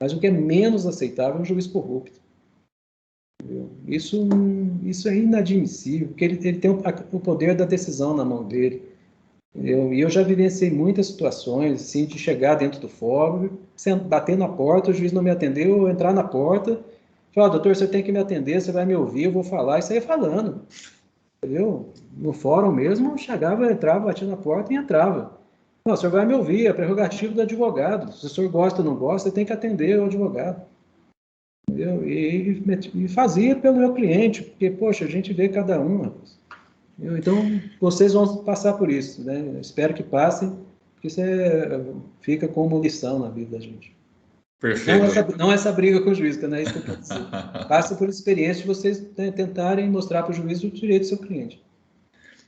Mas o que é menos aceitável é um juiz corrupto. Isso é inadmissível, porque ele tem o poder da decisão na mão dele. E eu já vivenciei muitas situações, assim, de chegar dentro do fórum, bater na porta, o juiz não me atendeu, eu entrar na porta, falar, doutor, você tem que me atender, você vai me ouvir, eu vou falar, e sair falando. Entendeu? No fórum mesmo, eu chegava, eu entrava, batia na porta e entrava. Não, o senhor vai me ouvir, é prerrogativo do advogado. Se o senhor gosta ou não gosta, você tem que atender o advogado. Entendeu? E fazia pelo meu cliente, porque, poxa, a gente vê cada um, rapaz. Então, vocês vão passar por isso, né? Espero que passem, porque isso fica como lição na vida da gente.
Perfeito.
Não essa briga com o juiz, que não é isso que eu quero dizer. Passa por experiência de vocês, né, tentarem mostrar para o juiz o direito do seu cliente.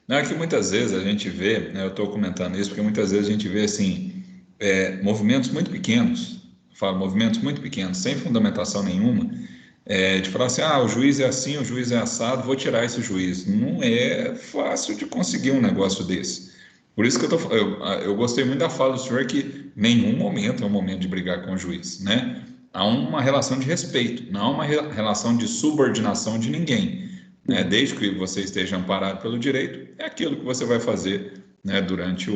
Não, é que muitas vezes a gente vê, né, eu estou comentando isso, porque muitas vezes a gente vê, assim, movimentos muito pequenos, falo movimentos muito pequenos, sem fundamentação nenhuma, de falar assim, o juiz é assim, o juiz é assado, vou tirar esse juiz. Não é fácil de conseguir um negócio desse. Por isso que eu gostei muito da fala do senhor que nenhum momento é um momento de brigar com o juiz, né? Há uma relação de respeito, não há uma relação de subordinação de ninguém, né? Desde que você esteja amparado pelo direito, é aquilo que você vai fazer, né, durante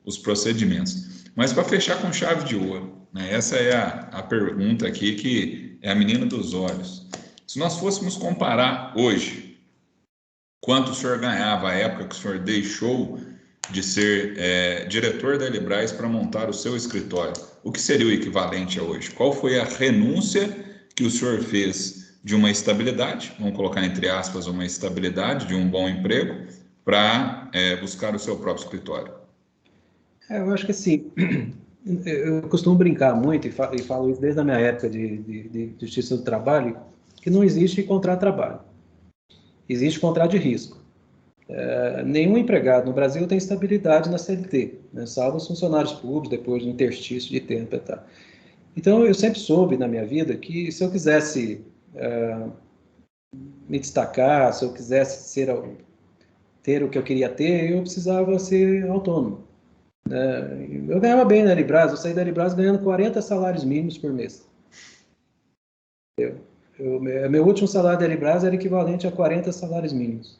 os procedimentos. Mas para fechar com chave de ouro, né, essa é a pergunta aqui que é a menina dos olhos. Se nós fôssemos comparar hoje, quanto o senhor ganhava à época que o senhor deixou de ser diretor da Elibraz para montar o seu escritório, o que seria o equivalente a hoje? Qual foi a renúncia que o senhor fez de uma estabilidade, vamos colocar entre aspas uma estabilidade, de um bom emprego, para buscar o seu próprio escritório?
Eu acho que assim, eu costumo brincar muito, e falo isso desde a minha época de justiça do trabalho, que não existe contrato de trabalho, existe contrato de risco. Nenhum empregado no Brasil tem estabilidade na CLT, né, salvo os funcionários públicos, depois do interstício de tempo e tal. Então, eu sempre soube na minha vida que se eu quisesse me destacar, se eu quisesse ter o que eu queria ter, eu precisava ser autônomo. Eu ganhava bem na Elibraz, eu saí da Elibraz ganhando 40 salários mínimos por mês. Meu último salário da Elibraz era equivalente a 40 salários mínimos.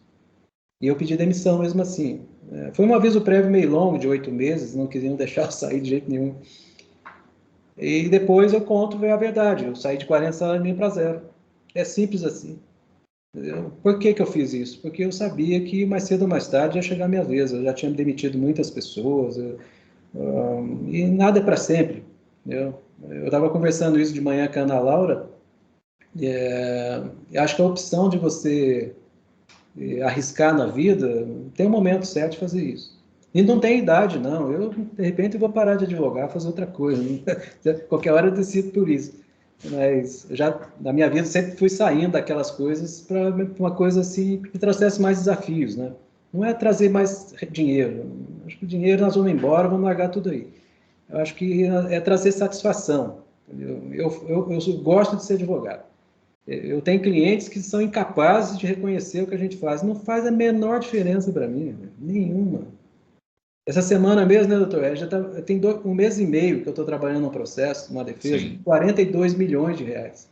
E eu pedi demissão mesmo assim. Foi um aviso prévio meio longo, de 8 meses, não queriam deixar eu sair de jeito nenhum. E depois eu conto a verdade, eu saí de 40 salários mínimos para zero. É simples assim. Entendeu? Por que eu fiz isso? Porque eu sabia que mais cedo ou mais tarde ia chegar a minha vez. Eu já tinha demitido muitas pessoas, e nada é para sempre. Eu estava conversando isso de manhã com a Ana Laura, acho que a opção de você arriscar na vida, tem um momento certo de fazer isso. E não tem idade, não. Eu, de repente, vou parar de advogar, fazer outra coisa. Qualquer hora eu decido por isso. Mas já na minha vida sempre fui saindo daquelas coisas para uma coisa assim que trouxesse mais desafios, né? Não é trazer mais dinheiro. Acho que o dinheiro nós vamos embora, vamos largar tudo aí. Eu acho que é trazer satisfação. Eu gosto de ser advogado. Eu tenho clientes que são incapazes de reconhecer o que a gente faz. Não faz a menor diferença para mim, né? Nenhuma. Essa semana mesmo, né, doutor? Tem 1 mês e meio que eu estou trabalhando num processo, uma defesa, de 42 milhões de reais.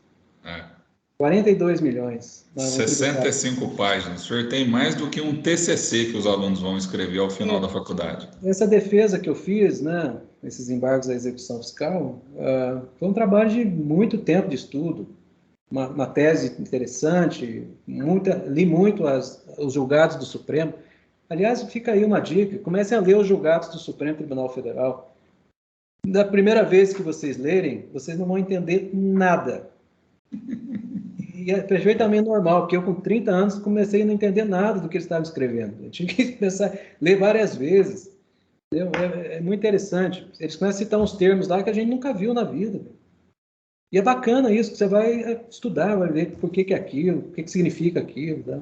42 milhões.
65 páginas. O senhor tem mais do que um TCC que os alunos vão escrever ao final da faculdade.
Essa defesa que eu fiz, né, esses embargos à execução fiscal, foi um trabalho de muito tempo de estudo. Uma tese interessante, li muito os julgados do Supremo. Aliás, fica aí uma dica, comecem a ler os julgados do Supremo Tribunal Federal. Da primeira vez que vocês lerem, vocês não vão entender nada. E é perfeitamente normal, porque eu com 30 anos comecei a não entender nada do que eles estavam escrevendo. Eu tive que começar a ler várias vezes. É muito interessante. Eles começam a citar uns termos lá que a gente nunca viu na vida. E é bacana isso, que você vai estudar, vai ver por que é aquilo, o que significa aquilo. Tá?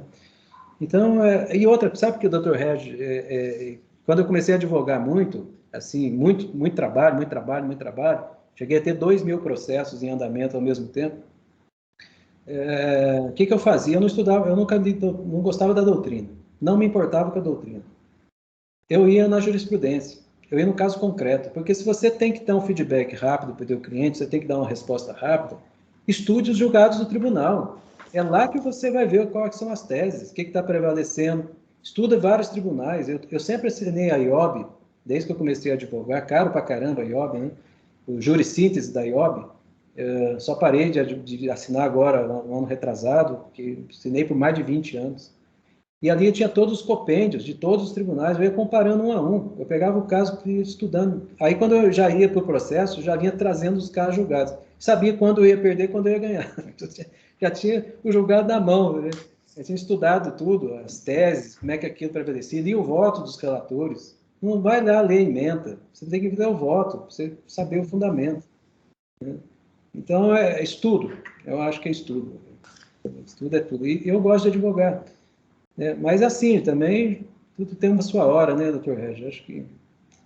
Então, e outra, sabe que o Dr. Reg, quando eu comecei a advogar muito, assim, muito trabalho, cheguei a ter 2.000 processos em andamento ao mesmo tempo, o que eu fazia? Eu não estudava, eu não gostava da doutrina, não me importava com a doutrina. Eu ia na jurisprudência, eu ia no caso concreto, porque se você tem que dar um feedback rápido para o teu cliente, você tem que dar uma resposta rápida, estude os julgados do tribunal. É lá que você vai ver quais são as teses, o que está prevalecendo. Estuda vários tribunais. Eu sempre assinei a IOB, desde que eu comecei a advogar, caro pra caramba a IOB, né? O júri síntese da IOB. Só parei de assinar agora, no ano retrasado, que assinei por mais de 20 anos. E ali eu tinha todos os compêndios de todos os tribunais, eu ia comparando um a um. Eu pegava o caso e ia estudando. Aí, quando eu já ia para o processo, já vinha trazendo os casos julgados. Sabia quando eu ia perder, quando eu ia ganhar. Já tinha o julgado na mão, né? Eu tinha estudado tudo, as teses, como é que aquilo prevalecia, e o voto dos relatores. Não vai lá ler emenda, você tem que ler o voto, para você saber o fundamento, né? Então, é estudo. Eu acho que é estudo. Estudo é tudo. E eu gosto de advogar. Mas assim, também tudo tem uma sua hora, né, doutor Regis? Acho que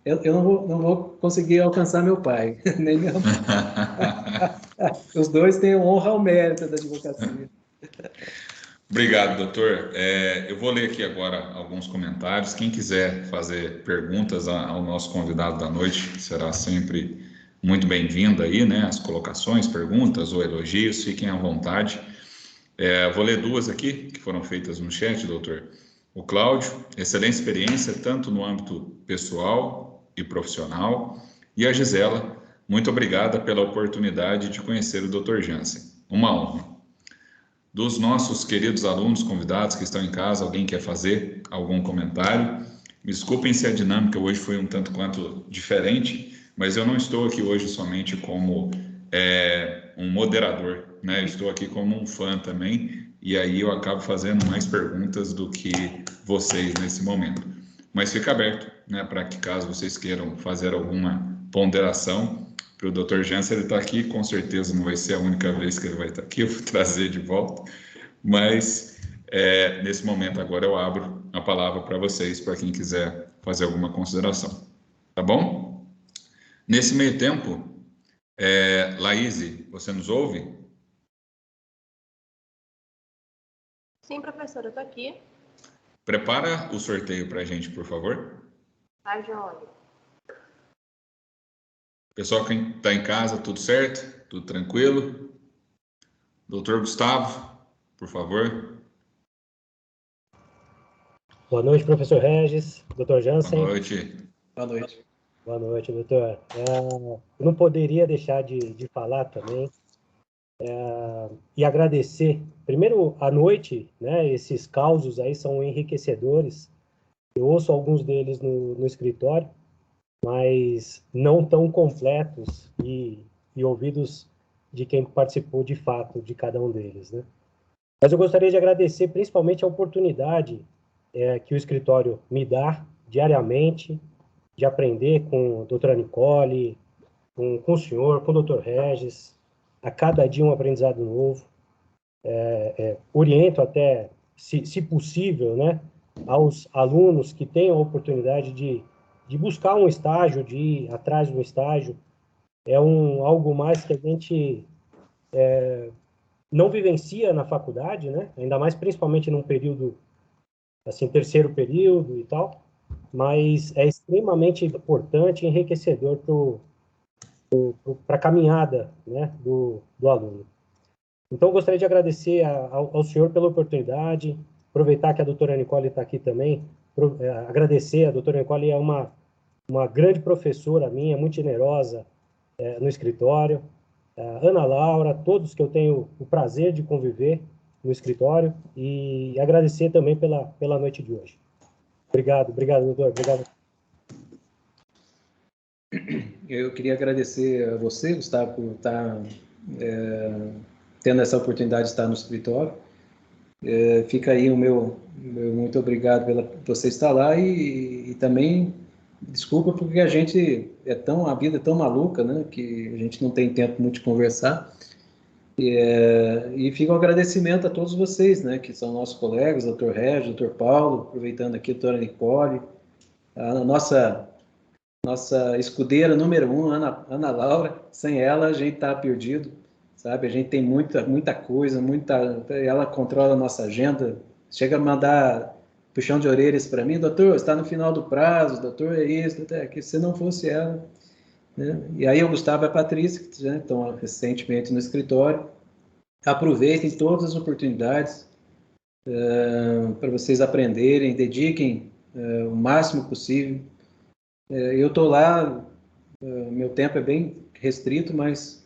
eu não vou conseguir alcançar meu pai, nem meu pai. Os dois têm honra ao mérito da advocacia.
Obrigado, doutor. Eu vou ler aqui agora alguns comentários. Quem quiser fazer perguntas ao nosso convidado da noite, será sempre muito bem-vindo aí, né? As colocações, perguntas ou elogios, fiquem à vontade. Vou ler duas aqui, que foram feitas no chat, doutor. O Cláudio, excelente experiência, tanto no âmbito pessoal e profissional. E a Gisela, muito obrigada pela oportunidade de conhecer o doutor Jansen. Uma honra. Dos nossos queridos alunos convidados que estão em casa, alguém quer fazer algum comentário? Me desculpem se a dinâmica hoje foi um tanto quanto diferente, mas eu não estou aqui hoje somente como um moderador, né? Estou aqui como um fã também, e aí eu acabo fazendo mais perguntas do que vocês nesse momento. Mas fica aberto, né, para que caso vocês queiram fazer alguma ponderação, para o Dr. Jansen, ele está aqui, com certeza não vai ser a única vez que ele vai estar aqui, eu vou trazer de volta, mas nesse momento agora eu abro a palavra para vocês, para quem quiser fazer alguma consideração, tá bom? Nesse meio tempo, Laíse, você nos ouve?
Sim, professor, eu estou aqui.
Prepara o sorteio para a gente, por favor.
Tá, João.
Pessoal que está em casa, tudo certo? Tudo tranquilo? Doutor Gustavo, por favor.
Boa noite, professor Regis, doutor Jansen.
Boa noite.
Boa noite.
Boa noite, doutor. Eu não poderia deixar de falar também e agradecer. Primeiro, à noite, né, esses causos aí são enriquecedores. Eu ouço alguns deles no escritório, mas não tão completos e ouvidos de quem participou de fato de cada um deles, né? Mas eu gostaria de agradecer principalmente a oportunidade que o escritório me dá diariamente de aprender com a doutora Nicole, com o senhor, com o doutor Regis, a cada dia um aprendizado novo. Oriento até, se possível, né, aos alunos que tenham a oportunidade de buscar um estágio, de ir atrás de um estágio. É algo mais que a gente não vivencia na faculdade, né? Ainda mais principalmente num período, assim, terceiro período e tal, mas é extremamente importante e enriquecedor para a caminhada, né, do aluno. Então, eu gostaria de agradecer ao senhor pela oportunidade, aproveitar que a doutora Nicole está aqui também, agradecer. A doutora Nicole é uma grande professora minha, muito generosa no escritório. Ana Laura, todos que eu tenho o prazer de conviver no escritório, e agradecer também pela noite de hoje. Obrigado, doutor. Obrigado.
Eu queria agradecer a você, Gustavo, por estar tendo essa oportunidade de estar no escritório. Fica aí o meu muito obrigado por você estar lá, e também desculpa porque a vida é tão maluca, né, que a gente não tem tempo muito de conversar. E fica um agradecimento a todos vocês, né, que são nossos colegas, doutor Regis, doutor Paulo, aproveitando aqui a doutora Nicole, a nossa escudeira número 1, Ana Laura. Sem ela a gente está perdido, sabe? A gente tem muita coisa, ela controla a nossa agenda, chega a mandar puxão de orelhas para mim, doutor, está no final do prazo, doutor, é isso, doutor, que se não fosse ela, né? E aí o Gustavo e a Patrícia, que já estão recentemente no escritório, aproveitem todas as oportunidades para vocês aprenderem, dediquem o máximo possível. Eu estou lá, meu tempo é bem restrito, mas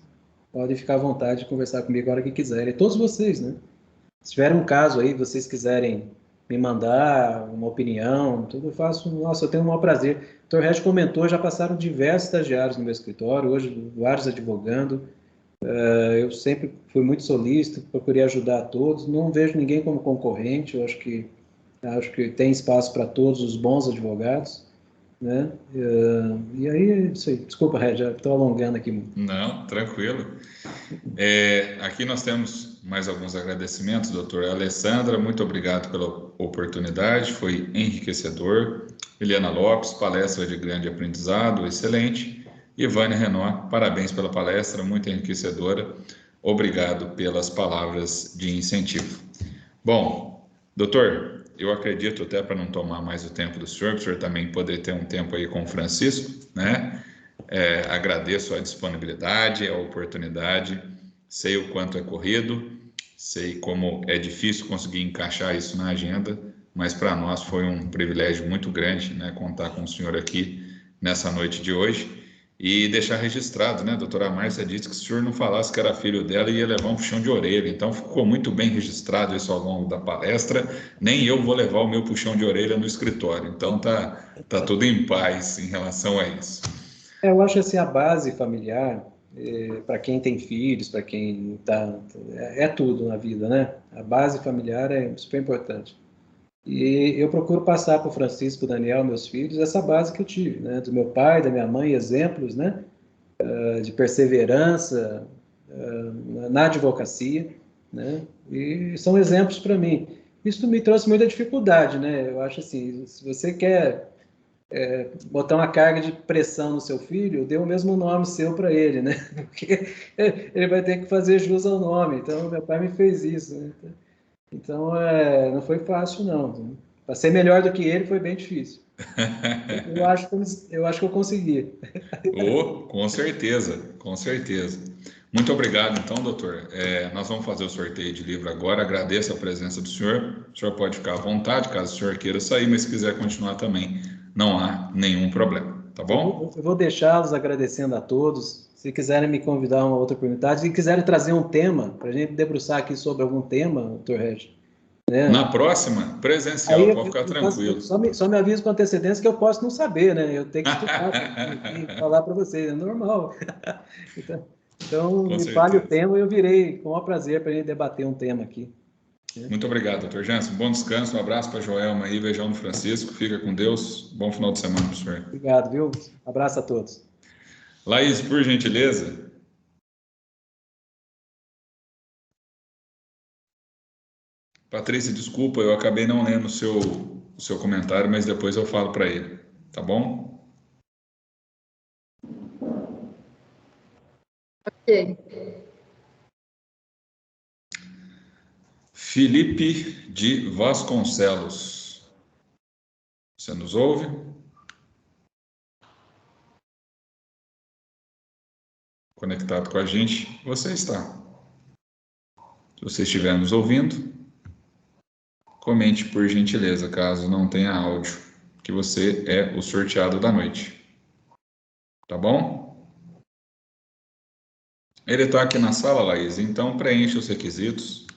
podem ficar à vontade de conversar comigo a hora que quiserem. Todos vocês, né? Se tiver um caso aí, vocês quiserem me mandar uma opinião, tudo eu faço. Nossa, eu tenho o maior prazer. O Dr. Regis comentou, já passaram diversos estagiários no meu escritório, hoje vários advogando. Eu sempre fui muito solícito, procurei ajudar a todos. Não vejo ninguém como concorrente. Eu acho que tem espaço para todos os bons advogados, né? E aí, isso aí. Desculpa, Regis, já estou alongando aqui muito.
Não, tranquilo. Aqui nós temos mais alguns agradecimentos, doutora Alessandra, muito obrigado pela oportunidade, foi enriquecedor. Eliana Lopes, palestra de grande aprendizado, excelente. Ivânia Renó, parabéns pela palestra, muito enriquecedora. Obrigado pelas palavras de incentivo. Bom, doutor, eu acredito, até para não tomar mais o tempo do senhor, para o senhor também poder ter um tempo aí com o Francisco, né? Agradeço a disponibilidade, a oportunidade, sei o quanto é corrido, sei como é difícil conseguir encaixar isso na agenda, mas para nós foi um privilégio muito grande, né, contar com o senhor aqui nessa noite de hoje e deixar registrado, né, doutora Márcia disse que se o senhor não falasse que era filho dela, ia levar um puxão de orelha, então ficou muito bem registrado isso ao longo da palestra, nem eu vou levar o meu puxão de orelha no escritório, então tá tudo em paz em relação a isso.
Eu acho assim, a base familiar, para quem tem filhos, para quem está... É tudo na vida, né? A base familiar é super importante. E eu procuro passar para o Francisco, Daniel, meus filhos, essa base que eu tive, né? Do meu pai, da minha mãe, exemplos, né? De perseverança na advocacia, né? E são exemplos para mim. Isso me trouxe muita dificuldade, né? Eu acho assim, se você quer botar uma carga de pressão no seu filho, dê o mesmo nome seu para ele, né? Porque ele vai ter que fazer jus ao nome. Então, meu pai me fez isso, né? Então, não foi fácil, não. Para ser melhor do que ele, foi bem difícil. Eu acho que eu consegui.
Com certeza, com certeza. Muito obrigado, então, doutor. Nós vamos fazer o sorteio de livro agora. Agradeço a presença do senhor. O senhor pode ficar à vontade, caso o senhor queira sair, mas se quiser continuar também, não há nenhum problema, tá bom?
Eu vou deixá-los agradecendo a todos. Se quiserem me convidar a uma outra oportunidade, se quiserem trazer um tema, para a gente debruçar aqui sobre algum tema, doutor Regis. Né?
Na próxima, presencial, aí, pode ficar tranquilo.
Só me avisa com antecedência que eu posso não saber, né? Eu tenho que estudar e falar para vocês, é normal. Então me fale o tema e eu virei com o maior prazer para a gente debater um tema aqui.
Muito obrigado, doutor Jansen. Bom descanso, um abraço para a Joelma aí, beijão no Francisco, fica com Deus. Bom final de semana para o senhor.
Obrigado, viu? Abraço a todos.
Laís, por gentileza. Patrícia, desculpa, eu acabei não lendo o seu comentário, mas depois eu falo para ele, tá bom?
Ok.
Felipe de Vasconcelos. Você nos ouve? Conectado com a gente, você está. Se você estiver nos ouvindo, comente por gentileza, caso não tenha áudio, que você é o sorteado da noite. Tá bom? Ele está aqui na sala, Laís, então preencha os requisitos.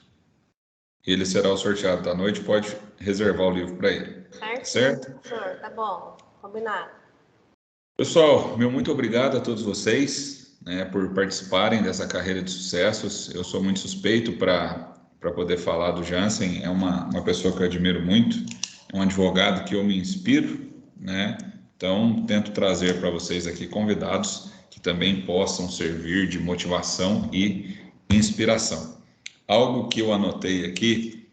Ele será o sorteado da noite, pode reservar o livro para ele. Certo?
Professor, tá bom, combinado.
Pessoal, meu muito obrigado a todos vocês, né, por participarem dessa carreira de sucessos. Eu sou muito suspeito para poder falar do Jansen, é uma pessoa que eu admiro muito, é um advogado que eu me inspiro, né? Então, tento trazer para vocês aqui convidados que também possam servir de motivação e inspiração. Algo que eu anotei aqui,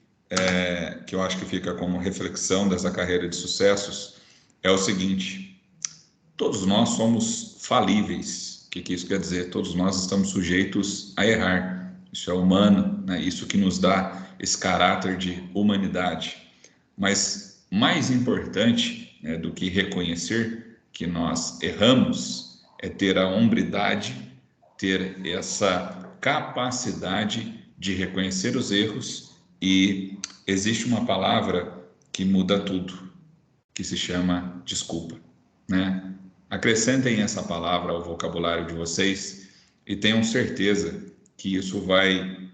que eu acho que fica como reflexão dessa carreira de sucessos, é o seguinte: todos nós somos falíveis. O que isso quer dizer? Todos nós estamos sujeitos a errar. Isso é humano, né? Isso que nos dá esse caráter de humanidade. Mas mais importante, né, do que reconhecer que nós erramos é ter a hombridade, ter essa capacidade de reconhecer os erros, e existe uma palavra que muda tudo, que se chama desculpa, né? Acrescentem essa palavra ao vocabulário de vocês e tenham certeza que isso vai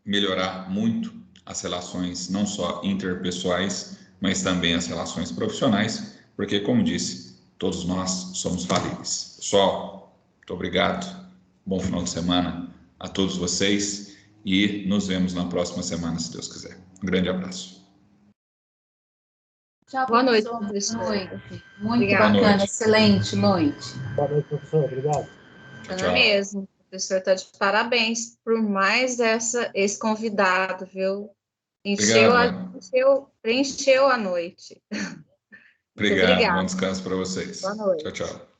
melhorar muito as relações, não só interpessoais, mas também as relações profissionais, porque, como disse, todos nós somos falíveis. Pessoal, muito obrigado, bom final de semana a todos vocês e nos vemos na próxima semana, se Deus quiser. Um grande abraço.
Tchau,
Boa noite,
professor.
professor.
Muito
Boa
bacana,
noite.
excelente noite.
Boa noite, professor. Obrigado.
Tchau,
Não
tchau.
é mesmo? O professor está de parabéns por mais esse convidado, viu?
Obrigado.
Preencheu a noite. Muito
Obrigado. Bom
obrigada.
descanso para vocês.
Boa noite.
Tchau, tchau.